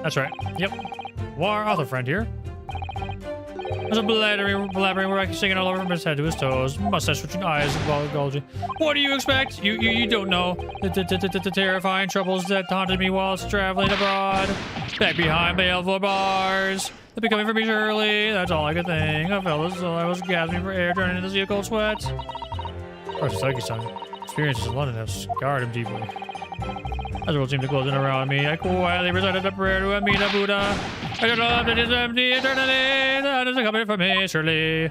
That's right. Yep. Our author friend here. There's a blabbering where I keep singing all over from his head to his toes. Mustache switching eyes while indulging. What do you expect? You don't know the terrifying troubles that haunted me whilst traveling abroad. Back behind baleful bars. They'll be coming for me surely. That's all I could think. I felt as though I was gasping for air, turning into sea cold sweat. Of course, Seki-san. Experiences in London have scarred him deeply. As the world seemed to close in around me, I quietly recited a prayer to Amida Buddha. I don't know if it is empty eternity. That is coming for me, surely.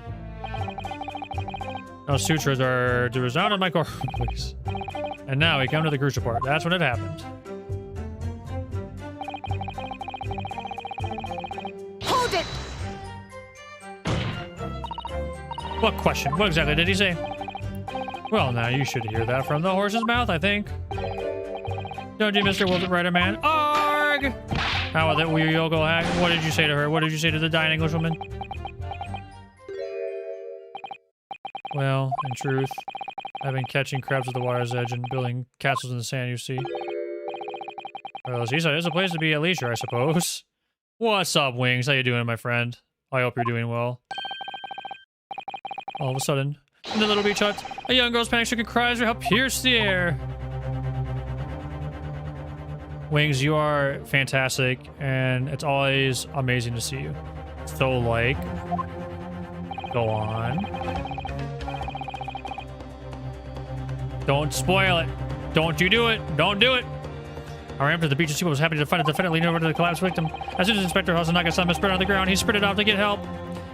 No sutras are to resound in my core, please. And now we come to the crucial part. That's when it happened. Hold it! What question? What exactly did he say? Well, now you should hear that from the horse's mouth, I think. Don't you, Mr. Wilson, writer man? Arg! How was it, you yokel hack? What did you say to her? What did you say to the dying Englishwoman? Well, in truth, I've been catching crabs at the water's edge and building castles in the sand, you see. Well, Seaside is a place to be at leisure, I suppose. What's up, Wings? How you doing, my friend? I hope you're doing well. All of a sudden, in the little beach hut, a young girl's panic-stricken cries for help pierced the air. Wings, you are fantastic, and it's always amazing to see you. So, like, go on. Don't spoil it. Don't you do it. Don't do it. I ran to the beach and see what was happening to find a defendant leaning over to the collapsed victim. As soon as Inspector Hasanaka saw him spread on the ground, he sprinted out to get help.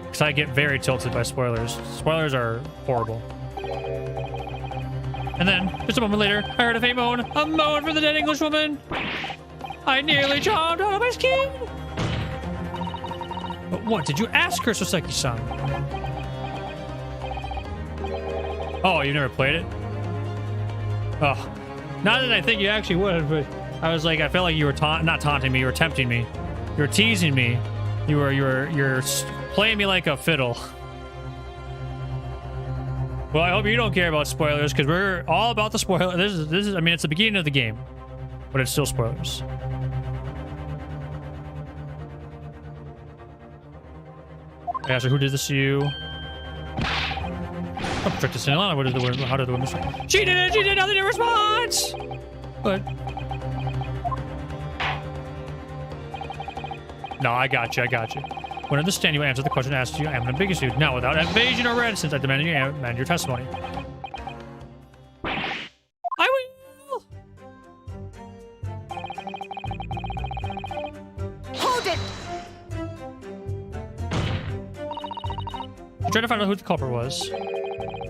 Because I get very tilted by spoilers. Spoilers are horrible. And then, just a moment later, I heard a faint moan. A moan for the dead Englishwoman. I nearly jumped out of my skin. But what did you ask her, Soseki-san? Oh, you never played it? Oh, not that I think you actually would, but I was like, I felt like you were not taunting me, you were tempting me. You were teasing me. You're playing me like a fiddle. Well, I hope you don't care about spoilers, because we're all about the spoilers. This is. I mean, it's the beginning of the game, but it's still spoilers. I asked her, who did this to you? Oh, protect us in Alana. What did the how did the woman respond? She did it! She did nothing in response! But... No, I got you. When I understand you answer the question asked you, I am an ambiguous dude. Now, without evasion or reticence, I demand you amend your testimony. I will! Hold it! I'm trying to find out who the culprit was.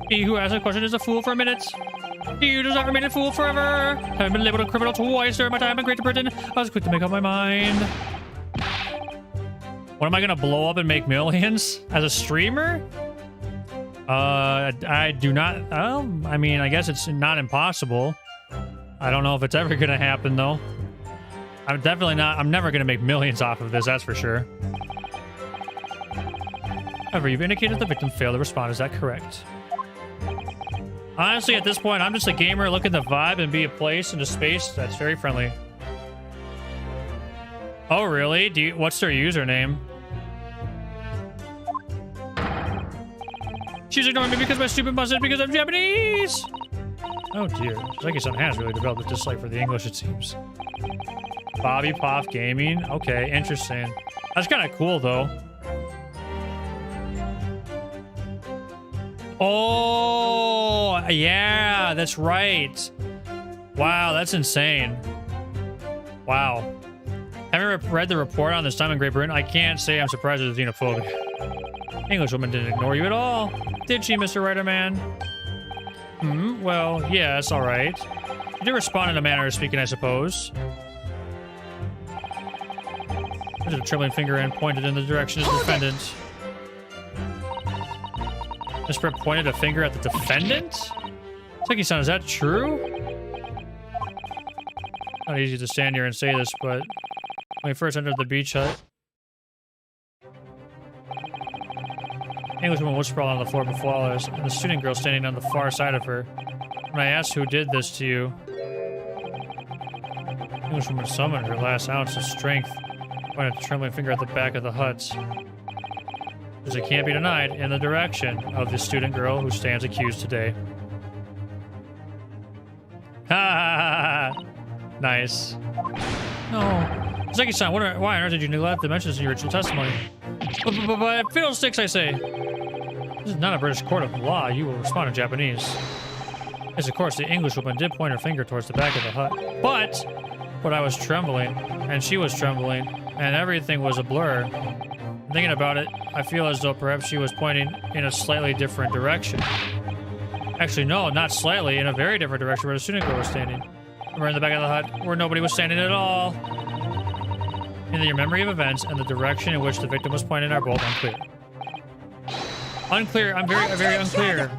He who asked the question is a fool for a minute. He who does not remain a fool forever. Having been labeled a criminal twice during my time in Great Britain, I was quick to make up my mind. What, am I gonna blow up and make millions as a streamer? I do not. I mean, I guess it's not impossible. I don't know if it's ever gonna happen though. I'm definitely not. I'm never gonna make millions off of this. That's for sure. However, you've indicated the victim failed to respond. Is that correct? Honestly, at this point, I'm just a gamer looking to vibe and be a place and a space that's very friendly. Oh, really? What's their username? She's ignoring me because my stupid mustache because I'm Japanese! Oh dear. Zeki-san has really developed a dislike for the English, it seems. Bobby Poff Gaming? Okay, interesting. That's kind of cool, though. Oh, yeah, that's right. Wow, that's insane. Wow. Haven't read the report on this time in Great Britain. I can't say I'm surprised at the xenophobic. Englishwoman didn't ignore you at all. Did she, Mr. Writer-Man? Well, yes, all right. You did respond in a manner of speaking, I suppose. There's a trembling finger and pointed in the direction of the defendant. Miss Brett pointed a finger at the defendant? Zeki-san, is that true? Not easy to stand here and say this, but when we first entered the beach hut, Englishwoman was sprawled on the floor before us, and the student girl standing on the far side of her. When I asked who did this to you, Englishwoman summoned her last ounce of strength, pointed a trembling finger at the back of the hut. As it can't be denied, in the direction of the student girl who stands accused today. Ha ha ha! Nice. No. Zeki-san, why on earth did you neglect the mentions in your original testimony? But fiddlesticks, I say. This is not a British court of law. You will respond in Japanese. Yes, of course, the Englishwoman did point her finger towards the back of the hut. But I was trembling, and she was trembling, and everything was a blur. Thinking about it, I feel as though perhaps she was pointing in a slightly different direction. Actually, no, not slightly, in a very different direction where the student girl was standing. We're in the back of the hut, where nobody was standing at all. Neither your memory of events and the direction in which the victim was pointing are both unclear. Unclear, I'm very unclear.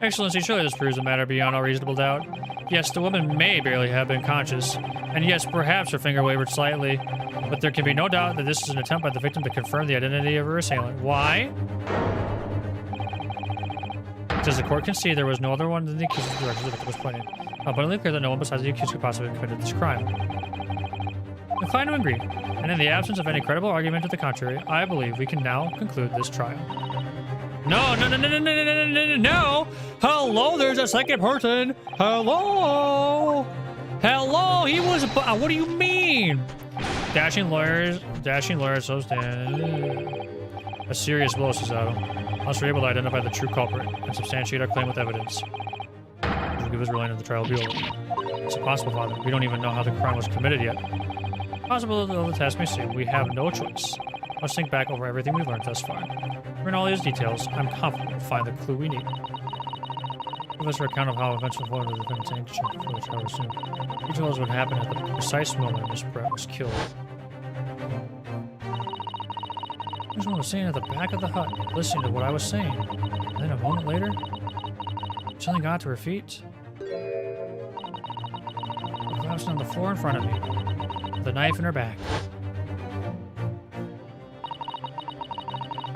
Excellency, surely this proves the matter beyond all reasonable doubt. Yes, the woman may barely have been conscious, and yes, perhaps her finger wavered slightly, but there can be no doubt that this is an attempt by the victim to confirm the identity of her assailant. Why? As the court can see, there was no other one than the accused's direction the victim was pointing. Abundantly clear that no one besides the accused could possibly have committed this crime. Inclined to agree, and in the absence of any credible argument to the contrary, I believe we can now conclude this trial. No! Hello, there's a second person! Hello! He was... What do you mean? Dashing lawyers, so stand. A serious blow, Susato. Unless we're able to identify the true culprit and substantiate our claim with evidence, we'll give us ruling of the trial will be over. It's impossible, Father. We don't even know how the crime was committed yet. Possible though the test may say, we have no choice. Let's think back over everything we've learned thus far. In all these details, I'm confident we'll find the clue we need. Give us your account of how events unfolded in the defendant's ancient for the trial was soon. You tell us what happened at the precise moment Miss Brett was killed. Here's what I was saying at the back of the hut, listening to what I was saying. And then a moment later, something got to her feet. Collapsed on the floor in front of me, with a knife in her back.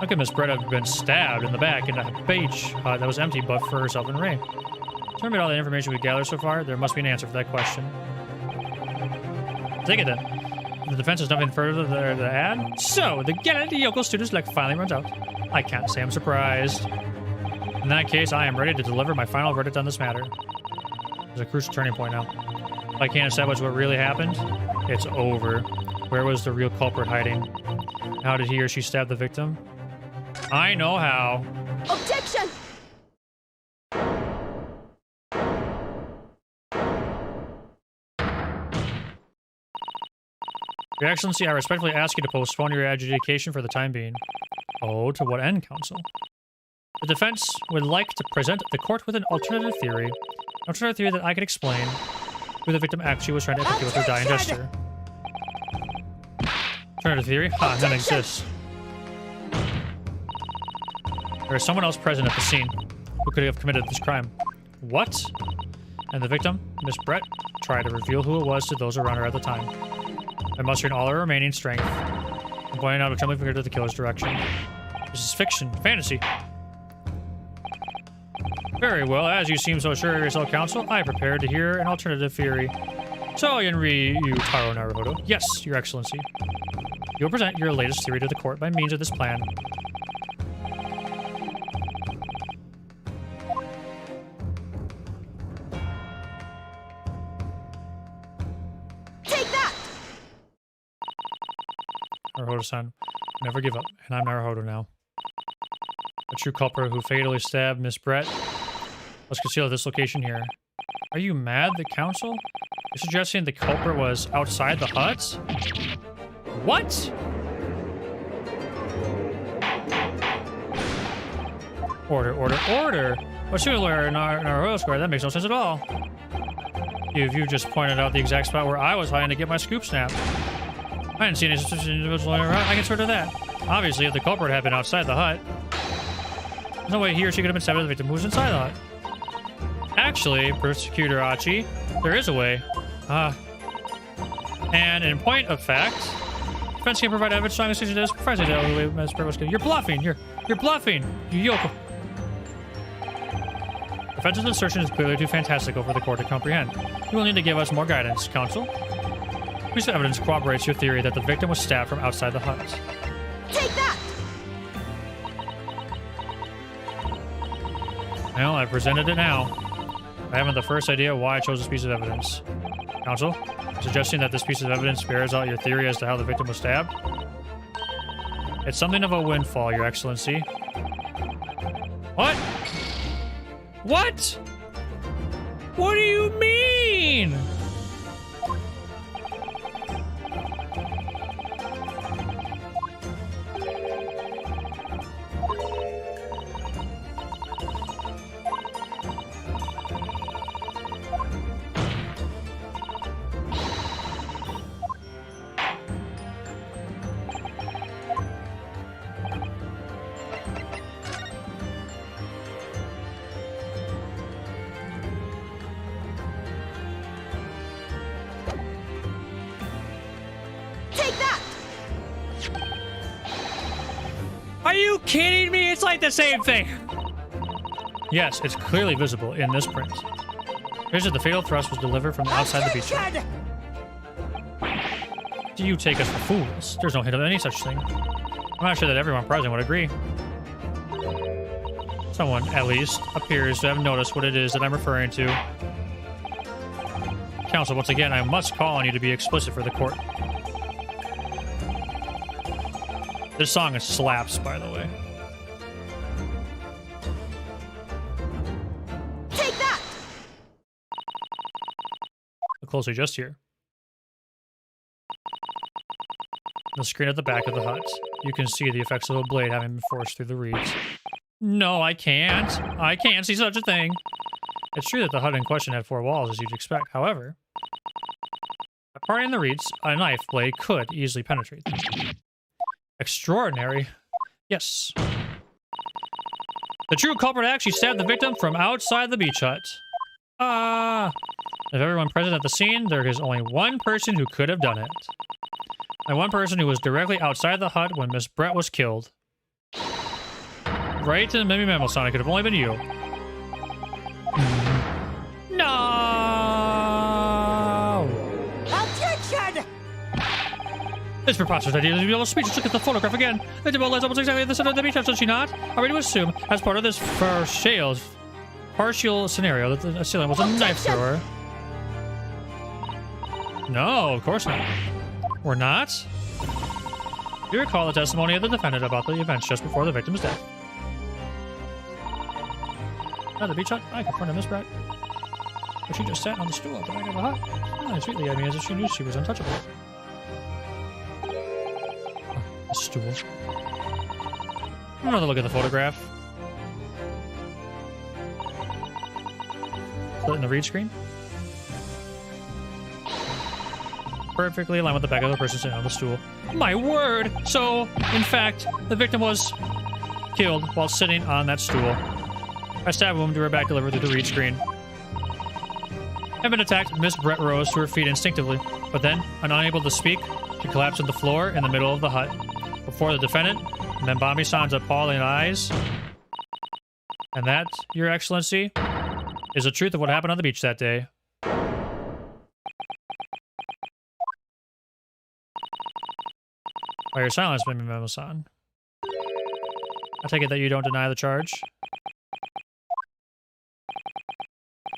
How could Miss Brett have been stabbed in the back in a beach that was empty but for herself and Ray? Determine all the information we gathered so far, there must be an answer for that question. Take it then. The defense has nothing further to add. So, the Gennady Yoko student's luck finally runs out. I can't say I'm surprised. In that case, I am ready to deliver my final verdict on this matter. There's a crucial turning point now. If I can't establish what really happened, it's over. Where was the real culprit hiding? How did he or she stab the victim? I know how. Objection! Your Excellency, I respectfully ask you to postpone your adjudication for the time being. Oh, to what end, Counsel? The defense would like to present the court with an alternative theory. An alternative theory that I can explain who the victim actually was trying to execute with her dying gesture. Alternative theory? Ha, none exists. There is someone else present at the scene who could have committed this crime. What? And the victim, Miss Brett, tried to reveal who it was to those around her at the time. By mustering all her remaining strength and pointing out a trembling finger to the killer's direction. This is fiction, fantasy. Very well, as you seem so sure of yourself, Counsel, I prepared to hear an alternative theory. So, Yenri Taro Naruhodo. Yes, Your Excellency. You will present your latest theory to the court by means of this plan. Take that! Naruhodo-san, never give up, and I'm Naruhodo now. The true culprit who fatally stabbed Miss Brett. Let's conceal this location here. Are you mad, the council? You're suggesting the culprit was outside the hut? What? Order, order, order! What's your lawyer in our oil square? That makes no sense at all. You just pointed out the exact spot where I was hiding to get my scoop snap. I didn't see any such individual around. I can sort of that. Obviously, if the culprit had been outside the hut, there's no way he or she could have been stabbed by the victim who was inside the hut. Actually, Prosecutor Achi, there is a way. And in point of fact, defense can provide evidence strong decision to this precisely the way Ms. Brett was killed. You're bluffing. You're bluffing. You Yoko. Defense's assertion is clearly too fantastical for the court to comprehend. You will need to give us more guidance, counsel. Piece of evidence corroborates your theory that the victim was stabbed from outside the hut. Take that! Well, I presented it now. I haven't the first idea why I chose this piece of evidence. Counsel, suggesting that this piece of evidence bears out your theory as to how the victim was stabbed? It's something of a windfall, Your Excellency. What? What? What do you mean? Are you kidding me? It's like the same thing. Yes, it's clearly visible in this print. Here's that the fatal thrust was delivered from outside the beach. Do you take us for fools? There's no hint of any such thing. I'm not sure that everyone present would agree. Someone, at least, appears to have noticed what it is that I'm referring to. Counsel, once again, I must call on you to be explicit for the court. This song slaps, by the way. Take that! Look closely just here. On the screen at the back of the hut, you can see the effects of a blade having been forced through the reeds. No, I can't. I can't see such a thing. It's true that the hut in question had 4 walls, as you'd expect. However, by parting the reeds, a knife blade could easily penetrate them. Extraordinary. Yes. The true culprit actually stabbed the victim from outside the beach hut. Of everyone present at the scene, there is only one person who could have done it. And one person who was directly outside the hut when Miss Brett was killed. right to the Mimi Mammal Son. It could have only been you. No! Objection! This preposterous idea is almost speechless. Look at the photograph again. The demo lies almost exactly at the center of the beach, does she not? Are we to assume, as part of this partial scenario, that the assailant was a knife thrower? No, of course not. We're not? You recall the testimony of the defendant about the events just before the victim's death. At the beach hut, I confronted Miss Brett. But she just sat on the stool at the back of the hut, smiling sweetly at me as if she knew she was untouchable. A stool. Another look at the photograph. Split in the read screen. Perfectly aligned with the back of the person sitting on the stool. My word! So, in fact, the victim was killed while sitting on that stool. I stabbed a woman to her back, delivered through the read screen. Having been attacked, Miss Brett rose to her feet instinctively, but then, unable to speak, she collapsed to the floor in the middle of the hut. Before the defendant, Membami-san's appalling eyes. And that, Your Excellency, is the truth of what happened on the beach that day. By your silence, Membami-san. I take it that you don't deny the charge?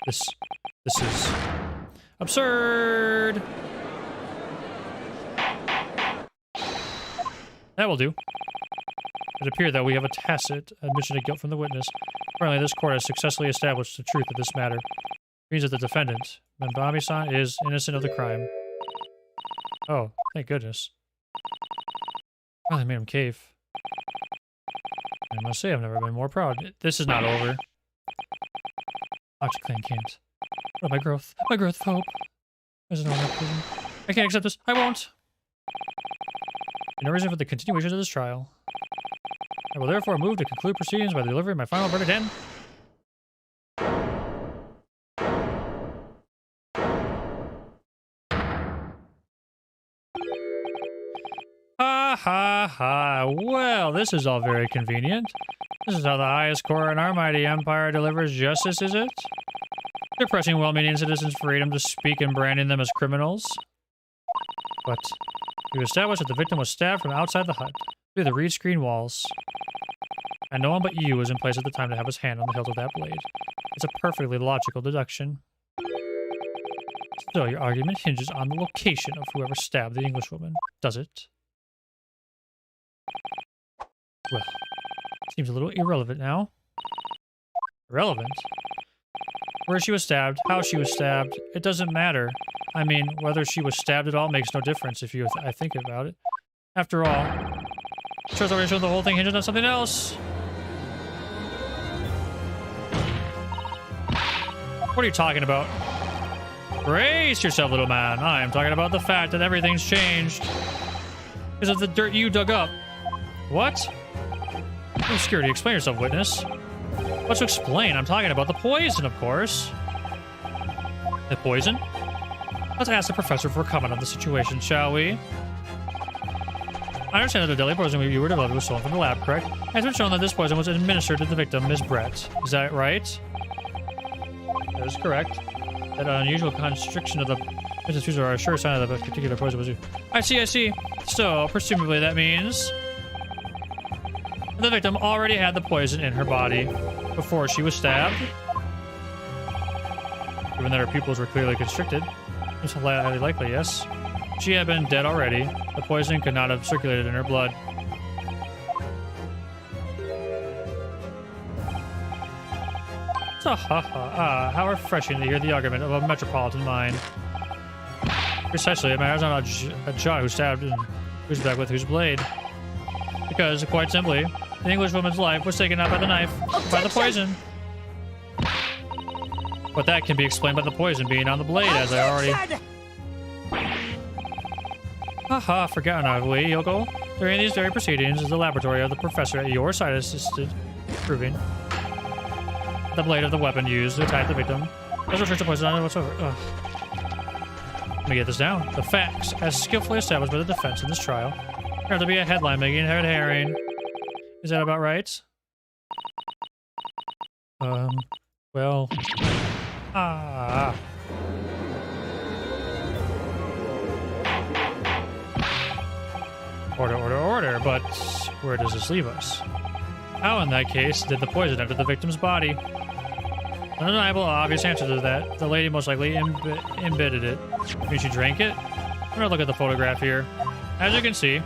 This is absurd. That will do. It appeared that we have a tacit admission of guilt from the witness. Apparently, this court has successfully established the truth of this matter. It means that the defendant, Membami-san, is innocent of the crime. Oh, thank goodness. Oh, they made him cave. I must say, I've never been more proud. This is not over. OxyClan can't. What my growth? My growth of hope. There's no prison. I can't accept this. I won't. No reason for the continuation of this trial. I will therefore move to conclude proceedings by the delivery of my final verdict and... Ha ha ha. Well, this is all very convenient. This is how the highest court in our mighty empire delivers justice, is it? Depressing well-meaning citizens' freedom to speak and branding them as criminals. But we established that the victim was stabbed from outside the hut, through the reed screen walls. And no one but you was in place at the time to have his hand on the hilt of that blade. It's a perfectly logical deduction. So your argument hinges on the location of whoever stabbed the Englishwoman, does it? Well, seems a little irrelevant now. Irrelevant? Where she was stabbed, how she was stabbed, it doesn't matter. I mean, whether she was stabbed at all makes no difference if you I think about it. After all, Charles already showed the whole thing hinges on something else. What are you talking about? Brace yourself, little man. I am talking about the fact that everything's changed. Because of the dirt you dug up. What? Obscurity, explain yourself, witness. What's to explain? I'm talking about the poison, of course. The poison? Let's ask the professor for a comment on the situation, shall we? I understand that the deadly poison you were developed was stolen from the lab, correct? It has been shown that this poison was administered to the victim, Miss Brett. Is that right? That is correct. That unusual constriction of the business are a sure sign that a particular poison was used. I see. So, presumably that means the victim already had the poison in her body before she was stabbed. Given that her pupils were clearly constricted, it's highly likely, yes. If she had been dead already, the poison could not have circulated in her blood. How refreshing to hear the argument of a metropolitan mind. Precisely, it matters not a John who stabbed and who's back with whose blade. Because, quite simply, the Englishwoman's life was taken out by the knife, by the poison. But that can be explained by the poison being on the blade, as I already... Haha, forgotten, I believe, Yoko. During these very proceedings is the laboratory of the professor at your side assisted proving the blade of the weapon used to attack the victim. There's no trace of poison on it whatsoever. Ugh. Let me get this down. The facts, as skillfully established by the defense in this trial, are to be a headline making a red herring. Is that about right? Well... Ah... Order, but where does this leave us? How, in that case, did the poison enter the victim's body? An undeniable, obvious answer to that. The lady most likely embedded it. Maybe she drank it? I'm gonna look at the photograph here. As you can see,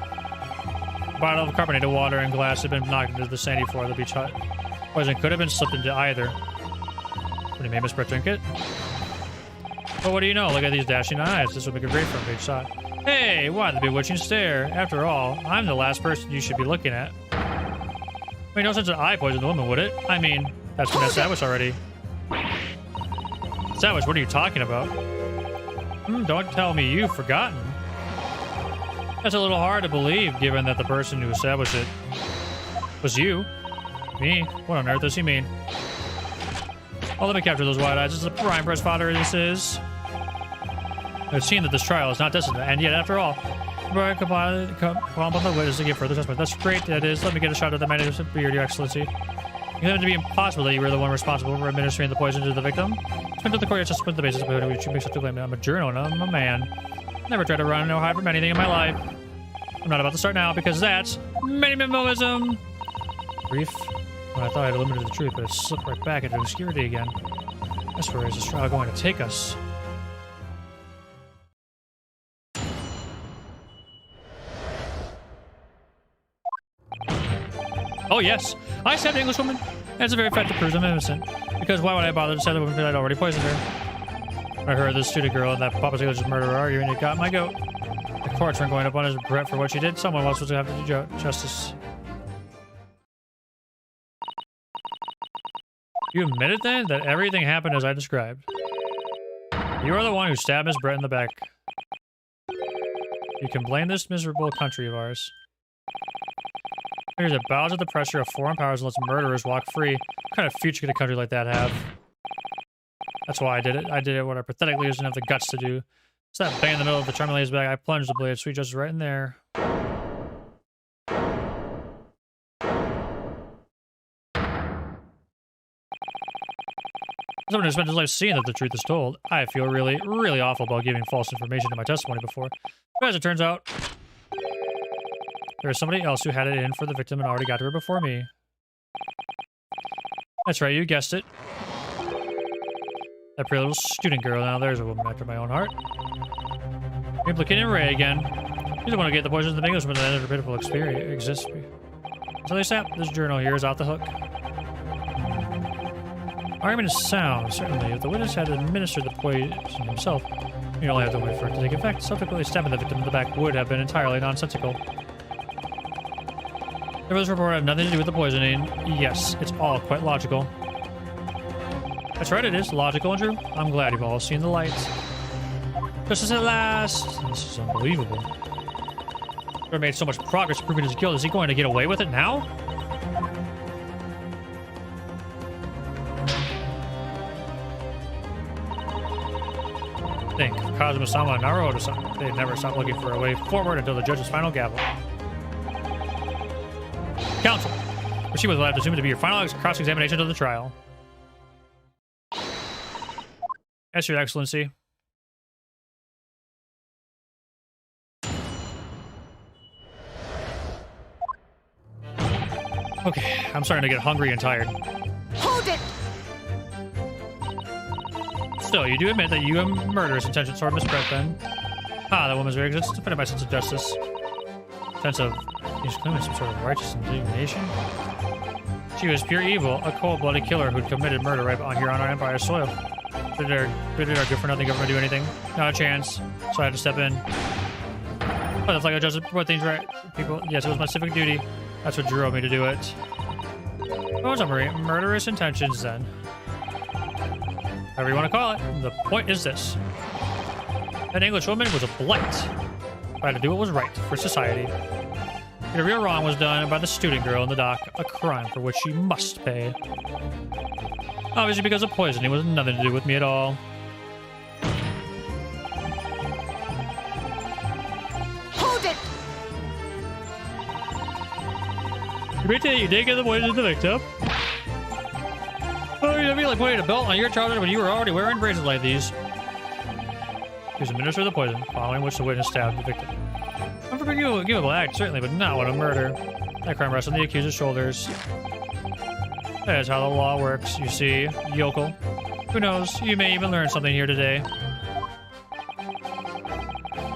a bottle of carbonated water and glass had been knocked into the sandy floor of the beach hut. Poison could have been slipped into either. Would he made Miss Brett drink it? But what do you know? Look at these dashing eyes. This would make a great front page shot. Hey, why the bewitching stare? After all, I'm the last person you should be looking at. Make no sense that I poisoned the woman, would it? I mean, that's been established already. Established? What are you talking about? Don't tell me you've forgotten. That's a little hard to believe, given that the person who established it was you. Me? What on earth does he mean? Oh, let me capture those wide eyes. This is a prime press fodder, this is. I've seen that this trial is not destined to end yet, after all. Come on the witness to give further assessment. That's great, that is. Let me get a shot of the magnificent beard, Your Excellency. You claim it to be impossible that you were the one responsible for administering the poison to the victim. Spend to the court just put the basis of which you make such a claim. I'm a journal and I'm a man. Never tried to run or hide from anything in my life. I'm not about to start now because that's minimalism. Brief. Well, I thought I'd eliminated the truth, but it slipped right back into obscurity again. That's where is this trial going to take us? Oh yes, I stabbed the Englishwoman. That's a very fact that proves I'm innocent. Because why would I bother to stab the woman that I'd already poisoned her? I heard this student girl and that Papa English's murderer arguing it got my goat. The courts weren't going to punish Brett for what she did. Someone else was going to have to do justice. You admitted then that everything happened as I described. You are the one who stabbed Miss Brett in the back. You can blame this miserable country of ours. Here's it bows to the pressure of foreign powers and lets murderers walk free. What kind of future could a country like that have? That's why I did it. I did it what our pathetic leaders didn't have the guts to do. It's that bang in the middle of the charming lady's bag. I plunged the blade of sweet justice right in there. Someone who spent his life seeing that the truth is told. I feel really, really awful about giving false information in my testimony before. But as it turns out, there was somebody else who had it in for the victim and already got to her before me. That's right, you guessed it. That pretty little student girl. Now there's a woman after my own heart. Implicating Ray again. He's the one who gave the poison to the Englishman that ended her pitiful experience exists. So they sap. This journal here is out the hook. Argument is sound, certainly. If the witness had administered the poison himself, you only have to wait for it to take effect. Subsequently stabbing the victim in the back would have been entirely nonsensical. There was a report had nothing to do with the poisoning. Yes, it's all quite logical. That's right, it is logical and true. I'm glad you've all seen the light. Justice at last. This is unbelievable. Never made so much progress proving his guilt. Is he going to get away with it now? Think of Kazuma-sama and Naruto-sama. They'd never stop looking for a way forward until the judge's final gavel. Counsel, proceed with what I have to assume to be your final cross-examination of the trial. Yes, Your Excellency. Okay, I'm starting to get hungry and tired. Hold it! Still, you do admit that you have murderous intentions toward Miss Brett, then? Ah, that woman's very good. It's offended by sense of justice. Sense of... He's claiming some sort of righteous indignation. She was pure evil, a cold-blooded killer who'd committed murder right on here on our Empire soil. Did our good-for-nothing government do anything? Not a chance. So I had to step in. But it's like I just put things right. People, yes, it was my civic duty. That's what drove me to do it. Oh, summary. Murderous intentions, then. Whatever you want to call it. The point is this. That English woman was a blight. I had to do what was right for society. The real wrong was done by the student girl in the dock, a crime for which she must pay. Obviously because of poisoning was nothing to do with me at all. Hold it! You maintain you did get the poison to the victim. Oh, you feel like putting a belt on your childhood when you were already wearing bracelets like these. He was administered the poison, following which the witness stabbed the victim. Unforgivable act, certainly, but not what a murder. That crime rests on the accuser's shoulders. That is how the law works, you see, yokel. Who knows, you may even learn something here today.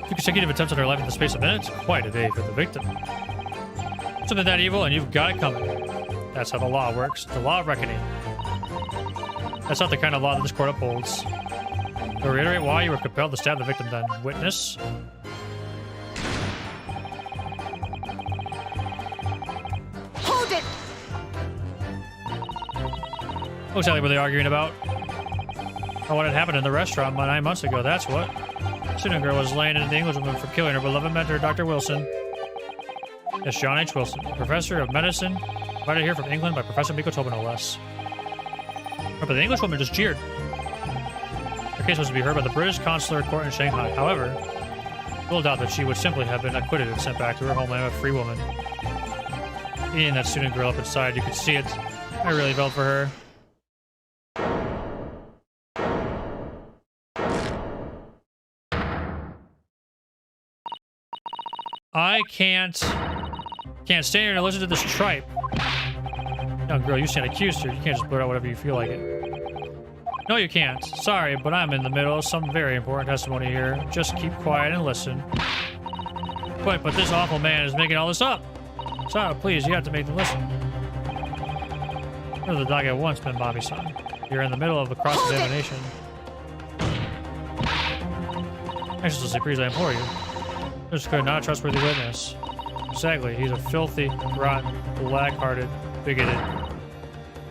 2 consecutive attempts on her life in the space of minutes? Quite a day for the victim. Something that evil, and you've got it coming. That's how the law works. The law of reckoning. That's not the kind of law that this court upholds. To reiterate why you were compelled to stab the victim then. Witness? Hold it! What exactly were they arguing about? Or what had happened in the restaurant 9 months ago, that's what. The student girl was laying into the Englishwoman for killing her beloved mentor, Dr. Wilson. Yes, John H. Wilson, professor of medicine, invited here from England by Professor Miko Toba, no less. But the Englishwoman just jeered. Her case was to be heard by the British consular court in Shanghai. However, little doubt that she would simply have been acquitted and sent back to her homeland a free woman. Eating that student girl up inside, you could see it. I really felt for her. I can't stand here and listen to this tripe. Young girl, you stand accused here. You can't just blurt out whatever you feel like it. No, you can't. Sorry, but I'm in the middle of some very important testimony here. Just keep quiet and listen. But this awful man is making all this up. So, please, you have to make them listen. Go to the dog at once, Ben Bobby-san. You're in the middle of a cross-examination. Excellency, please, I implore you. This could not a trustworthy witness. Exactly, he's a filthy, rotten, black-hearted, bigoted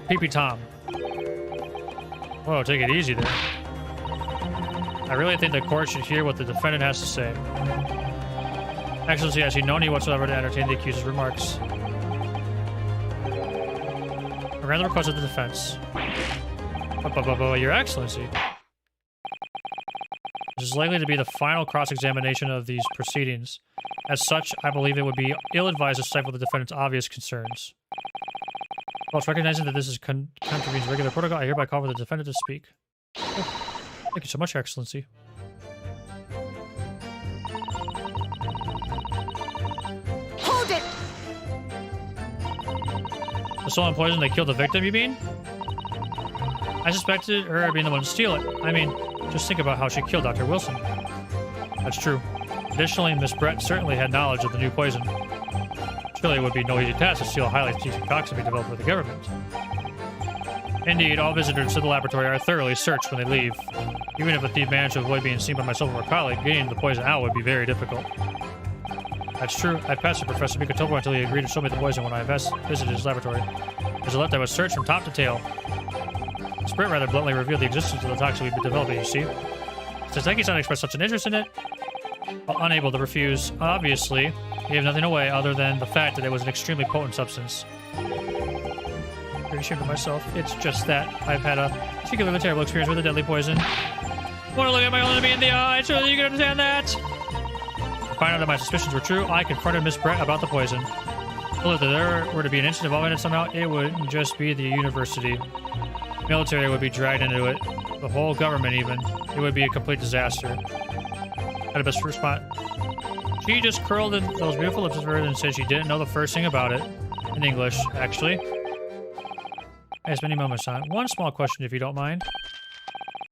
Pee-Pee Tom. Whoa, take it easy there. I really think the court should hear what the defendant has to say. Excellency, I see no need whatsoever to entertain the accuser's remarks. I grant the request of the defense. Your Excellency. This is likely to be the final cross-examination of these proceedings. As such, I believe it would be ill-advised to stifle the defendant's obvious concerns. Whilst recognizing that this is contravenes regular protocol, I hereby call for the defendant to speak. Oh, thank you so much, Your Excellency. Hold it! The stolen poison that killed the victim, you mean? I suspected her of being the one to steal it. I mean, just think about how she killed Dr. Wilson. That's true. Additionally, Miss Brett certainly had knowledge of the new poison. Surely it would be no easy task to steal a highly strategic toxin developed by the government. Indeed, all visitors to the laboratory are thoroughly searched when they leave. Even if the thief managed to avoid being seen by myself or a colleague, getting the poison out would be very difficult. That's true. I passed to Professor Mikotobo until he agreed to show me the poison when I visited his laboratory. As a left, I was searched from top to tail. Sprint rather bluntly revealed the existence of the toxin we've been developing, you see. Since Eki-san expressed such an interest in it, while unable to refuse, obviously, he gave nothing away other than the fact that it was an extremely potent substance. Very ashamed of myself. It's just that I've had a particularly terrible experience with a deadly poison. Want to look at my own enemy in the eye so that you can understand that? To find out that my suspicions were true, I confronted Miss Brett about the poison. Told her that there were to be an instant involvement in it somehow, it wouldn't just be the university. Military would be dragged into it. The whole government, even. It would be a complete disaster. Had a best response. She just curled in those beautiful lips of hers and said she didn't know the first thing about it. In English, actually. I have many moments on. One small question, if you don't mind.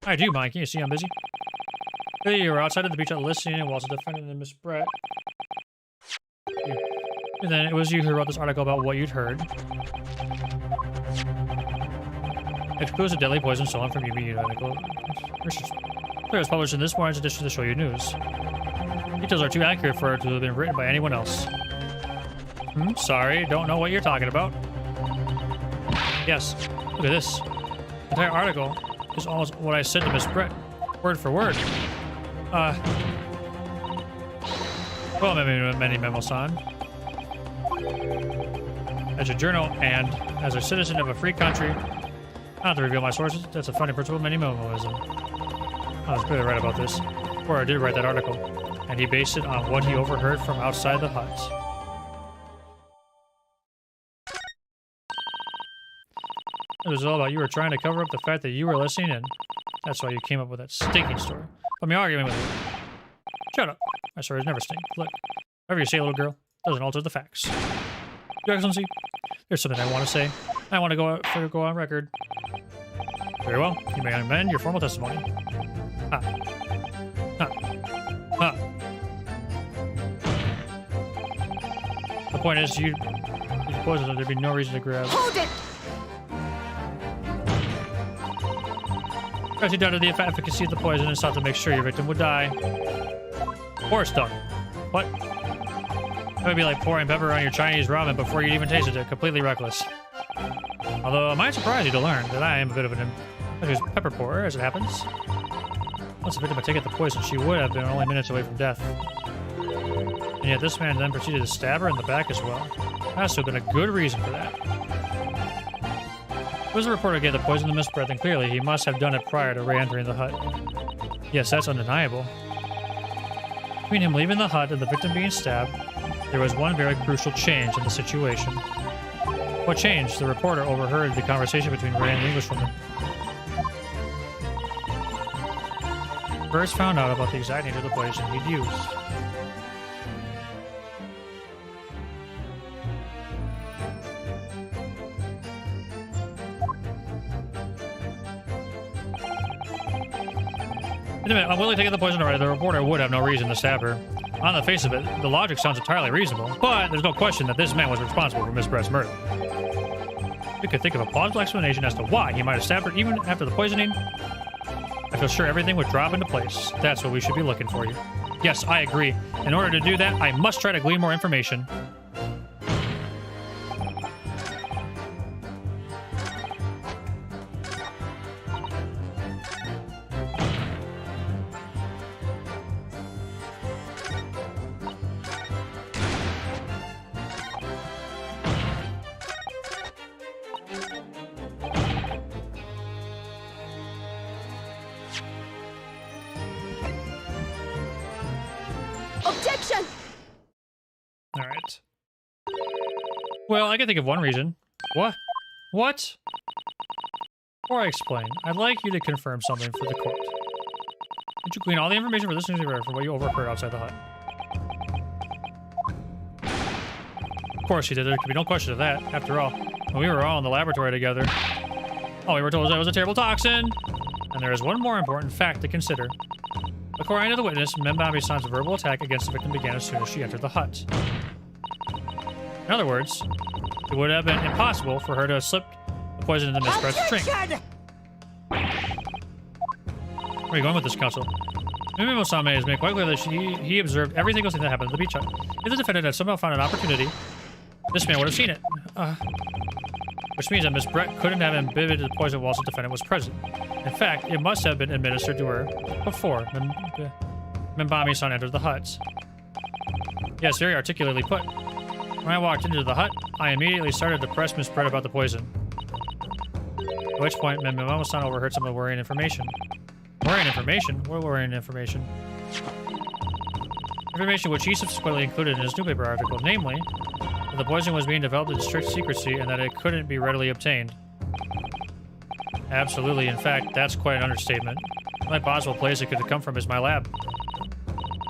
I do mind. Can you see I'm busy? There you were outside of the beach listening while the defendant and Miss Brett. And then it was you who wrote this article about what you'd heard. Exclusive deadly poison stolen from UB article. It was published in this morning's edition of the Show You News. Details are too accurate for it to have been written by anyone else. Sorry, don't know what you're talking about. Yes, look at this. The entire article is almost what I said to Miss Brett, word for word. Well, many memo-san. As a journal and as a citizen of a free country, I don't have to reveal my sources. That's a funny principle of many memoism. I was clearly right about this. Or I did write that article, and he based it on what he overheard from outside the hut. It was all about you were trying to cover up the fact that you were listening, and that's why you came up with that stinking story. But my argument with you. Shut up. My stories never stink. Look, whatever you say, little girl, doesn't alter the facts. Your Excellency, there's something I want to say. I want to go on record. Very well. You may amend your formal testimony. Ha. Ha. Ha. The point is, you'd poison them, there'd be no reason to grab. Hold it! As you doubted the efficacy of the poison and sought to make sure your victim would die. Or stung. What? That would be like pouring pepper on your Chinese ramen before you'd even tasted it. Completely reckless. Although it might surprise you to learn that I am a bit of an pepper pourer, as it happens. Once the victim had taken the poison, she would have been only minutes away from death. And yet this man then proceeded to stab her in the back as well. There has to have been a good reason for that. It was the reporter who gave the poison to Miss Brett, and clearly he must have done it prior to re-entering the hut. Yes, that's undeniable. Between him leaving the hut and the victim being stabbed, there was one very crucial change in the situation. What changed? The reporter overheard the conversation between Ray and the Englishwoman. First found out about the exact nature of the poison he'd used. Wait a minute, I'm willing to take the poison already. The reporter would have no reason to stab her. On the face of it, the logic sounds entirely reasonable, but there's no question that this man was responsible for Miss Brett's murder. You could think of a plausible explanation as to why he might have stabbed her even after the poisoning. I feel sure everything would drop into place. That's what we should be looking for here. Yes, I agree. In order to do that, I must try to glean more information. Objection! All right. Well, I can think of one reason. What? What? Before I explain, I'd like you to confirm something for the court. Did you glean all the information for this newspaper from what you overheard outside the hut? Of course you did. There could be no question of that. After all, when we were all in the laboratory together, all we were told was that it was a terrible toxin. And there is one more important fact to consider. According to the witness, Membami-san's verbal attack against the victim began as soon as she entered the hut. In other words, it would have been impossible for her to have slipped the poison into Miss Brett's drink. Objection! Where are you going with this, counsel? Mimimo-san has made quite clear that he observed every single thing that happened at the beach hut. If the defendant had somehow found an opportunity, this man would have seen it. Which means that Miss Brett couldn't have imbibed the poison whilst the defendant was present. In fact, it must have been administered to her before Membami-san entered the hut. Yes, very articulately put. When I walked into the hut, I immediately started to press Miss Brett about the poison. At which point, Membami-san overheard some of the worrying information. Worrying information? What worrying information? Information which he subsequently included in his newspaper article, namely, that the poison was being developed in strict secrecy and that it couldn't be readily obtained. Absolutely. In fact, that's quite an understatement. The only possible place it could have come from is my lab.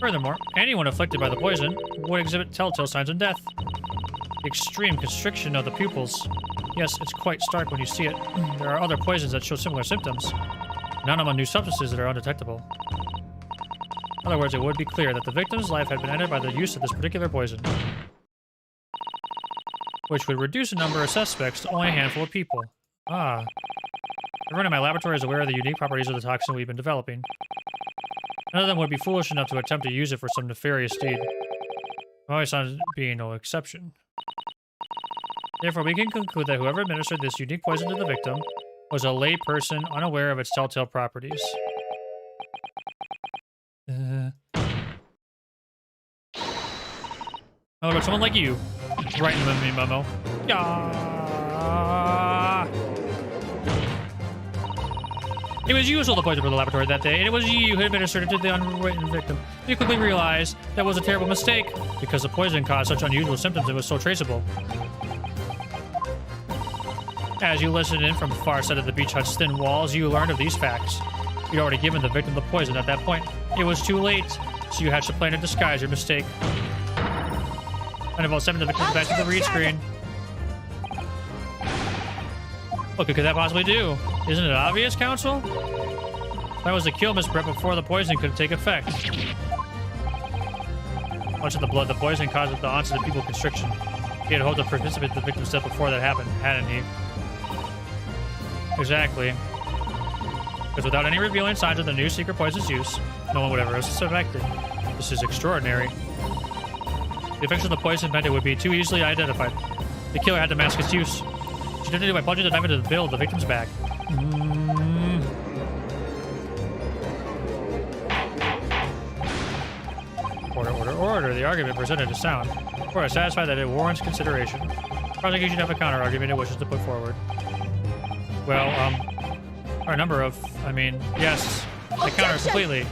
Furthermore, anyone afflicted by the poison would exhibit telltale signs of death. The extreme constriction of the pupils. Yes, it's quite stark when you see it. There are other poisons that show similar symptoms. None among new substances that are undetectable. In other words, it would be clear that the victim's life had been ended by the use of this particular poison, which would reduce the number of suspects to only a handful of people. Ah. Everyone in my laboratory is aware of the unique properties of the toxin we've been developing. None of them would be foolish enough to attempt to use it for some nefarious deed. Membami-san being no exception. Therefore, we can conclude that whoever administered this unique poison to the victim was a lay person unaware of its telltale properties. How about someone like you? Writing the memo. Yeah. It was you who sold the poison for the laboratory that day, and it was you who administered it to the unwritten victim. You quickly realized that was a terrible mistake, because the poison caused such unusual symptoms and was so traceable. As you listened in from the far side of the beach hut's thin walls, you learned of these facts. You'd already given the victim the poison at that point. It was too late, so you hatched a plan to disguise your mistake. And about 7 of the victims back to the read screen. What could that possibly do? Isn't it obvious, Council? That was to kill Miss Brett before the poison could take effect. Much of the blood, the poison caused the onset of pupil constriction. He had hoped to participate in the victim's death before that happened, hadn't he? Exactly. Because without any revealing signs of the new secret poison's use, no one would ever have suspected. This is extraordinary. The effects of the poison meant it would be too easily identified. The killer had to mask its use. She did it by plunging the knife into the bill of the victim's back. Order. The argument presented is sound. Court is satisfied that it warrants consideration. Prosecution have a counter-argument it wishes to put forward. Well, or a number of, yes, I counter completely.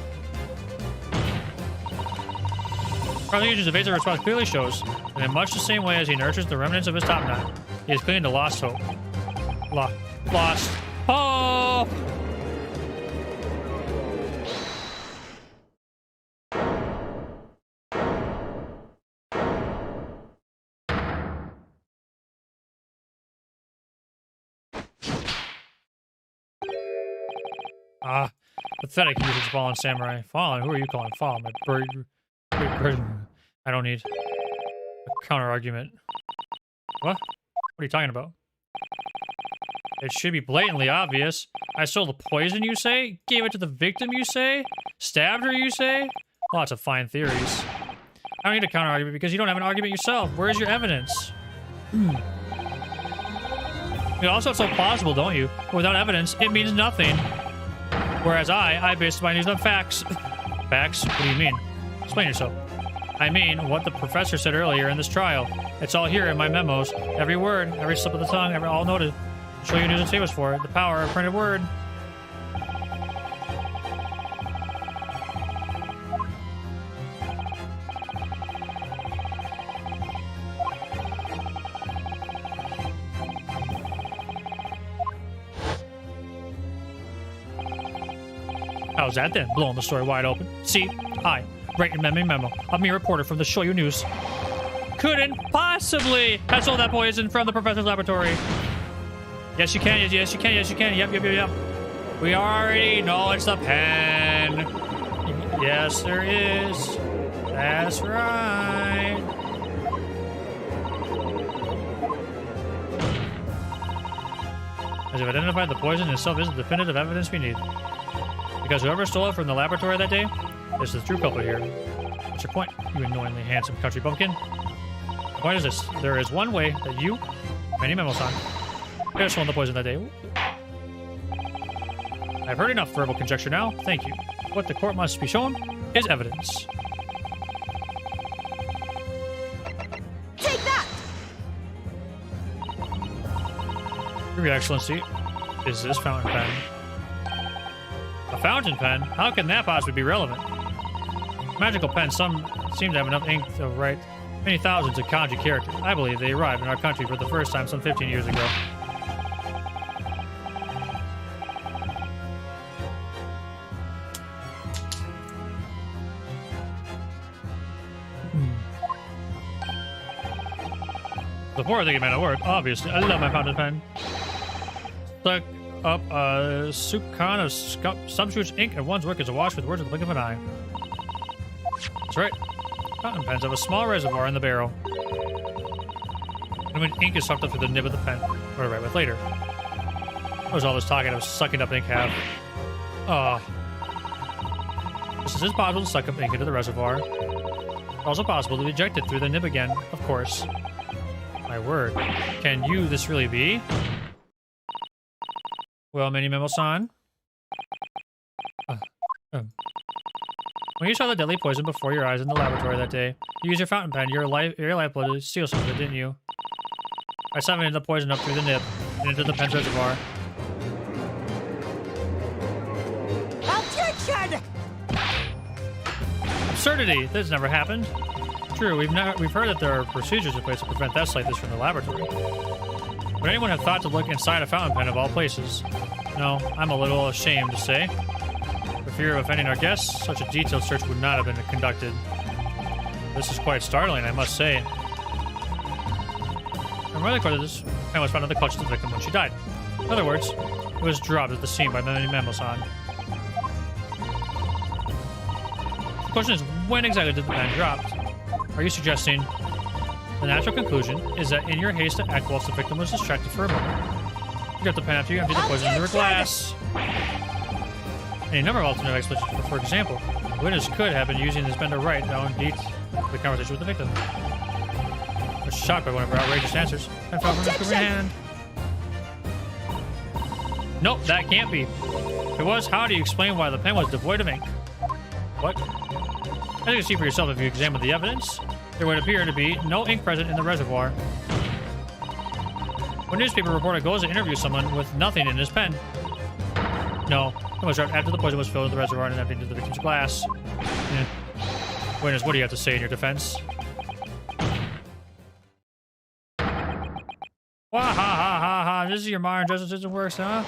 Prosecution's evasive response clearly shows that in much the same way as he nurtures the remnants of his top knot, he is clinging to lost hope. Lost hope! Pathetic usage, Fallen Samurai. Fallen? Who are you calling Fallen? My bird. I don't need a counter argument. What? What are you talking about? It should be blatantly obvious. I stole the poison, you say? Gave it to the victim, you say? Stabbed her, you say? Lots of fine theories. I don't need a counter argument because you don't have an argument yourself. Where's your evidence? You also it's so plausible, don't you? But without evidence, it means nothing. Whereas I based my news on facts. Facts? What do you mean? Explain yourself. I mean, what the professor said earlier in this trial. It's all here in my memos. Every word, every slip of the tongue, all noted. I'll show you news and tables for it. The power of printed word. How's that then? Blowing the story wide open. See? I, write your memo. I'm a reporter from the Shoyu News. Couldn't possibly have sold that poison from the professor's laboratory. Yes, you can. Yes, you can. Yes, you can. Yep. We already know it's the pen. Yes, there is. That's right. As if identified the poison itself is the definitive evidence we need. Because whoever stole it from the laboratory that day is the true culprit here. What's your point, you annoyingly handsome country bumpkin? The point is this. There is one way that you, Manny Memo-san, could have stolen the poison that day. I've heard enough verbal conjecture now. Thank you. What the court must be shown is evidence. Take that! Your Excellency, is this fountain pen? A fountain pen? How can that possibly be relevant? Magical pens, some seem to have enough ink to write many thousands of kanji characters. I believe they arrived in our country for the first time some 15 years ago. Before I think it meant a word, obviously, I love my fountain pen. Stuck up a sukan of sumptuous ink, and one's work is awash with words at the blink of an eye. That's right. Fountain pens have a small reservoir in the barrel. And when ink is sucked up through the nib of the pen, or right with later. What was all this talking of sucking up ink have? Just as it's possible to suck up ink into the reservoir, it's also possible to eject it through the nib again, of course. My word. Can this really be? Well, Manny Memo-san. When you saw the deadly poison before your eyes in the laboratory that day, you used your fountain pen, your lifeblood to steal some of it, didn't you? I summoned the poison up through the nib and into the pen's reservoir. Objection! Absurdity! This never happened. True, we've heard that there are procedures in place to prevent deaths like this from the laboratory. Would anyone have thought to look inside a fountain pen of all places? No, I'm a little ashamed to say. For fear of offending our guests, such a detailed search would not have been conducted. This is quite startling, I must say. I'm rather clear that this pen was found in the clutch of the victim when she died. In other words, it was dropped at the scene by Manny Memo-san. The question is, when exactly did the pen drop? Are you suggesting the natural conclusion is that in your haste to act whilst the victim was distracted for a moment, you got the pen after you emptied the poison into her glass? Any number of alternate explanations. For example, the witness could have been using this pen to write down deeds the conversation with the victim. I was shocked by one of her outrageous answers and fell from her hand. Nope, that can't be. If it was, how do you explain why the pen was devoid of ink? What? As you can see for yourself if you examine the evidence, there would appear to be no ink present in the reservoir. When a newspaper reporter goes to interview someone with nothing in his pen. No, it was right after the poison was filled in the reservoir and emptied into the victim's glass. Witness, what do you have to say in your defense? Wah ha ha ha ha, this is your modern justice system works, huh?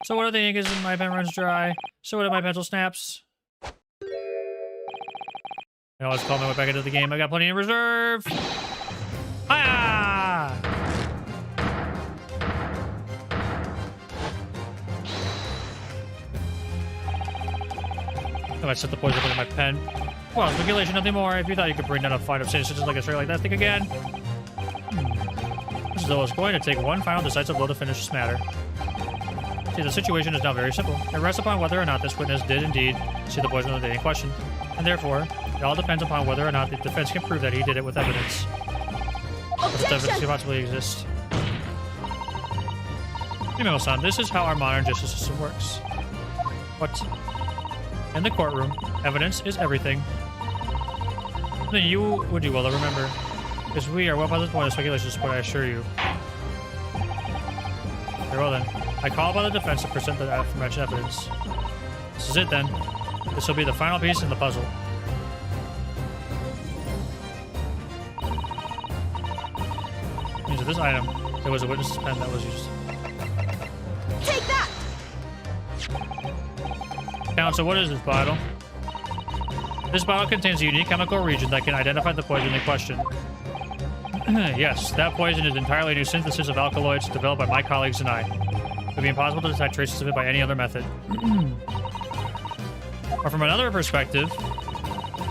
So what do they think is my pen runs dry? So what if my pencil snaps? I always call my way back into the game. I got plenty in reserve. Hiya! I might set the poison up in my pen. Well, speculation, nothing more. If you thought you could bring down a fight of citizens like a straight like that, think again. This is though it's going to take one final decisive blow to finish this matter. See, the situation is now very simple. It rests upon whether or not this witness did indeed see the poison on the day in question, and therefore, it all depends upon whether or not the defense can prove that he did it with evidence. Does evidence can possibly exist? Memo-san, this is how our modern justice system works. What? In the courtroom, evidence is everything. Then you would do well to remember, because we are well past the point of speculation, is what I assure you. Very well then. I call upon the defense to present the aforementioned evidence. This is it then. This will be the final piece in the puzzle. Means of this item, there was a witness's pen that was used. Take that! Counsel, what is this bottle? This bottle contains a unique chemical reagent that can identify the poison in question. Yes, that poison is entirely a new synthesis of alkaloids developed by my colleagues and I. It would be impossible to detect traces of it by any other method. Or from another perspective,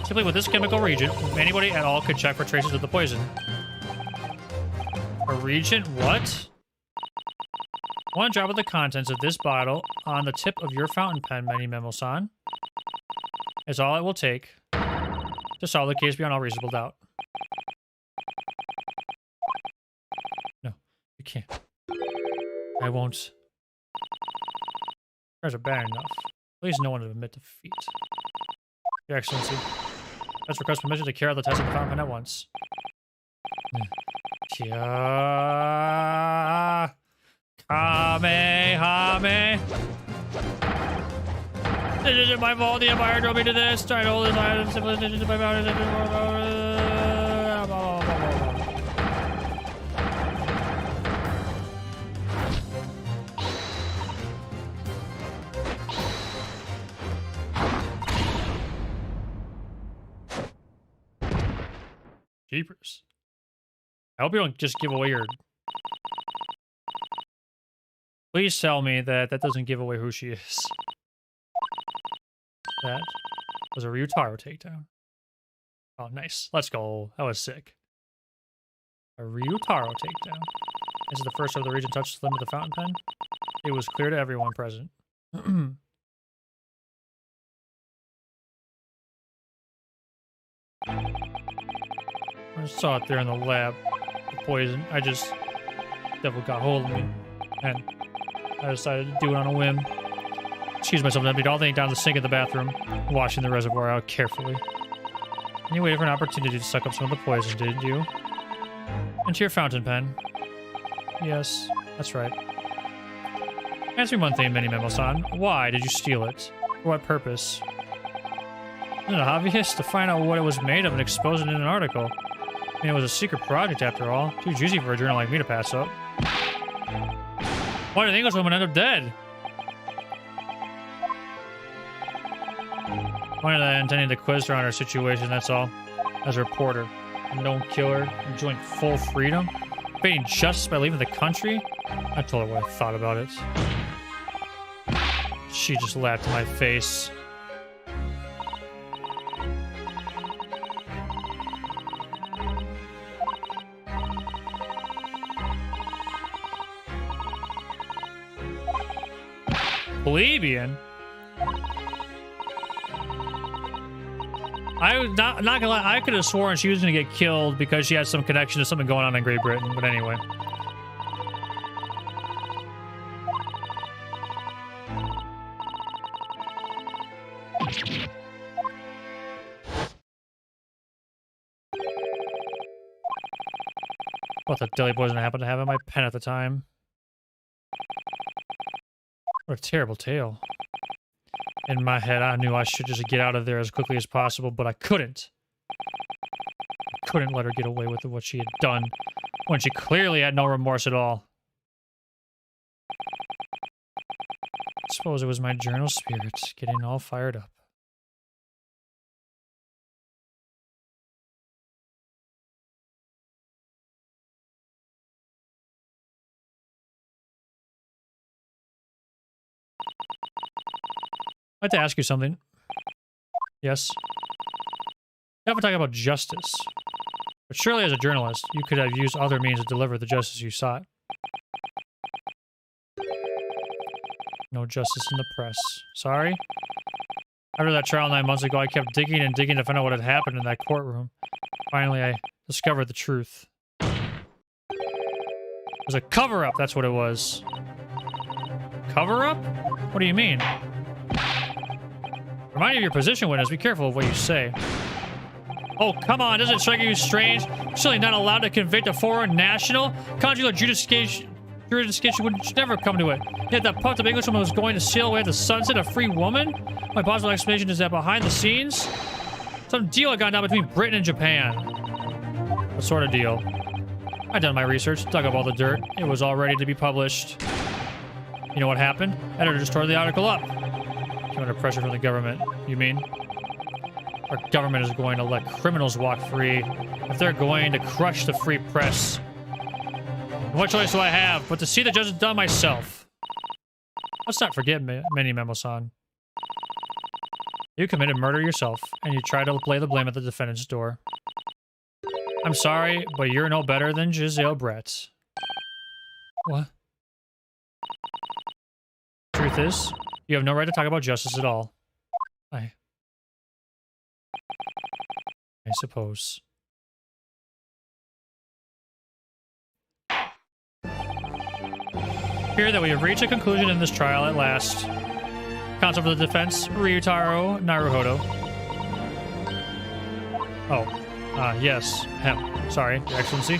simply with this chemical reagent, anybody at all could check for traces of the poison. A reagent? What? One drop of the contents of this bottle on the tip of your fountain pen, Manny Memo-san, is all it will take to solve the case beyond all reasonable doubt. No, you can't. I won't. Prayers are bad enough. Please no one to admit defeat. Your Excellency, let's request permission to carry out the test of the fountain pen at once. Kya... Kamehame. This isn't my fault. The Empire drove me to this. Trying to hold this item. Civilization to my mountain. Jeepers. I hope you don't just give away your... Please tell me that that doesn't give away who she is. That was a Ryutaro takedown. Oh, nice. Let's go. That was sick. A Ryutaro takedown. This is the first of the region touched the limb of the fountain pen. It was clear to everyone present. I saw it there in the lab. The poison. Devil got hold of me. And I decided to do it on a whim. Excuse myself, emptied all the ink down the sink in the bathroom, washing the reservoir out carefully. And you waited for an opportunity to suck up some of the poison, didn't you? Into your fountain pen. Yes, that's right. Answer me one thing, Manny Memo-san. Why did you steal it? For what purpose? Isn't it obvious? To find out what it was made of and expose it in an article. I mean, it was a secret project after all. Too juicy for a journal like me to pass up. Why did the English woman end up dead? Why did I intending to quiz her on her situation, that's all. As a reporter. Don't kill her. Enjoying full freedom. Evading justice by leaving the country. I told her what I thought about it. She just laughed in my face. Plebeian? I was not gonna lie, I could have sworn she was gonna get killed because she had some connection to something going on in Great Britain, but anyway. What the dilly boys didn't happen to have in my pen at the time. What a terrible tale. In my head, I knew I should just get out of there as quickly as possible, but I couldn't. I couldn't let her get away with what she had done when she clearly had no remorse at all. I suppose it was my journal spirit getting all fired up. I'd like to ask you something. Yes? You haven't talked about justice. But surely as a journalist, you could have used other means to deliver the justice you sought. No justice in the press. Sorry? After that trial 9 months ago, I kept digging and digging to find out what had happened in that courtroom. Finally, I discovered the truth. It was a cover-up, that's what it was. Cover-up? What do you mean? Remind you of your position, witness. Be careful of what you say. Oh, come on. Doesn't it strike you strange? You're certainly not allowed to convict a foreign national. Consular jurisdiction would never come to it. Yet that puffed up Englishwoman was going to sail away at the sunset, a free woman? My possible explanation is that behind the scenes, some deal had gone down between Britain and Japan. What sort of deal? I'd done my research, dug up all the dirt. It was all ready to be published. You know what happened? Editor just tore the article up. Came under pressure from the government, you mean? Our government is going to let criminals walk free if they're going to crush the free press. What choice do I have but to see the justice done myself? Let's not forget, Mini Memo-san. You committed murder yourself, and you tried to lay the blame at the defendant's door. I'm sorry, but you're no better than Giselle Brett. What? Truth is, you have no right to talk about justice at all. I suppose. Hear that we have reached a conclusion in this trial at last. Counsel for the defense, Ryutaro Naruhodo. Oh, yes. Sorry, Your Excellency.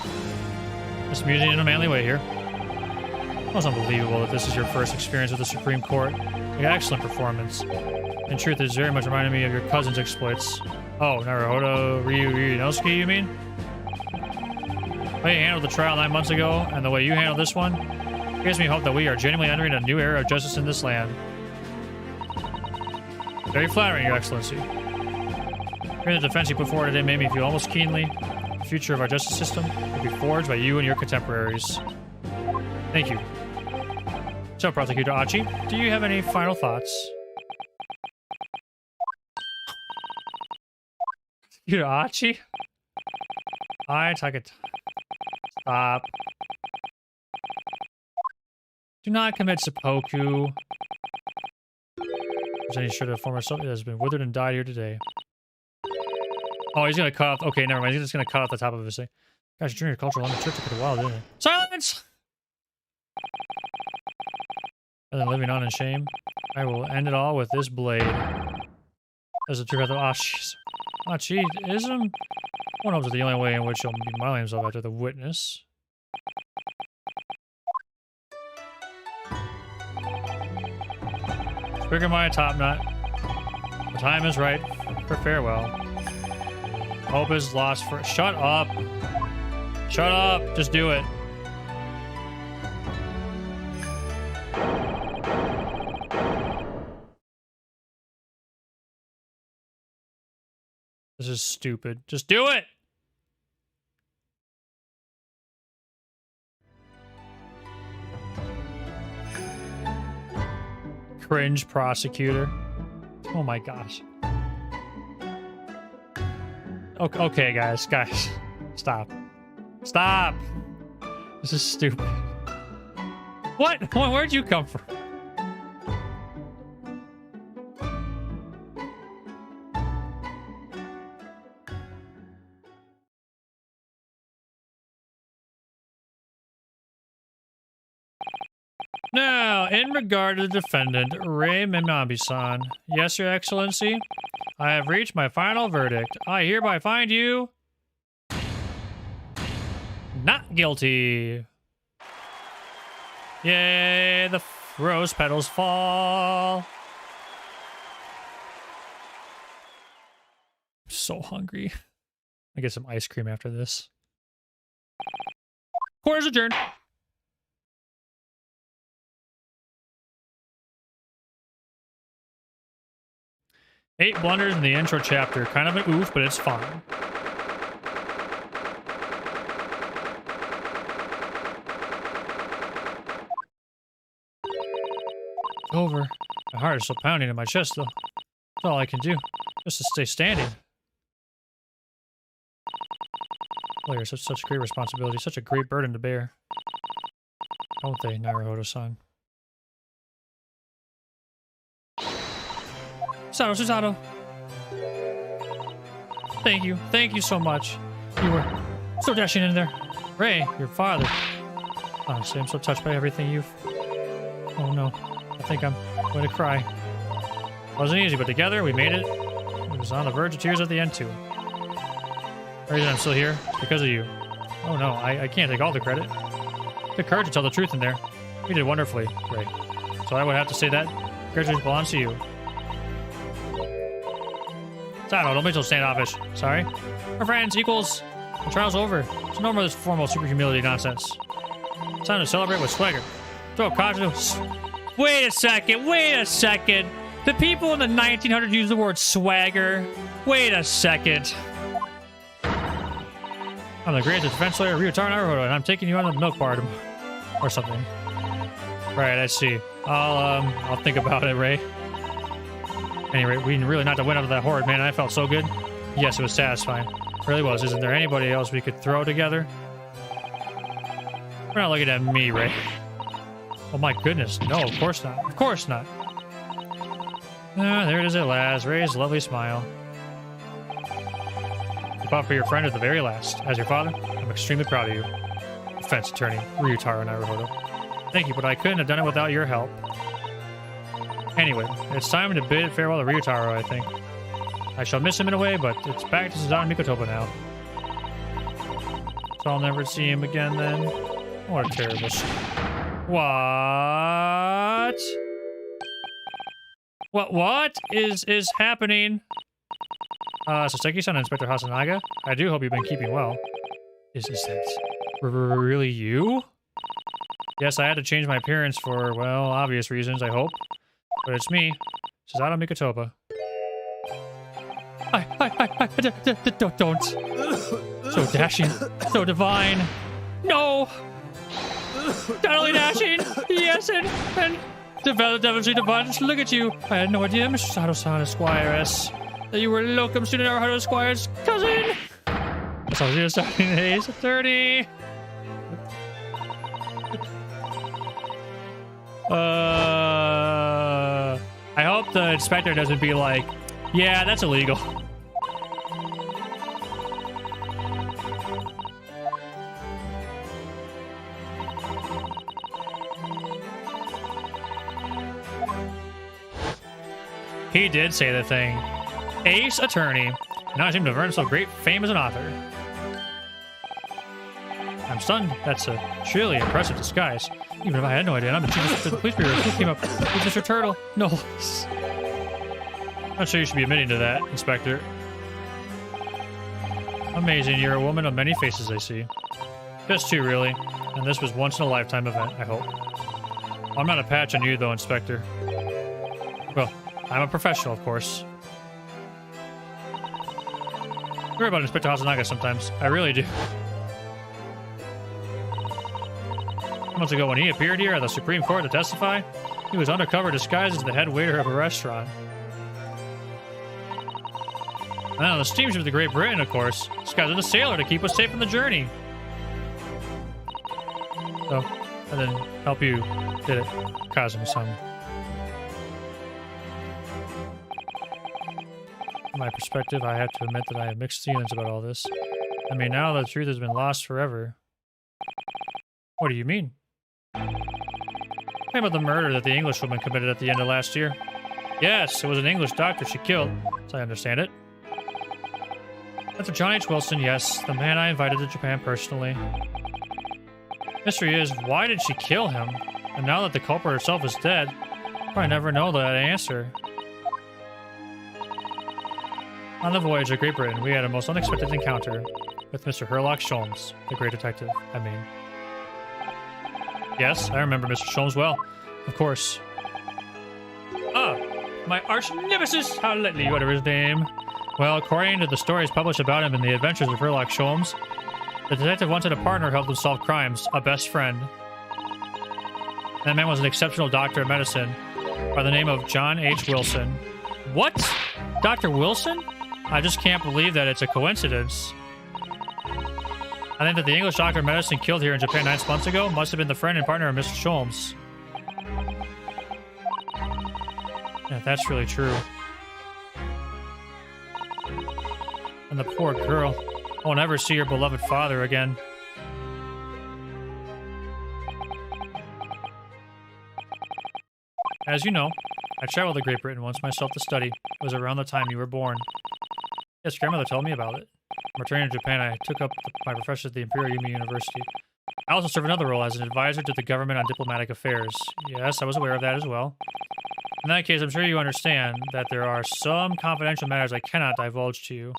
Just musing in a manly way here. It was unbelievable that this is your first experience with the Supreme Court. An excellent performance. In truth, it very much reminded me of your cousin's exploits. Oh, Naruhodo Ryunosuke, you mean? The way you handled the trial 9 months ago, and the way you handled this one, gives me hope that we are genuinely entering a new era of justice in this land. Very flattering, Your Excellency. Hearing the defense you put forward today made me feel almost keenly the future of our justice system will be forged by you and your contemporaries. Thank you. So, Prosecutor Achi, do you have any final thoughts? Prosecutor Achi? I take it. Stop. Do not commit seppuku. Jenny sure the former soldier has been withered and died here today. Oh, he's gonna cut off. Okay, never mind. He's just gonna cut off the top of his thing. Gosh, junior cultural on the church took a while, didn't it? Silence! Rather than living on in shame, I will end it all with this blade. As the truth of Achi-ism. One hopes that the only way in which he'll be miling himself after the witness. Trigger my top knot. The time is right for farewell. Hope is lost for— Shut up! Shut up! Just do it. This is stupid. Just do it! Cringe prosecutor. Oh my gosh. Okay, guys. Stop. Stop! This is stupid. What? Where'd you come from? Now, in regard to the defendant, Ray Minabi-san. Yes, Your Excellency. I have reached my final verdict. I hereby find you not guilty. Yay, the rose petals fall. I'm so hungry. I get some ice cream after this. Court is adjourned. Eight blunders in the intro chapter. Kind of an oof, but it's fine. It's over. My heart is still pounding in my chest, though. That's all I can do. Just to stay standing. Lawyer, such a great responsibility. Such a great burden to bear. Don't they, Naruhodo-san? Susato. Thank you. Thank you so much. You were so dashing in there. Ray, your father. Honestly, I'm so touched by everything you've... Oh no. I think I'm going to cry. Wasn't easy, but together we made it. It was on the verge of tears at the end, too. The reason I'm still here is because of you. Oh no, I can't take all the credit. The courage to tell the truth in there. You did wonderfully, Ray. So I would have to say that congratulations belongs to you. Sato, don't be so standoffish. Sorry. We're friends, equals. The trial's over. It's no more this formal super humility nonsense. It's time to celebrate with swagger. Throw a caution. Wait a second. The people in the 1900s use the word swagger. Wait a second. I'm the greatest defense lawyer, Ryutaro Naruhodo, and I'm taking you on the milk bar or something. Right, I see. I'll think about it, Ray. Anyway, we really not to win up to that horde, man. I felt so good. Yes, it was satisfying. It really was. Isn't there anybody else we could throw together? We're not looking at me, Ray. Oh my goodness. No, of course not. Of course not. Ah, there it is at last. Ray's lovely smile. You fought for your friend at the very last. As your father, I'm extremely proud of you. Defense attorney, Ryutaro Naruhodo. Thank you, but I couldn't have done it without your help. Anyway, it's time to bid farewell to Ryutaro, I think. I shall miss him in a way, but it's back to Susanoo Mikotopa now. So I'll never see him again then. What a terrible What is happening? Soseki-san and Inspector Hasanaga, I do hope you've been keeping well. Is that really you? Yes, I had to change my appearance for, well, obvious reasons, I hope. But it's me, Susanoo Mikotopa. Don't. So dashing, so divine. No! Not only dashing, yes, and devilishly divine. Just look at you. I had no idea, Mr. Sato-san Esquires, that you were locum student Naruhodo Esquire's cousin. So you're starting Ace Attorney. I hope the inspector doesn't be like, yeah, that's illegal. He did say the thing. Ace Attorney. Now I seem to have earned so great fame as an author. I'm stunned. That's a truly impressive disguise. Even if I had no idea, I'm the chief of the police bureau. Who came up with Mr. Turtle? No. Not sure you should be admitting to that, Inspector. Amazing. You're a woman of many faces, I see. Just two, really. And this was once in a lifetime event, I hope. I'm not a patch on you, though, Inspector. Well, I'm a professional, of course. worry about Inspector Hasanaga sometimes. I really do. Months ago when he appeared here at the Supreme Court to testify, he was undercover disguised as the head waiter of a restaurant. And on the steamship to the Great Britain, of course, disguised as a sailor to keep us safe on the journey. So, and then help you did it, Kazuma-sama. From my perspective, I have to admit that I have mixed feelings about all this. I mean, now the truth has been lost forever. What do you mean? About the murder that the Englishwoman committed at the end of last year. Yes, it was an English doctor she killed, as I understand it. Dr. John H. Wilson, yes, the man I invited to Japan personally. Mystery is, why did she kill him? And now that the culprit herself is dead, I'll probably never know that answer. On the voyage to Great Britain, we had a most unexpected encounter with Mr. Herlock Sholmes, the great detective, I mean. Yes, I remember Mr. Sholmes well. Of course. Ah, my arch nemesis! How lightly you utter his name. Well, according to the stories published about him in The Adventures of Herlock Sholmes, the detective wanted a partner who helped him solve crimes, a best friend. That man was an exceptional doctor of medicine by the name of John H. Wilson. What? Dr. Wilson? I just can't believe that it's a coincidence. I think that the English doctor of medicine killed here in Japan 9 months ago must have been the friend and partner of Mr. Sholmes. Yeah, that's really true. And the poor girl won't ever see her beloved father again. As you know, I traveled to Great Britain once myself to study. It was around the time you were born. Yes, grandmother told me about it. Returning to Japan, I took up my profession at the Imperial Yumi University. I also serve another role as an advisor to the government on diplomatic affairs. Yes, I was aware of that as well. In that case, I'm sure you understand that there are some confidential matters I cannot divulge to you.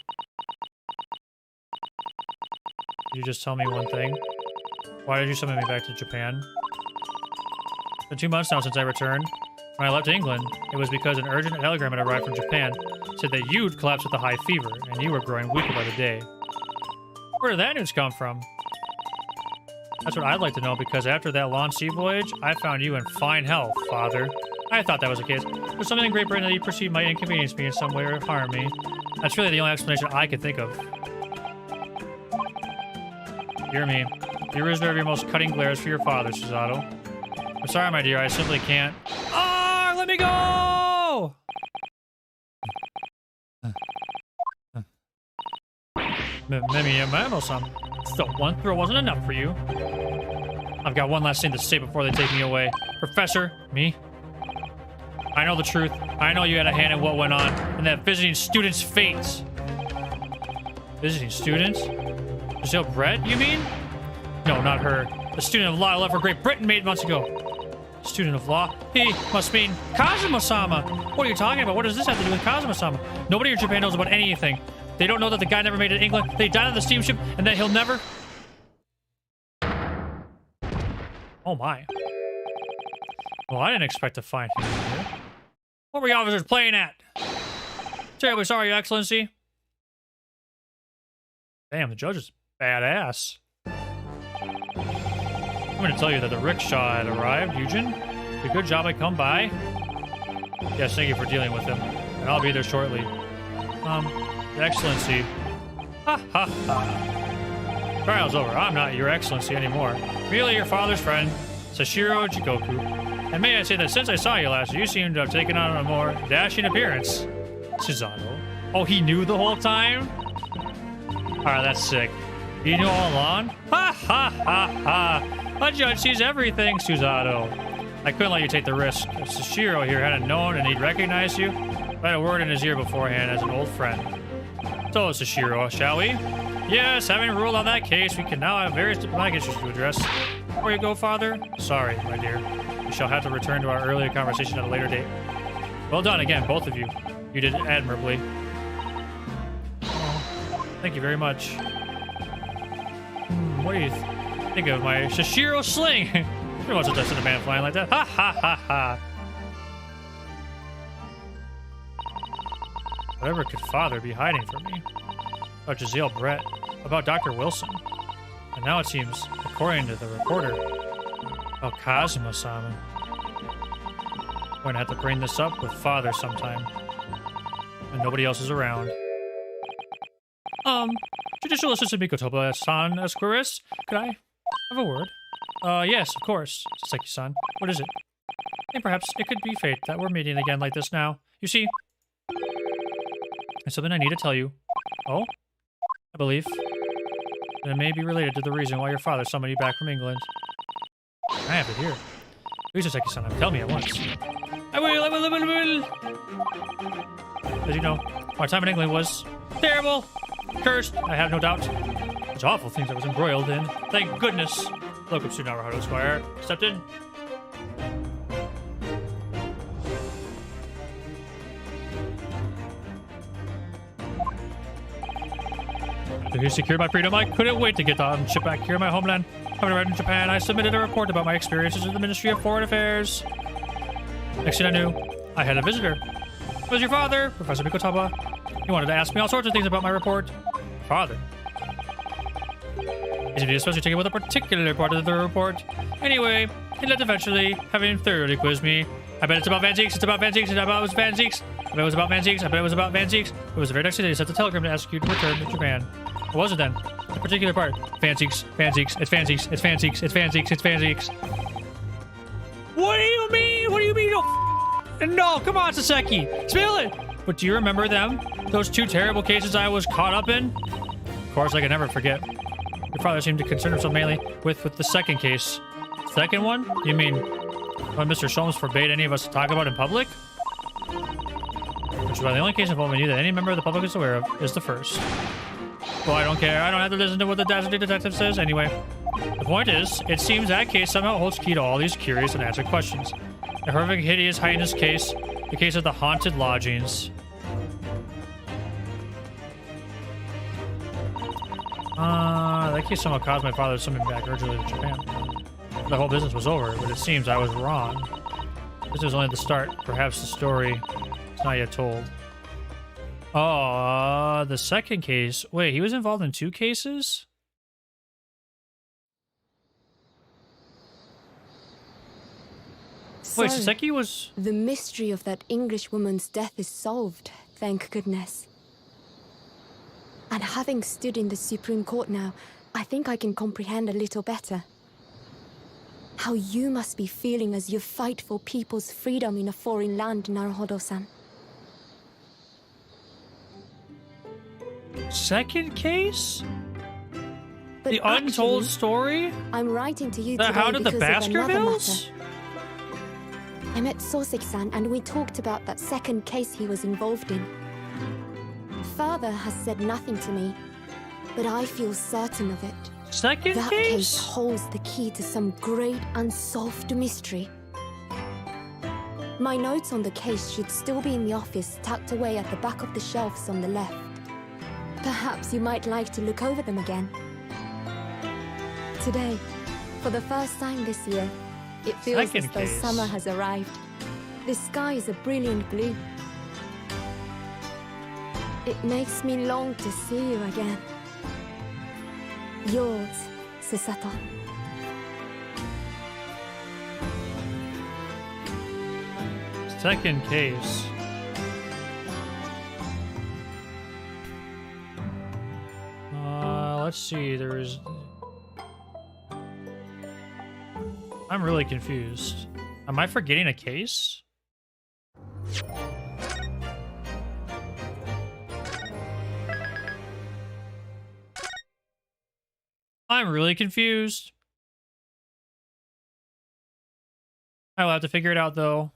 Could you just tell me one thing? Why did you summon me back to Japan? It's been 2 months now since I returned. When I left England, it was because an urgent telegram had arrived from Japan, said that you'd collapsed with a high fever, and you were growing weaker by the day. Where did that news come from? That's what I'd like to know, because after that long sea voyage, I found you in fine health, Father. I thought that was the case. There's something in Great Britain that you perceive might inconvenience me in some way or harm me. That's really the only explanation I could think of. Hear me. You reserve your most cutting glares for your father, Susato. I'm sorry, my dear, I simply can't. Ah, let me go! Memo-san, so one throw wasn't enough for you. I've got one last thing to say before they take me away. Professor, me? I know the truth. I know you had a hand in what went on and that visiting student's fate. Visiting student? Giselle Brett, you mean? No, not her. The student of law I left for Great Britain 8 months ago. Student of law? He must mean Kazuma-sama. What are you talking about? What does this have to do with Kazuma-sama? Nobody in Japan knows about anything. They don't know that the guy never made it to England, that he died on the steamship, and that he'll never... Oh my. Well, I didn't expect to find him here. What were you officers playing at? Terribly sorry, Your Excellency. Damn, the judge is badass. I'm going to tell you that the rickshaw had arrived, Eugen. A good job I come by. Yes, thank you for dealing with him. And I'll be there shortly. Your Excellency. Ha ha ha. Trial's over. I'm not Your Excellency anymore. Merely your father's friend, Sashiro Jigoku. And may I say that since I saw you last, you seem to have taken on a more dashing appearance. Susato. Oh, he knew the whole time? Alright, that's sick. You knew all along? Ha ha ha ha. A judge sees everything, Susato. I couldn't let you take the risk. If Sashiro here hadn't known and he'd recognized you, I had a word in his ear beforehand as an old friend. So, Sashiro, shall we? Yes, having ruled on that case, we can now have various diplomatic issues to address. Before you go, Father? Sorry, my dear. We shall have to return to our earlier conversation at a later date. Well done again, both of you. You did admirably. Oh, thank you very much. What do you think of my Sashiro sling? Who wants to touch a man flying like that? Ha ha ha ha. Whatever could Father be hiding from me? About Giselle Brett. About Dr. Wilson. And now it seems, according to the reporter, about Kazuma-sama. I'm going to have to bring this up with Father sometime. And nobody else is around. Judicial Assistant Mikotoba-san Esquiris, could I have a word? Yes, of course, Saseki-san. What is it? I think perhaps it could be fate that we're meeting again like this now. You see, there's something I need to tell you. Oh? I believe that it may be related to the reason why your father summoned you back from England. I have to hear. Please, Saseki-san, tell me at once. I will. As you know, my time in England was terrible. Cursed, I have no doubt. Such awful things I was embroiled in. Thank goodness. Look up to Naruhodo Squire. Stepped in. To secure my freedom, I couldn't wait to get on ship back here in my homeland. Having arrived in Japan, I submitted a report about my experiences in the Ministry of Foreign Affairs. Next thing I knew, I had a visitor. It was your father, Professor Mikotaba. He wanted to ask me all sorts of things about my report. Father. He seemed to especially taken with a particular part of the report. Anyway, he left eventually, having thoroughly quizzed me. I bet it's about Van Zieks, it's about Van Zieks, it's about Van Zieks. I bet it was about Van Zieks, I bet it was about Van Zieks. It was the very next day he sent a telegram to ask you to return to Japan. What was it then? The particular part. Van Zieks, Van Zieks, it's Van Zieks, it's Van Zieks, it's Van Zieks, it's Van Zieks. What do you mean? What do you mean? No, come on, Saseki. Spill it. But do you remember them? Those two terrible cases I was caught up in? Of course, I can never forget. Your father seemed to concern himself mainly with the second case. Second one? You mean when Mr. Sholmes forbade any of us to talk about in public? Which is why the only case involving you that any member of the public is aware of is the first. Well, I don't care. I don't have to listen to what the Dastardly Detective says anyway. The point is, it seems that case somehow holds key to all these curious and unanswered questions. The horrific, hideous, heinous case, the case of the haunted lodgings. That case somehow caused my father to summon me back urgently to Japan. The whole business was over, but it seems I was wrong. This is only the start. Perhaps the story is not yet told. Oh, the second case. Wait, he was involved in two cases? So, Wait, Saseki was... the mystery of that English woman's death is solved, thank goodness. And having stood in the Supreme Court now, I think I can comprehend a little better. How you must be feeling as you fight for people's freedom in a foreign land, Naruhodo-san. Second case? But The untold actually, story? I'm writing to you The today How did the because of another Baskervilles? matter. I met Soseki-san and we talked about that second case he was involved in. Father has said nothing to me, but I feel certain of it. Second That case case? holds the key to some great unsolved mystery. My notes on the case should still be in the office, tucked away at the back of the shelves on the left. Perhaps you might like to look over them again. Today, for the first time this year, it feels Second as though case. summer has arrived. The sky is a brilliant blue. It makes me long to see you again. Yours, Susato. Second case. Let's see, there's... I'm really confused. Am I forgetting a case? I'm really confused. I will have to figure it out, though.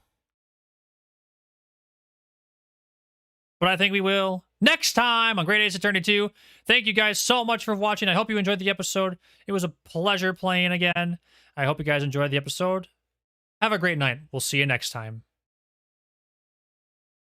But I think we will next time on Great Ace Attorney 2. Thank you guys so much for watching. I hope you enjoyed the episode. It was a pleasure playing again. I hope you guys enjoyed the episode. Have a great night. We'll see you next time.